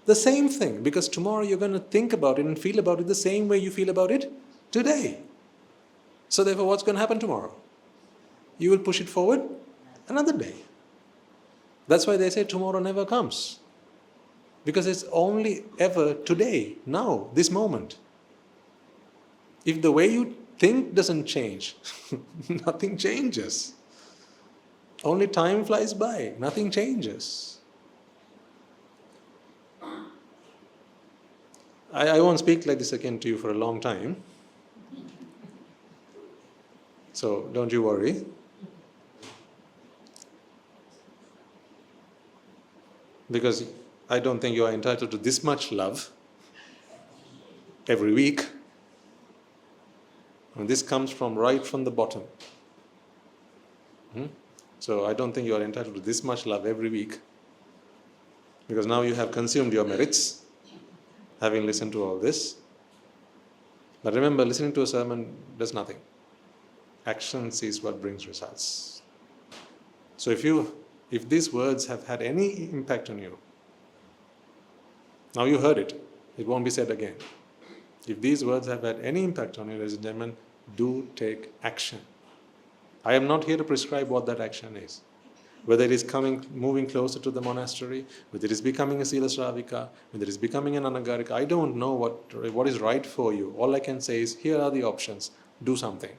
The same thing, because tomorrow you're going to think about it and feel about it the same way you feel about it today. So therefore, what's going to happen tomorrow? You will push it forward another day. That's why they say tomorrow never comes. Because it's only ever today, now, this moment. If the way you think doesn't change, nothing changes. Only time flies by, nothing changes. I won't speak like this again to you for a long time. So don't you worry. Because I don't think you are entitled to this much love every week. And this comes right from the bottom. So I don't think you are entitled to this much love every week. Because now you have consumed your merits, having listened to all this. But remember, listening to a sermon does nothing. Actions is what brings results. So if these words have had any impact on you, now you heard it, it won't be said again. If these words have had any impact on you, ladies and gentlemen, do take action. I am not here to prescribe what that action is. Whether it is moving closer to the monastery, whether it is becoming a Sila Shravika, whether it is becoming an Anagarika, I don't know what is right for you. All I can say is, here are the options. Do something.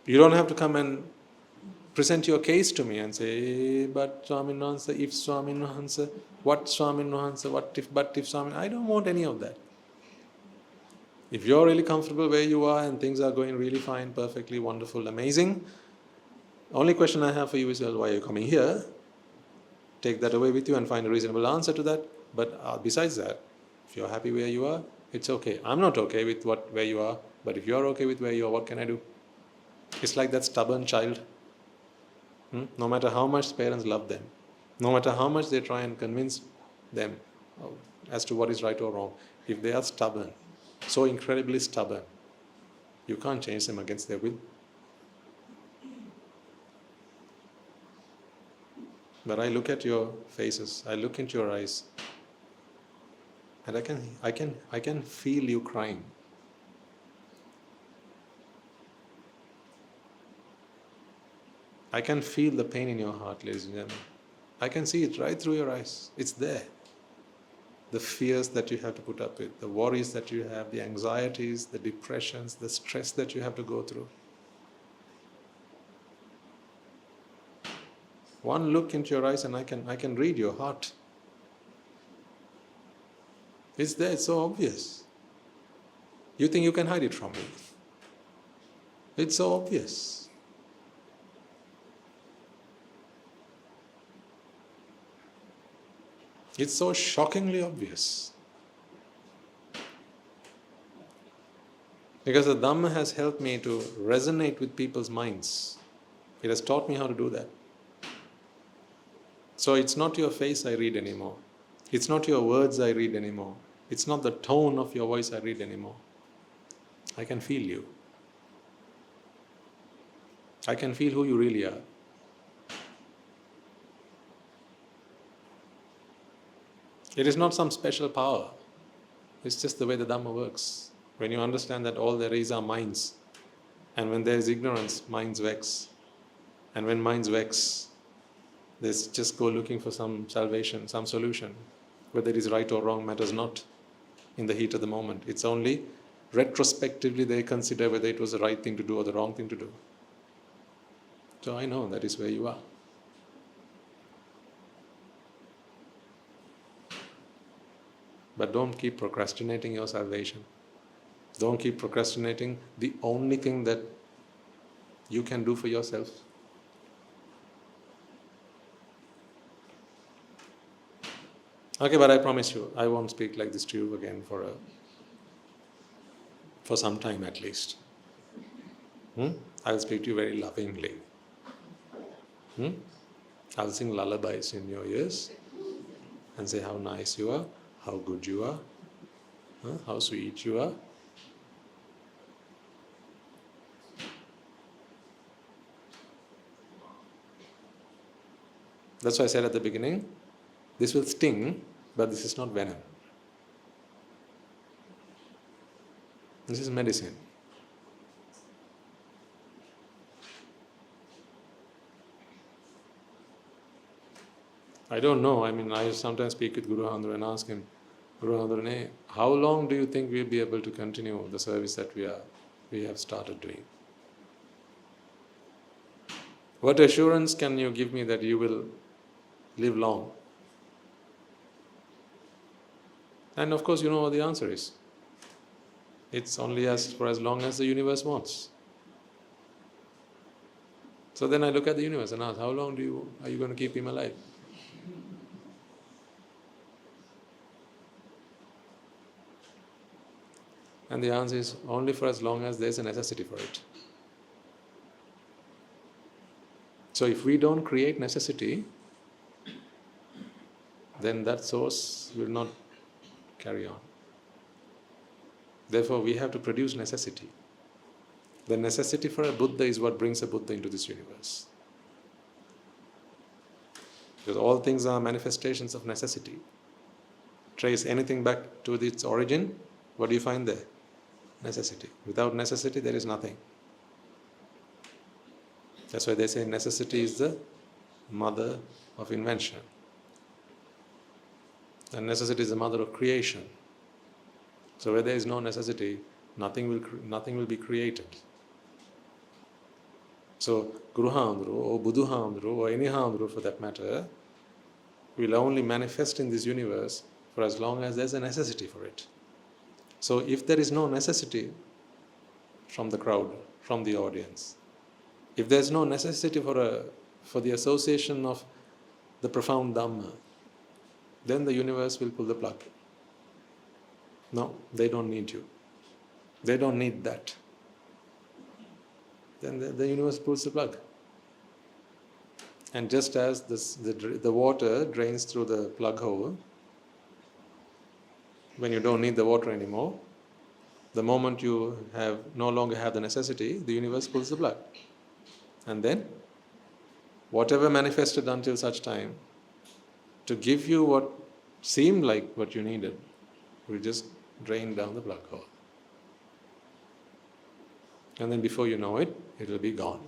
You don't have to come and present your case to me and say, but Swamin Wahansa, if Swamin Wahansa, what Swamin Wahansa, what if, but if Swamin, I don't want any of that. If you're really comfortable where you are and things are going really fine, perfectly, wonderful, amazing, only question I have for you is, well, why are you coming here? Take that away with you and find a reasonable answer to that. But besides that, if you're happy where you are, it's okay. I'm not okay with where you are, but if you're okay with where you are, what can I do? It's like that stubborn child. No matter how much parents love them, no matter how much they try and convince them as to what is right or wrong, if they are stubborn, so incredibly stubborn, you can't change them against their will. But I look at your faces, I look into your eyes, and I can feel you crying. I can feel the pain in your heart, ladies and gentlemen. I can see it right through your eyes. It's there. The fears that you have to put up with, the worries that you have, the anxieties, the depressions, the stress that you have to go through. One look into your eyes and I can read your heart. It's there, it's so obvious. You think you can hide it from me? It's so obvious. It's so shockingly obvious. Because the Dhamma has helped me to resonate with people's minds. It has taught me how to do that. So it's not your face I read anymore. It's not your words I read anymore. It's not the tone of your voice I read anymore. I can feel you. I can feel who you really are. It is not some special power. It's just the way the Dhamma works. When you understand that all there is are minds, and when there is ignorance, minds vex. And when minds vex, they just go looking for some salvation, some solution. Whether it is right or wrong matters not in the heat of the moment. It's only retrospectively they consider whether it was the right thing to do or the wrong thing to do. So I know that is where you are. But don't keep procrastinating your salvation. Don't keep procrastinating the only thing that you can do for yourself. Okay, but I promise you, I won't speak like this to you again for some time at least. I'll speak to you very lovingly. I'll sing lullabies in your ears and say how nice you are, how good you are, how sweet you are. That's why I said at the beginning, this will sting, but this is not venom. This is medicine. I don't know. I sometimes speak with Guru Handra and ask him, Guru Handra, how long do you think we'll be able to continue the service that we have started doing? What assurance can you give me that you will live long? And of course, you know what the answer is. It's only for as long as the universe wants. So then I look at the universe and ask, how long are you going to keep him alive? And the answer is only for as long as there is a necessity for it. So if we don't create necessity, then that source will not carry on. Therefore, we have to produce necessity. The necessity for a Buddha is what brings a Buddha into this universe. Because all things are manifestations of necessity. Trace anything back to its origin, what do you find there? Necessity. Without necessity, there is nothing. That's why they say necessity is the mother of invention. And necessity is the mother of creation. So where there is no necessity, nothing will be created. So Guru Hamdru or Buddha Hamdru or any Hamdru for that matter will only manifest in this universe for as long as there's a necessity for it. So if there is no necessity from the crowd, from the audience, if there's no necessity for the association of the profound Dhamma, then the universe will pull the plug. No, they don't need you. They don't need that. Then the universe pulls the plug. And just as the water drains through the plug hole, when you don't need the water anymore, the moment you no longer have the necessity, the universe pulls the plug. And then, whatever manifested until such time, to give you what seemed like what you needed, will just drain down the plug hole. And then before you know it, it will be gone.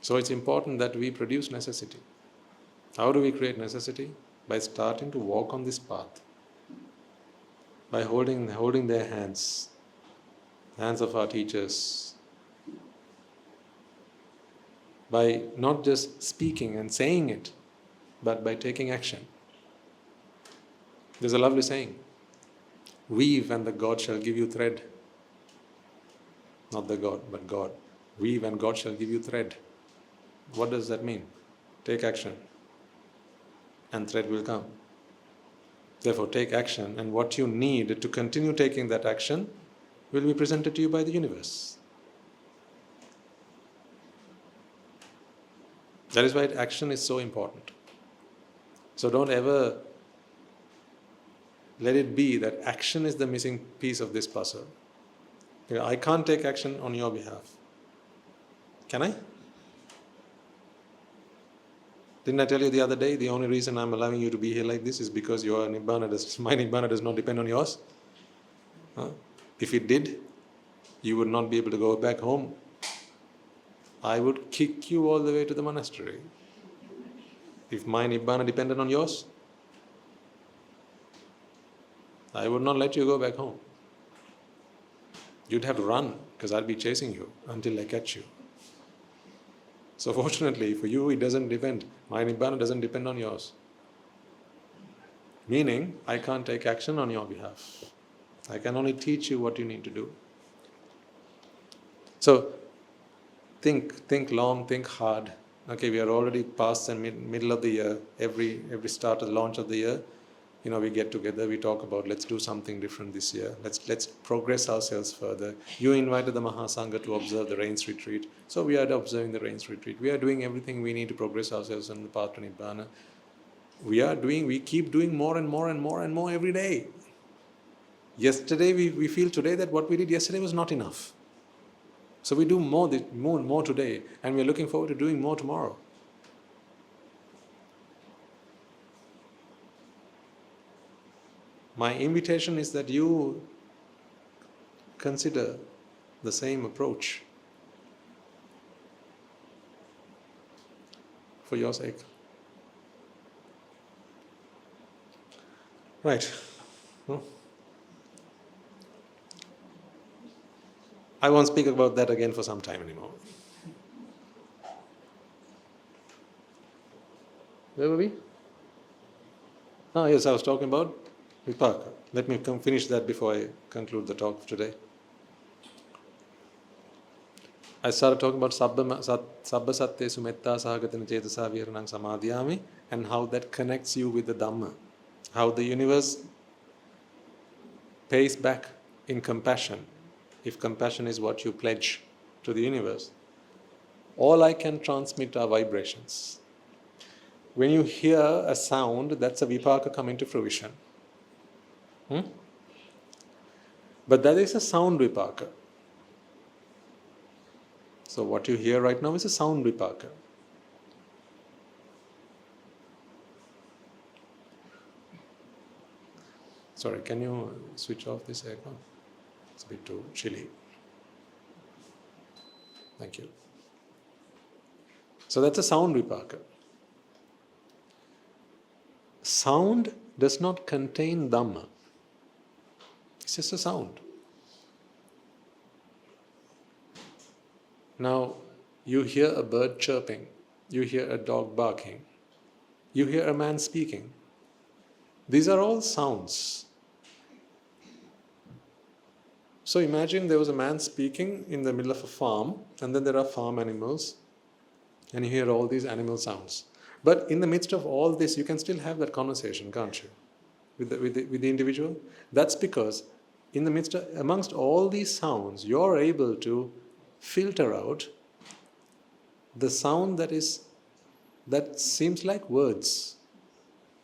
So it's important that we produce necessity. How do we create necessity? By starting to walk on this path. By holding their hands of our teachers. By not just speaking and saying it, but by taking action. There's a lovely saying, weave and the God shall give you thread. Not the God, but God. Weave and God shall give you thread. What does that mean? Take action and thread will come. Therefore, take action, and what you need to continue taking that action will be presented to you by the universe. That is why action is so important. So don't ever let it be that action is the missing piece of this puzzle. I can't take action on your behalf. Can I? Didn't I tell you the other day, the only reason I'm allowing you to be here like this is because my Nibbāna does not depend on yours? If it did, you would not be able to go back home. I would kick you all the way to the monastery. If my Nibbāna depended on yours, I would not let you go back home. You'd have to run, because I'll be chasing you until I catch you. So fortunately for you, it doesn't depend. My Nibbāna doesn't depend on yours. Meaning, I can't take action on your behalf. I can only teach you what you need to do. So, think long, think hard. Okay, we are already past the middle of the year. Every start of the launch of the year, we get together, we talk about let's do something different this year. Let's progress ourselves further. You invited the Mahasangha to observe the Rains Retreat. So we are observing the Rains Retreat. We are doing everything we need to progress ourselves on the path to Nibbāna. We keep doing more and more and more and more every day. Yesterday, we feel today that what we did yesterday was not enough. So we do more today, and we are looking forward to doing more tomorrow. My invitation is that you consider the same approach for your sake. Right. I won't speak about that again for some time anymore. Where were we? Yes, I was talking about Vipaka. Let me finish that before I conclude the talk of today. I started talking about Sabba Sattesu Metta Sahagatana Cetasa Viharanang Samadhyami, and how that connects you with the Dhamma. How the universe pays back in compassion, if compassion is what you pledge to the universe. All I can transmit are vibrations. When you hear a sound, that's a Vipaka coming to fruition. But that is a sound Vipaka. So what you hear right now is a sound Vipaka. Sorry, can you switch off this aircon? It's a bit too chilly. Thank you. So that's a sound Vipaka. Sound does not contain Dhamma. It's just a sound. Now, you hear a bird chirping, you hear a dog barking, you hear a man speaking. These are all sounds. So imagine there was a man speaking in the middle of a farm, and then there are farm animals, and you hear all these animal sounds. But in the midst of all this, you can still have that conversation, can't you? With the individual. That's because in the midst of, amongst all these sounds, you're able to filter out the sound that seems like words.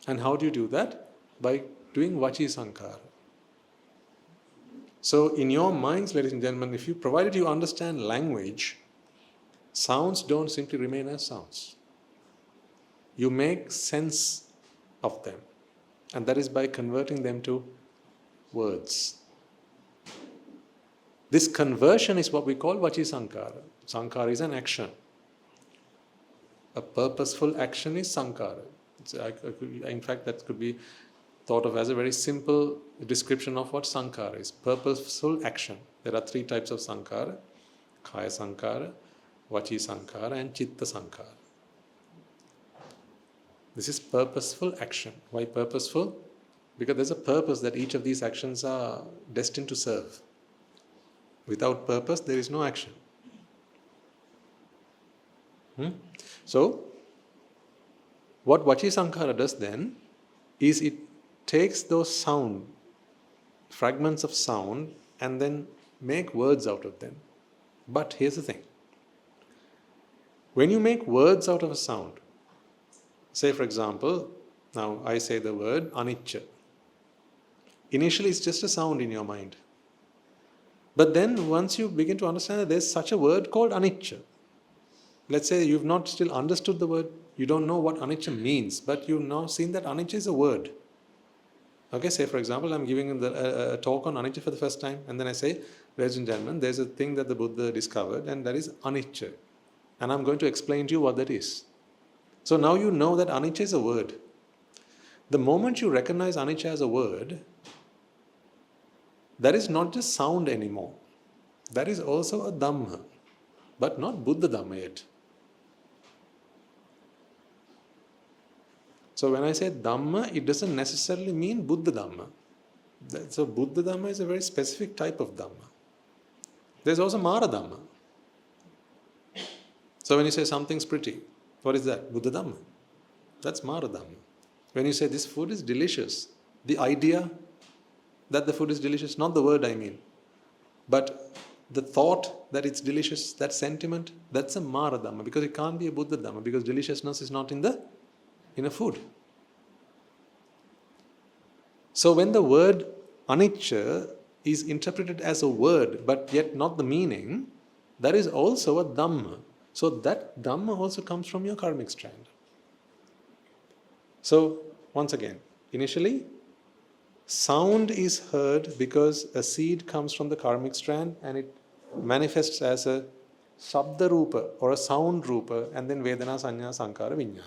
And how do you do that? By doing Vachi Sankara. So in your minds, ladies and gentlemen, provided you understand language, sounds don't simply remain as sounds. You make sense of them. And that is by converting them to words. This conversion is what we call Vachi Sankara. Sankara is an action. A purposeful action is Sankara. In fact, that could be thought of as a very simple description of what Sankara is. Purposeful action. There are 3 types of Sankara. Kaya Sankara, Vachi Sankara and Chitta Sankara. This is purposeful action. Why purposeful? Because there's a purpose that each of these actions are destined to serve. Without purpose, there is no action. So, what Vachi Sankara does then is it takes those sound, fragments of sound, and then make words out of them. But here's the thing. When you make words out of a sound, say for example, now I say the word anicca. Initially it's just a sound in your mind. But then once you begin to understand that there's such a word called anicca. Let's say you've not still understood the word, you don't know what anicca means, but you've now seen that anicca is a word. Okay, say for example, I'm giving a talk on anicca for the first time, and then I say, ladies and gentlemen, there's a thing that the Buddha discovered, and that is anicca. And I'm going to explain to you what that is. So now you know that anicca is a word. The moment you recognize anicca as a word, that is not just sound anymore. That is also a Dhamma, but not Buddha Dhamma yet. So when I say Dhamma, it doesn't necessarily mean Buddha Dhamma. So Buddha Dhamma is a very specific type of Dhamma. There's also Mara Dhamma. So when you say something's pretty, what is that? Buddha Dhamma. That's Mara Dhamma. When you say this food is delicious, the idea that the food is delicious, not the word I mean, but the thought that it's delicious, that sentiment, that's a Mara Dhamma, because it can't be a Buddha Dhamma, because deliciousness is not in a food. So when the word anicca is interpreted as a word, but yet not the meaning, that is also a Dhamma. So that Dhamma also comes from your karmic strand. So once again, initially, sound is heard because a seed comes from the karmic strand and it manifests as a Shabda Rupa or a sound Rupa, and then Vedana, Sanya, Sankara, Vijnana.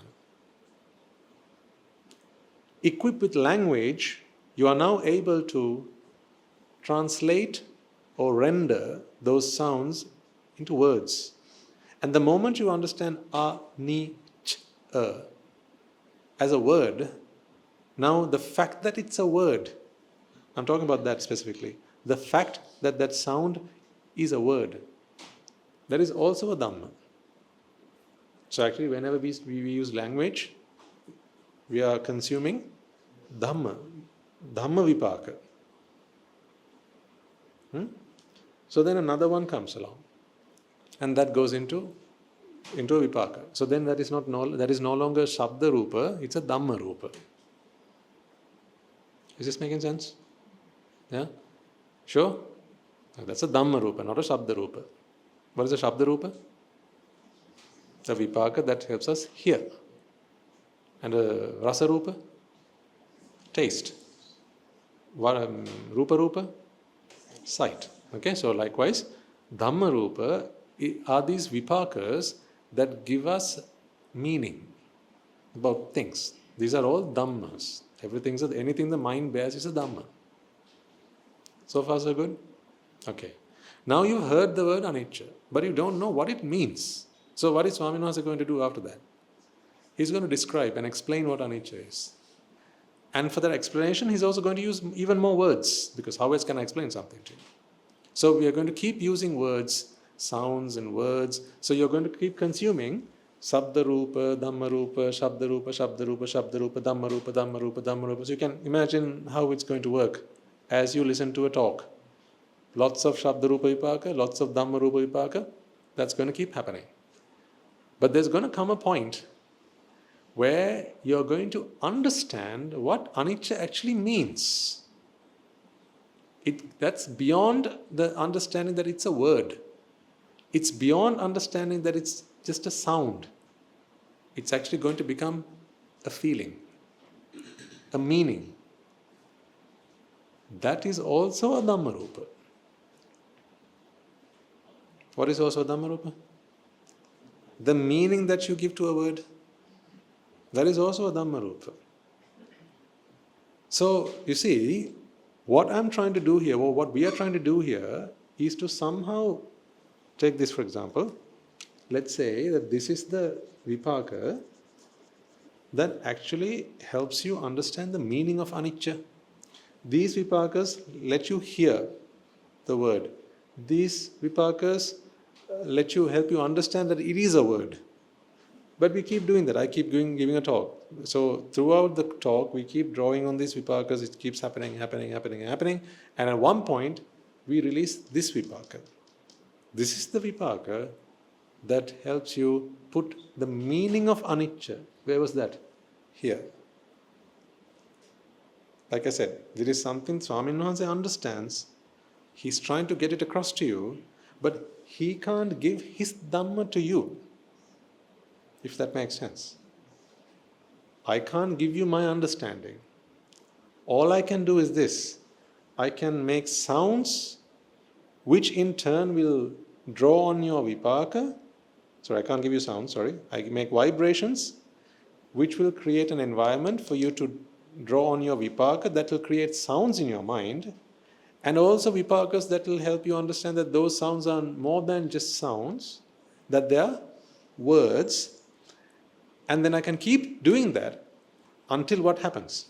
Equipped with language, you are now able to translate or render those sounds into words. And the moment you understand a as a word, now the fact that it's a word, I'm talking about that specifically, the fact that that sound is a word, that is also a Dhamma. So actually whenever we use language, we are consuming Dhamma, Dhamma Vipaka. So then another one comes along, and that goes into a Vipaka. So then that is no longer Shabda Rupa, it's a Dhamma Rupa. Is this making sense? Yeah? Sure? That's a Dhamma Rupa, not a Shabda Rupa. What is a Shabda Rupa? The Vipaka that helps us hear. And a Rasa Rupa? Taste. Rupa Rupa? Sight. Okay, so likewise, Dhamma Rupa are these Vipakas that give us meaning about things. These are all Dhammas. Anything the mind bears is a Dhamma. So far so good? Okay. Now you've heard the word anicca, but you don't know what it means. So what is Swami Nasa going to do after that? He's going to describe and explain what anicca is. And for that explanation, he's also going to use even more words, because how else can I explain something to you? So we are going to keep using words, sounds and words. So you're going to keep consuming Sabda Rupa, Dhamma Rupa, Shabda Rupa, Shabda Rupa, Shabda Rupa, Dhamma Rupa, Dhamma Rupa, Dhamma Rupa. So you can imagine how it's going to work as you listen to a talk. Lots of Shabda Rupa Vipaka, lots of Dhamma Rupa Vipaka. That's going to keep happening. But there's going to come a point where you're going to understand what anicca actually means. That's beyond the understanding that it's a word. It's beyond understanding that it's just a sound. It's actually going to become a feeling, a meaning. That is also a Dhamma Rupa. What is also a Dhamma Rupa? The meaning that you give to a word. That is also a Dhamma Rupa. So, you see, what I'm trying to do here, or what we are trying to do here, is to somehow take this for example. Let's say that this is the vipaka that actually helps you understand the meaning of anicca. These vipakas let you hear the word. These vipakas help you understand that it is a word. But we keep doing that. I keep giving a talk. So throughout the talk, we keep drawing on these vipakas. It keeps happening. And at one point, we release this vipaka. This is the vipaka that helps you put the meaning of anicca. Where was that? Here. Like I said, there is something Swami Wahanse understands. He's trying to get it across to you, but he can't give his Dhamma to you. If that makes sense. I can't give you my understanding. All I can do is this. I can make sounds which in turn will draw on your vipaka. Sorry, I can't give you sounds, sorry. I make vibrations which will create an environment for you to draw on your vipaka that will create sounds in your mind, and also vipakas that will help you understand that those sounds are more than just sounds, that they are words. And then I can keep doing that until what happens?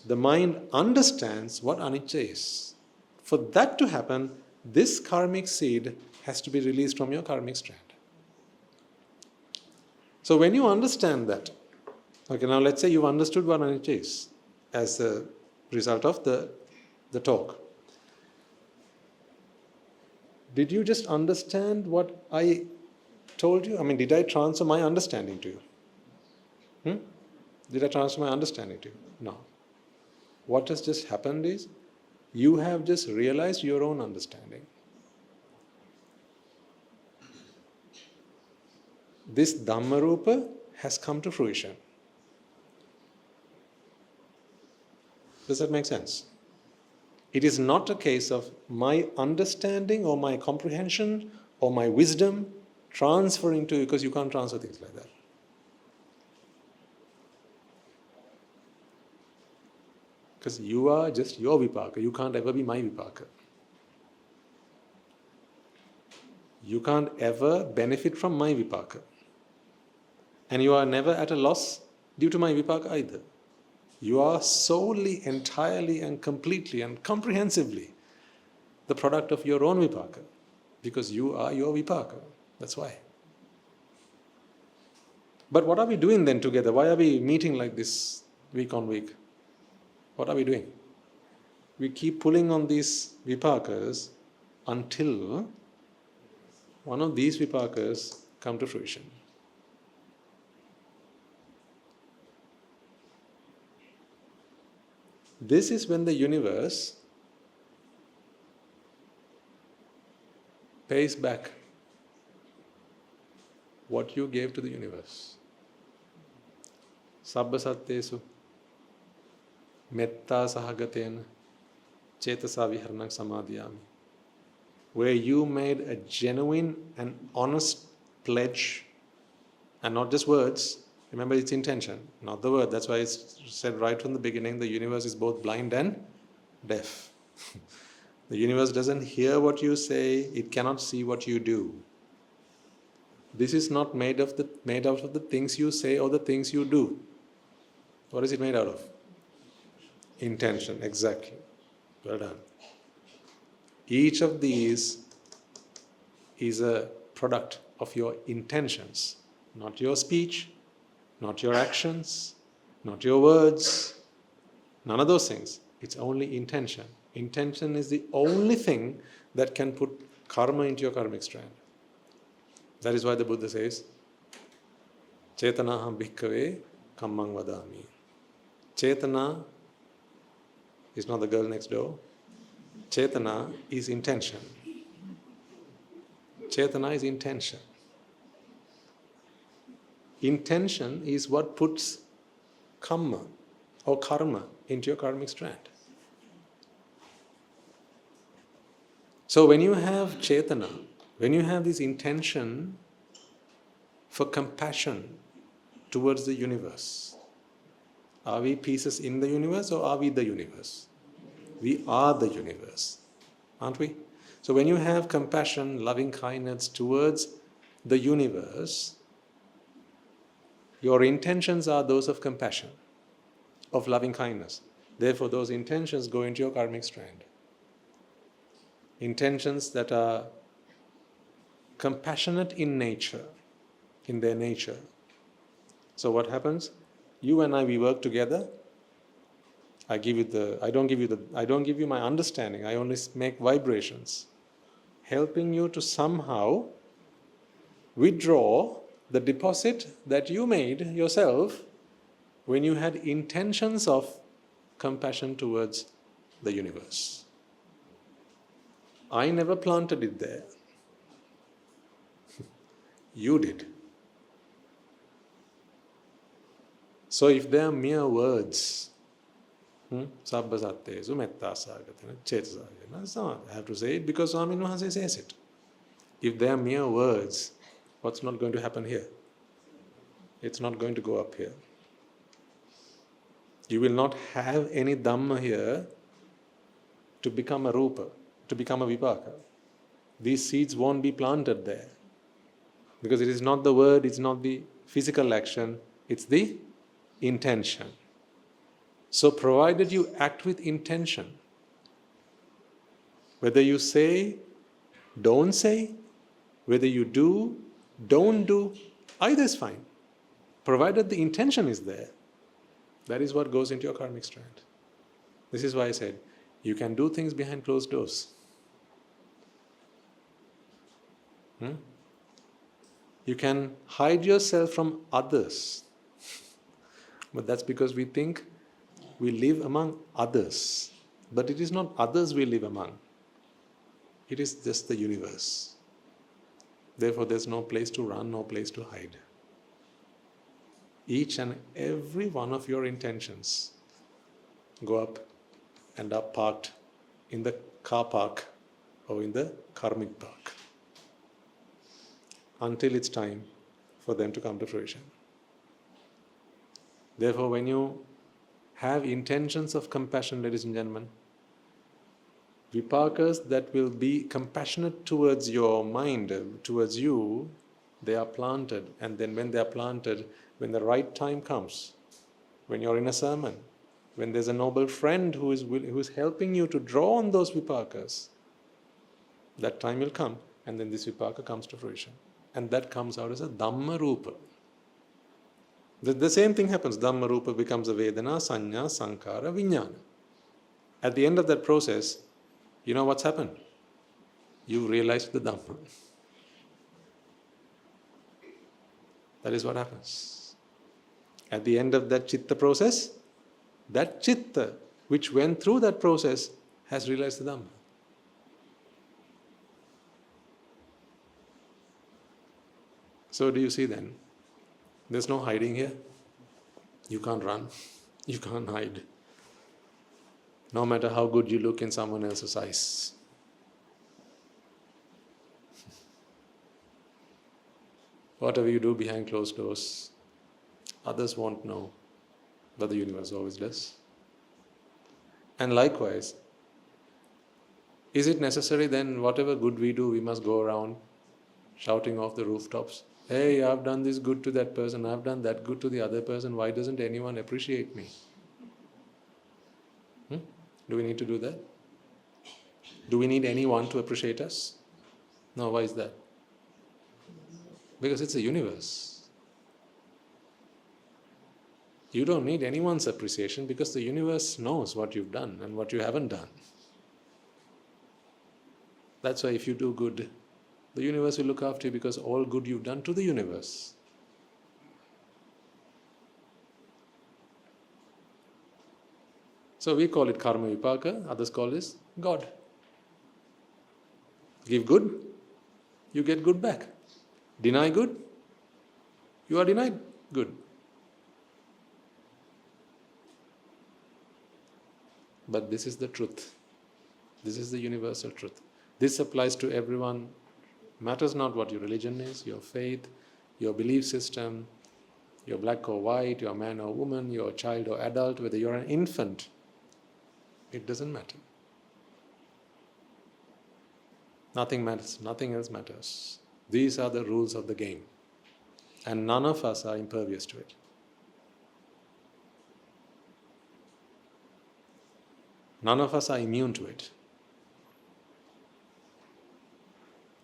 The mind understands what anicca is. For that to happen, this karmic seed has to be released from your karmic strand. So when you understand that, okay, now let's say you've understood what anicca is as a result of the talk. Did you just understand what I told you? I mean, did I transfer my understanding to you? Did I transfer my understanding to you? No. What has just happened is, you have just realized your own understanding. This Dhamma Rupa has come to fruition. Does that make sense? It is not a case of my understanding or my comprehension or my wisdom transferring to you, because you can't transfer things like that. Because you are just your vipaka. You can't ever be my vipaka. You can't ever benefit from my vipaka. And you are never at a loss due to my vipaka either. You are solely, entirely and completely and comprehensively the product of your own vipaka. Because you are your vipaka. That's why. But what are we doing then together? Why are we meeting like this week on week? What are we doing? We keep pulling on these vipakas until one of these vipakas come to fruition. This is when the universe pays back what you gave to the universe. Sabba sattesu metta sahagatena cetasa viharanam samadhiyami. Where you made a genuine and honest pledge, and not just words. Remember, it's intention, not the word. That's why it's said right from the beginning, the universe is both blind and deaf. The universe doesn't hear what you say, it cannot see what you do. This is not made out of the things you say or the things you do. What is it made out of? Intention, exactly. Well done. Each of these is a product of your intentions, not your speech, not your actions, not your words, none of those things. It's only intention. Intention is the only thing that can put karma into your karmic strand. That is why the Buddha says, Chetanaham bhikkhave kammang vadami. Chetana is not the girl next door. Chetana is intention. Chetana is intention. Intention is what puts kamma or karma into your karmic strand. So when you have chetana, when you have this intention for compassion towards the universe, are we pieces in the universe or are we the universe? We are the universe, aren't we? So when you have compassion, loving kindness towards the universe, your intentions are those of compassion, of loving kindness. Therefore, those intentions go into your karmic strand. Intentions that are compassionate in nature, in their nature. So what happens? You and I, we work together. I don't give you my understanding. I only make vibrations, helping you to somehow withdraw the deposit that you made yourself when you had intentions of compassion towards the universe. I never planted it there. You did. So if they are mere words, Sabba Sattesu Metta Sagatana Chetasagana, it's not. I have to say it because Swami Maharaj says it. If they are mere words, what's not going to happen here? It's not going to go up here. You will not have any Dhamma here to become a Rupa, to become a Vipaka. These seeds won't be planted there. Because it is not the word, it's not the physical action, it's the intention. So provided you act with intention, whether you say, don't say, whether you do, don't do, either is fine. Provided the intention is there, that is what goes into your karmic strand. This is why I said, you can do things behind closed doors. You can hide yourself from others. But that's because we think we live among others. But it is not others we live among. It is just the universe. Therefore, there's no place to run, no place to hide. Each and every one of your intentions go up and are parked in the car park or in the karmic park until it's time for them to come to fruition. Therefore, when you have intentions of compassion, ladies and gentlemen, vipakas that will be compassionate towards your mind, towards you, they are planted. And then when they are planted, when the right time comes, when you're in a sermon, when there's a noble friend who is helping you to draw on those vipakas, that time will come, and then this vipaka comes to fruition. And that comes out as a Dhamma Rupa. The same thing happens. Dhamma Rupa becomes a Vedana, Sanya, Sankara, Vijnana. At the end of that process, you know what's happened? You realize the Dhamma. That is what happens. At the end of that Chitta process, that Chitta which went through that process has realized the Dhamma. So do you see then? There's no hiding here. You can't run. You can't hide. No matter how good you look in someone else's eyes. Whatever you do behind closed doors, others won't know, but the universe always does. And likewise, Is it necessary then whatever good we do, we must go around shouting off the rooftops, hey, I've done this good to that person, I've done that good to the other person, why doesn't anyone appreciate me? Do we need to do that? Do we need anyone to appreciate us? No, why is that? Because it's a universe. You don't need anyone's appreciation because the universe knows what you've done and what you haven't done. That's why if you do good, the universe will look after you because all good you've done to the universe. So we call it karma vipaka, others call this God. Give good, you get good back. Deny good, you are denied good. But this is the truth. This is the universal truth. This applies to everyone. Matters not what your religion is, your faith, your belief system, you're black or white, you're man or woman, you're a child or adult, whether you're an infant. It doesn't matter. Nothing matters, nothing else matters. These are the rules of the game. And none of us are impervious to it. None of us are immune to it.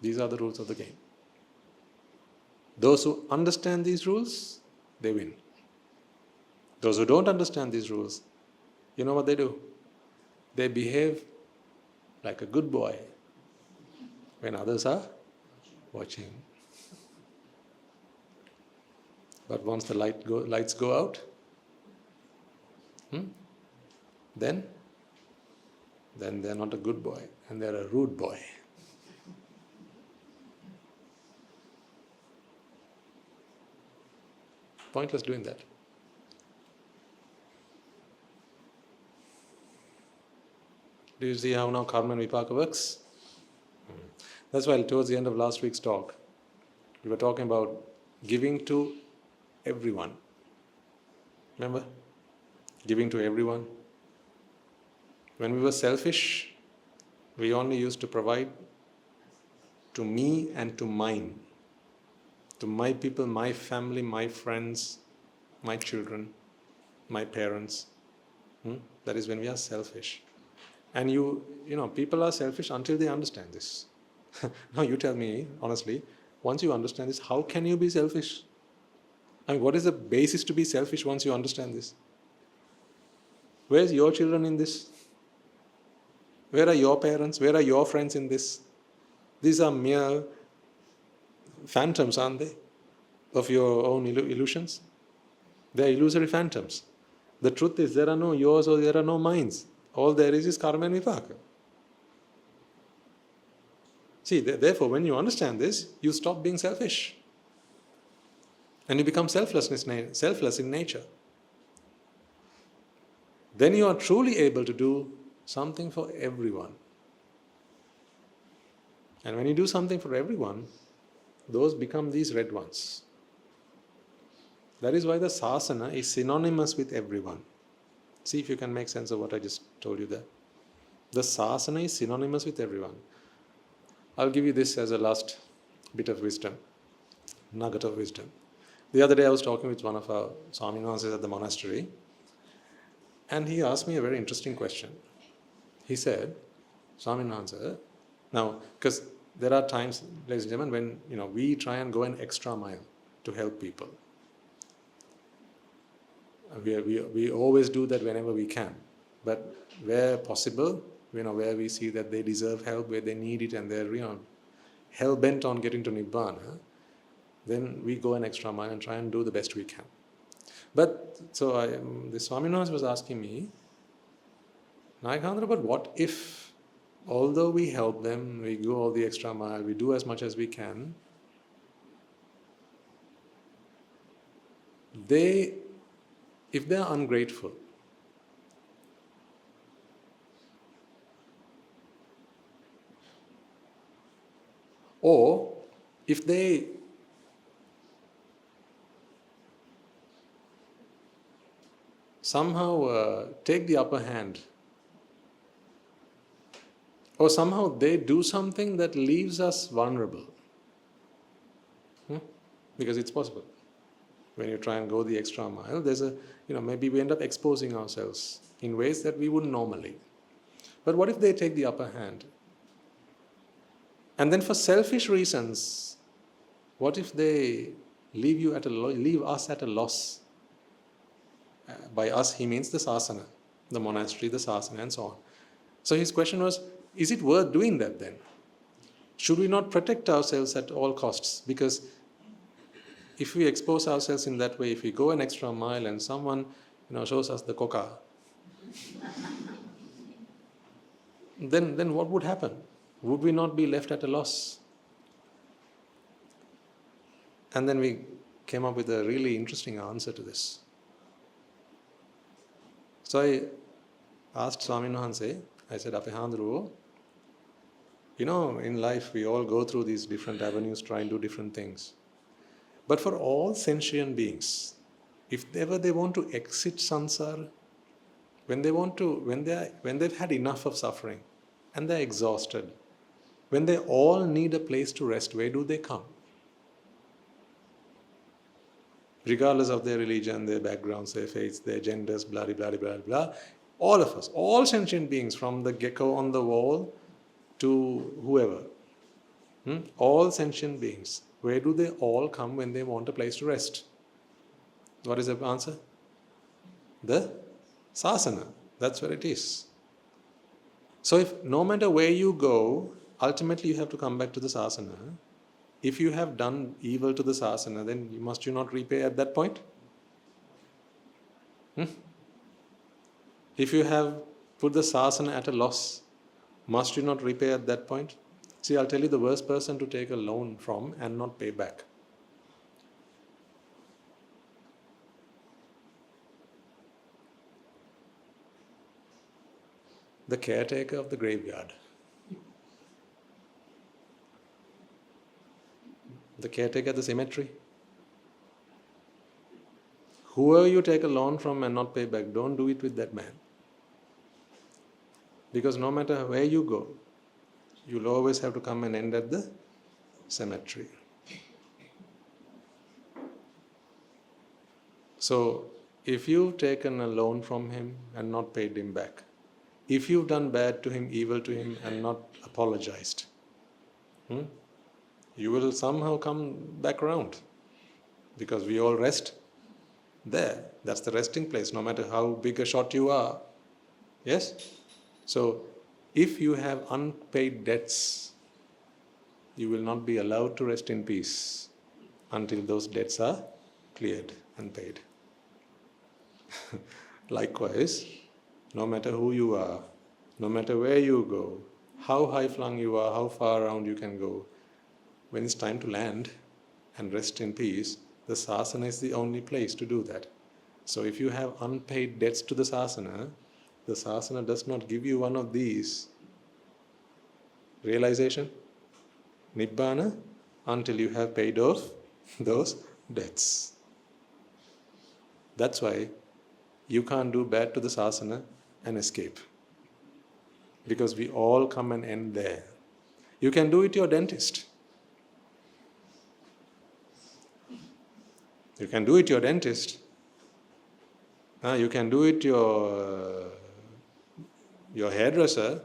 These are the rules of the game. Those who understand these rules, they win. Those who don't understand these rules, you know what they do? They behave like a good boy when others are watching. But once the lights go out, then they're not a good boy and they're a rude boy. Pointless doing that. Do you see how now karma and vipaka works? That's why towards the end of last week's talk, we were talking about giving to everyone. Remember? Giving to everyone. When we were selfish, we only used to provide to me and to mine. To my people, my family, my friends, my children, my parents. That is when we are selfish. And you know, people are selfish until they understand this. Now you tell me, honestly, once you understand this, how can you be selfish? I mean, what is the basis to be selfish once you understand this? Where's your children in this? Where are your parents? Where are your friends in this? These are mere phantoms, aren't they? Of your own illusions. They are illusory phantoms. The truth is, there are no yours or there are no mines. All there is karma and vipaka. See, therefore, when you understand this, you stop being selfish. And you become selfless in nature. Then you are truly able to do something for everyone. And when you do something for everyone, those become these red ones. That is why the sasana is synonymous with everyone. See if you can make sense of what I just told you there. The sasana is synonymous with everyone. I'll give you this as a last bit of wisdom, nugget of wisdom. The other day I was talking with one of our Swaminathanas at the monastery, and he asked me a very interesting question. He said, Swaminatha, now, because there are times, ladies and gentlemen, when we try and go an extra mile to help people. We always do that whenever we can. But where possible, where we see that they deserve help, where they need it, and they're hell-bent on getting to Nibbāna, then we go an extra mile and try and do the best we can. But, so the Swaminatha was asking me, Nayakandra, but what if, although we help them, we go all the extra mile, we do as much as we can, if they are ungrateful, or if they somehow take the upper hand Or somehow they do something that leaves us vulnerable. Because it's possible. When you try and go the extra mile, there's maybe we end up exposing ourselves in ways that we wouldn't normally. But what if they take the upper hand? And then for selfish reasons, what if they leave us at a loss? By us, he means the sasana, the monastery, the sasana, and so on. So his question was, is it worth doing that then? Should we not protect ourselves at all costs? Because if we expose ourselves in that way, if we go an extra mile and someone shows us the coca, then what would happen? Would we not be left at a loss? And then we came up with a really interesting answer to this. So I asked Swamin Wahanse, I said, Apehandru, in life we all go through these different avenues, try and do different things. But for all sentient beings, if ever they want to exit samsara, when they've had enough of suffering and they're exhausted, when they all need a place to rest, where do they come? Regardless of their religion, their backgrounds, their faiths, their genders, blah, blah, blah, blah, blah. All of us, all sentient beings, from the gecko on the wall to whoever, all sentient beings, where do they all come when they want a place to rest? What is the answer? The sasana. That's where it is. So if no matter where you go, ultimately you have to come back to the sasana. If you have done evil to the sasana, then must you not repay at that point? If you have put the sasana at a loss, must you not repay at that point? See, I'll tell you the worst person to take a loan from and not pay back. The caretaker of the graveyard. The caretaker at the cemetery. Whoever you take a loan from and not pay back, don't do it with that man. Because no matter where you go, you'll always have to come and end at the cemetery. So, if you've taken a loan from him and not paid him back, if you've done bad to him, evil to him, and not apologized, you will somehow come back around. Because we all rest there. That's the resting place, no matter how big a shot you are. Yes? So, if you have unpaid debts, you will not be allowed to rest in peace until those debts are cleared and paid. Likewise, no matter who you are, no matter where you go, how high-flung you are, how far around you can go, when it's time to land and rest in peace, the sasana is the only place to do that. So if you have unpaid debts to the sasana does not give you one of these. Realization, Nibbāna, until you have paid off those debts. That's why you can't do bad to the sasana and escape. Because we all come and end there. You can do it to your dentist. You can do it to your dentist. You can do it to your hairdresser,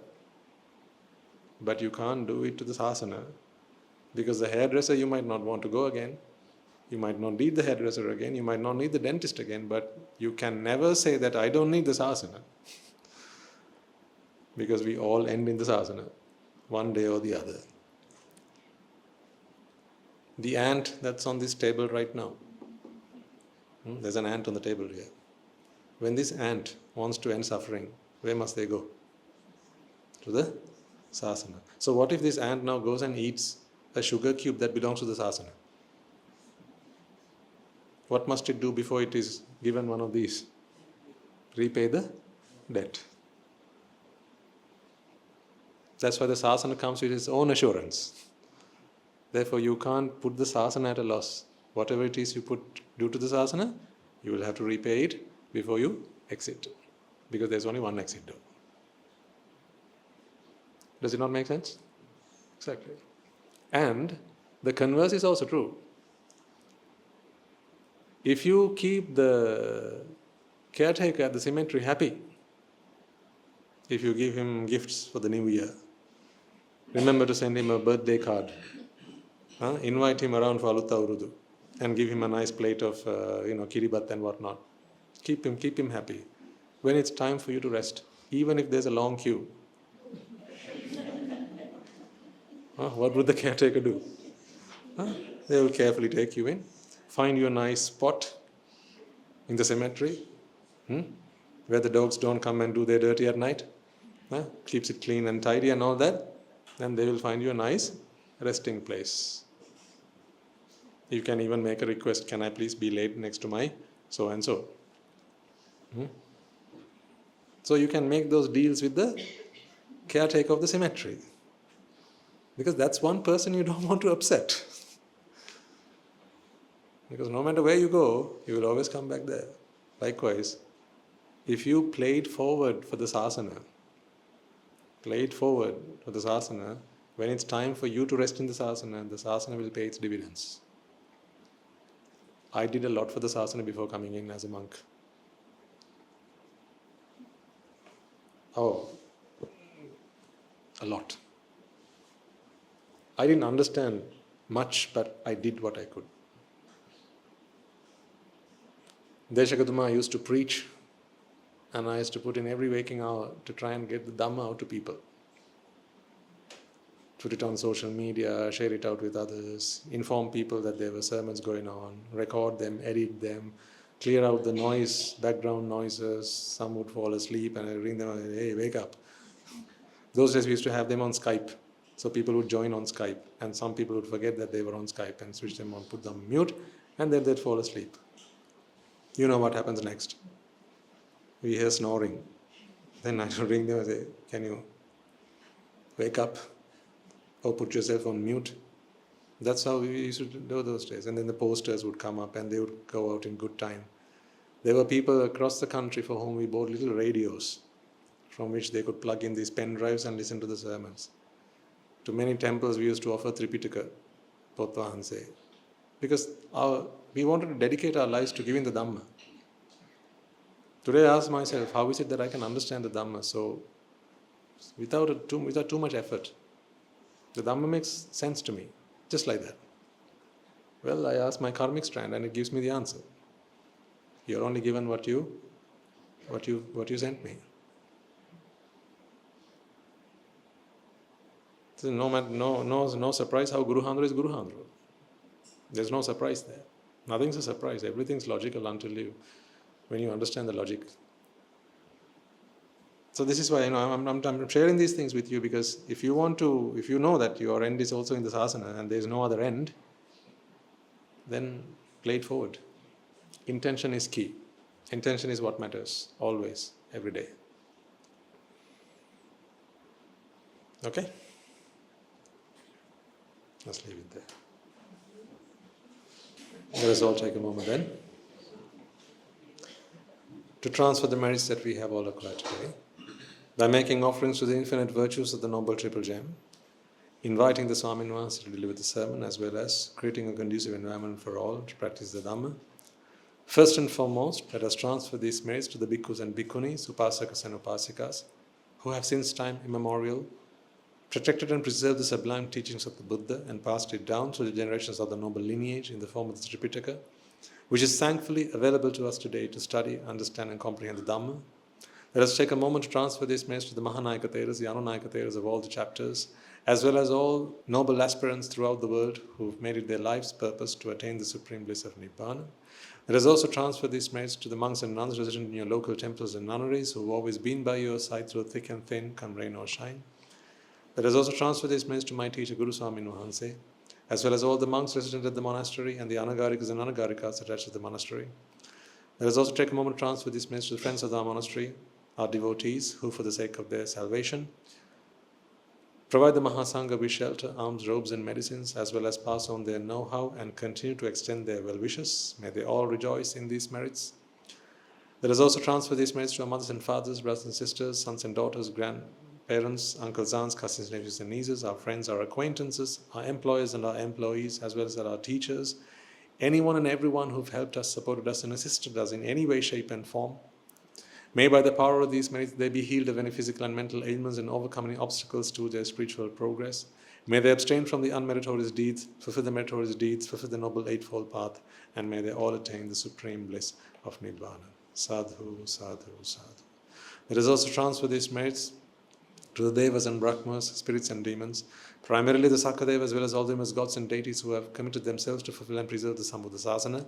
but you can't do it to the sasana. Because the hairdresser you might not want to go again. You might not need the hairdresser again. You might not need the dentist again. But you can never say that I don't need the sasana. Because we all end in the sasana, one day or the other. The ant that's on this table right now. There's an ant on the table here. When this ant wants to end suffering, where must they go? To the sasana. So what if this ant now goes and eats a sugar cube that belongs to the sasana? What must it do before it is given one of these? Repay the debt. That's why the sasana comes with its own assurance. Therefore, you can't put the sasana at a loss. Whatever it is you do to the sasana, you will have to repay it before you exit. Because there's only one exit door. Does it not make sense? Exactly. And the converse is also true. If you keep the caretaker at the cemetery happy, if you give him gifts for the new year, remember to send him a birthday card, invite him around for Alutta Urudu, and give him a nice plate of kiribat and whatnot. Keep him happy. When it's time for you to rest, even if there's a long queue, what would the caretaker do? They will carefully take you in, find you a nice spot in the cemetery, where the dogs don't come and do their dirty at night, keeps it clean and tidy and all that, then they will find you a nice resting place. You can even make a request, can I please be laid next to my so-and-so? So you can make those deals with the caretaker of the cemetery. Because that's one person you don't want to upset. Because no matter where you go, you will always come back there. Likewise, if you played forward for the sasana, when it's time for you to rest in the sasana will pay its dividends. I did a lot for the sasana before coming in as a monk. Oh, a lot. I didn't understand much, but I did what I could. Deshakatuma used to preach, and I used to put in every waking hour to try and get the Dhamma out to people. Put it on social media, share it out with others, inform people that there were sermons going on, record them, edit them, clear out the noise, background noises. Some would fall asleep and I ring them, hey, wake up. Those days we used to have them on Skype. So people would join on Skype, and some people would forget that they were on Skype and switch them on, put them on mute, and then they'd fall asleep. You know what happens next. We hear snoring. Then I would ring them and say, can you wake up or put yourself on mute? That's how we used to do those days. And then the posters would come up and they would go out in good time. There were people across the country for whom we bought little radios from which they could plug in these pen drives and listen to the sermons. To many temples we used to offer Tripitaka, Potvahanse, because we wanted to dedicate our lives to giving the Dhamma. Today I ask myself, how is it that I can understand the Dhamma so without too much effort? The Dhamma makes sense to me, just like that. Well, I ask my karmic strand and it gives me the answer. You're only given what you sent me. So no surprise how Guru Handra is Guru Handra. There's no surprise there. Nothing's a surprise. Everything's logical when you understand the logic. So this is why I'm sharing these things with you, because if you know that your end is also in the sasana and there is no other end, then play it forward. Intention is key. Intention is what matters, always, every day. Okay? Let's leave it there. Let us all take a moment then to transfer the merits that we have all acquired today by making offerings to the infinite virtues of the Noble Triple Gem, inviting the Swamin Wahanse to deliver the sermon, as well as creating a conducive environment for all to practice the Dhamma. First and foremost, let us transfer these merits to the bhikkhus and bhikkhunis, upasakas and upasikas, who have since time immemorial protected and preserved the sublime teachings of the Buddha and passed it down through the generations of the noble lineage in the form of the Tripitaka, which is thankfully available to us today to study, understand and comprehend the Dhamma. Let us take a moment to transfer this message to the Mahanayaka Theras, the Anunayaka Theras of all the chapters, as well as all noble aspirants throughout the world who have made it their life's purpose to attain the supreme bliss of Nibbāna. Let us also transfer this message to the monks and nuns resident in your local temples and nunneries who have always been by your side through thick and thin, come rain or shine. Let us also transfer this message to my teacher Guru Swamin Wahanse, as well as all the monks resident at the monastery and the anagarikas and anagarikas attached to the monastery. Let us also take a moment to transfer this message to the friends of our monastery, our devotees, who for the sake of their salvation provide the Mahasangha with shelter, alms, robes and medicines, as well as pass on their know-how and continue to extend their well-wishes. May they all rejoice in these merits. Let us also transfer these merits to our mothers and fathers, brothers and sisters, sons and daughters, grandparents, parents, uncles, aunts, cousins, nephews and nieces, our friends, our acquaintances, our employers and our employees, as well as our teachers, anyone and everyone who've helped us, supported us and assisted us in any way, shape and form. May by the power of these merits they be healed of any physical and mental ailments and overcoming obstacles to their spiritual progress. May they abstain from the unmeritorious deeds, fulfill the meritorious deeds, fulfill the noble eightfold path, and may they all attain the supreme bliss of Nibbāna. Sadhu, sadhu, sadhu. Let us also transfer these merits to the Devas and Brahmas, spirits and demons, primarily the Sakadeva as well as all the immense gods and deities who have committed themselves to fulfill and preserve the Sambuddha Sasana.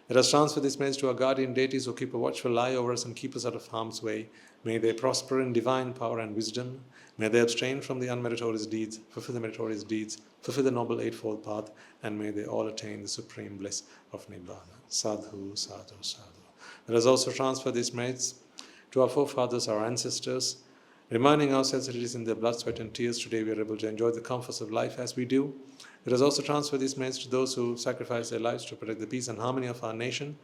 Let us transfer this message to our guardian deities who keep a watchful eye over us and keep us out of harm's way. May they prosper in divine power and wisdom. May they abstain from the unmeritorious deeds, fulfill the meritorious deeds, fulfill the noble eightfold path, and may they all attain the supreme bliss of Nibbāna. Sadhu, sadhu, sadhu. Let us also transfer these merits to our forefathers, our ancestors, reminding ourselves that it is in their blood, sweat and tears today we are able to enjoy the comforts of life as we do. Let us also transfer these merits to those who sacrificed their lives to protect the peace and harmony of our nation,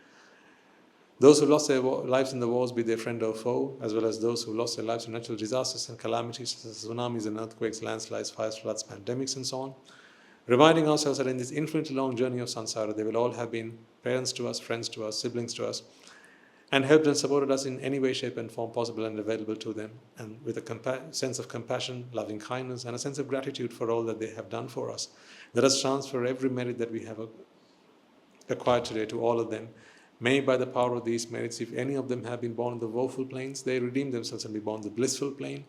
those who lost their lives in the wars, be they friend or foe, as well as those who lost their lives in natural disasters and calamities such as tsunamis and earthquakes, landslides, fires, floods, pandemics and so on. Reminding ourselves that in this infinitely long journey of samsara, they will all have been parents to us, friends to us, siblings to us, and helped and supported us in any way, shape and form possible and available to them, and with a sense of compassion, loving kindness and a sense of gratitude for all that they have done for us. Let us transfer every merit that we have acquired today to all of them. May by the power of these merits, if any of them have been born in the woeful planes, they redeem themselves and be born in the blissful plane.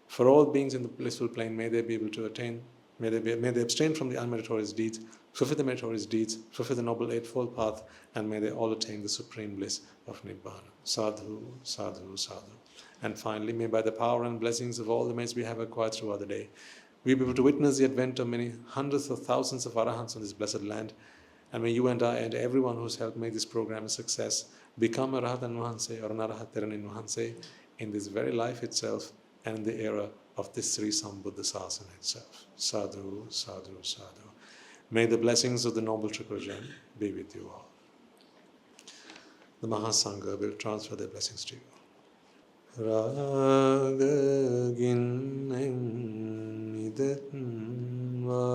For all beings in the blissful plane, may they be able to attain, may they abstain from the unmeritorious deeds, fulfill the meritorious deeds, fulfill the noble eightfold path, and may they all attain the supreme bliss of Nibbāna. Sadhu, sadhu, sadhu. And finally, may by the power and blessings of all the merits we have acquired throughout the day, we be able to witness the advent of many hundreds of thousands of Arahants on this blessed land. And may you and I and everyone who's helped make this program a success become a Rahatan Vahanse or an Arahat Theranin Vahanse in this very life itself and in the era of this Sri Sambuddha Sasana itself. Sadhu, sadhu, sadhu. May the blessings of the Noble Triple Gem be with you all. The Mahasangha will transfer their blessings to you. Rajagiriya Nidatva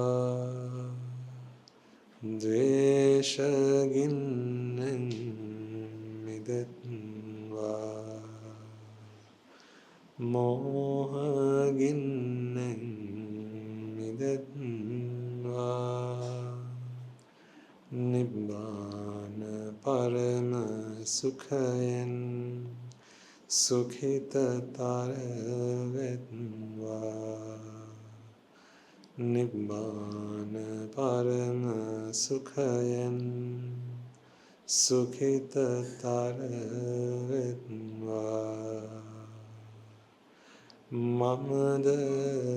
Dveshagiriya Nidatva Mohagiriya Nidatva Nibbāna Parama Sukhayan Sukhita Taravetva Nibbāna Parama Sukhayan Sukhita Taravetva Mamada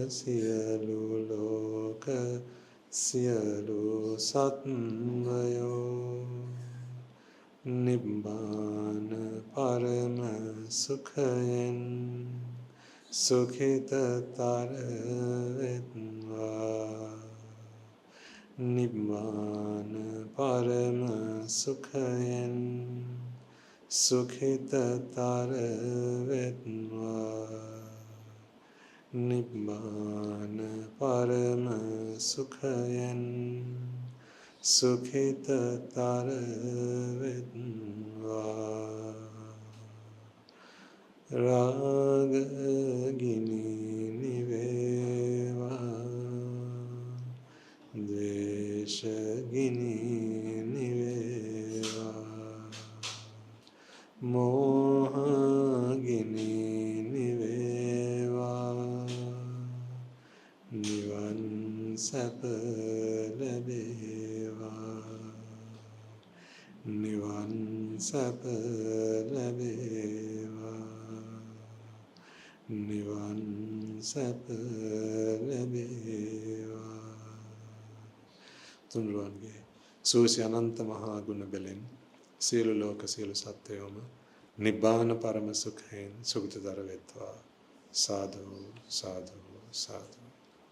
Siyalu Loka Siyalu Satmayo Nibbāna Parama Sukhayan Sukhita Taravetva Nibbāna Parama Sukhayan Sukhita Taravetva Nibbāna Parama Sukhayan Sukhita Taravetva Rajagiriya Niveva Dveshagiriya Niveva Mohagiriya Niveva Nivan Sapalabeva Nivan Sapalabeva Nivan Sapalabeva Tunruange Susi Ananta Mahaguna Belin Silu Loka Silu Satyoma Nibbāna Parama Sukhain Sugita Taravetva Sadhu, sadhu, sadhu.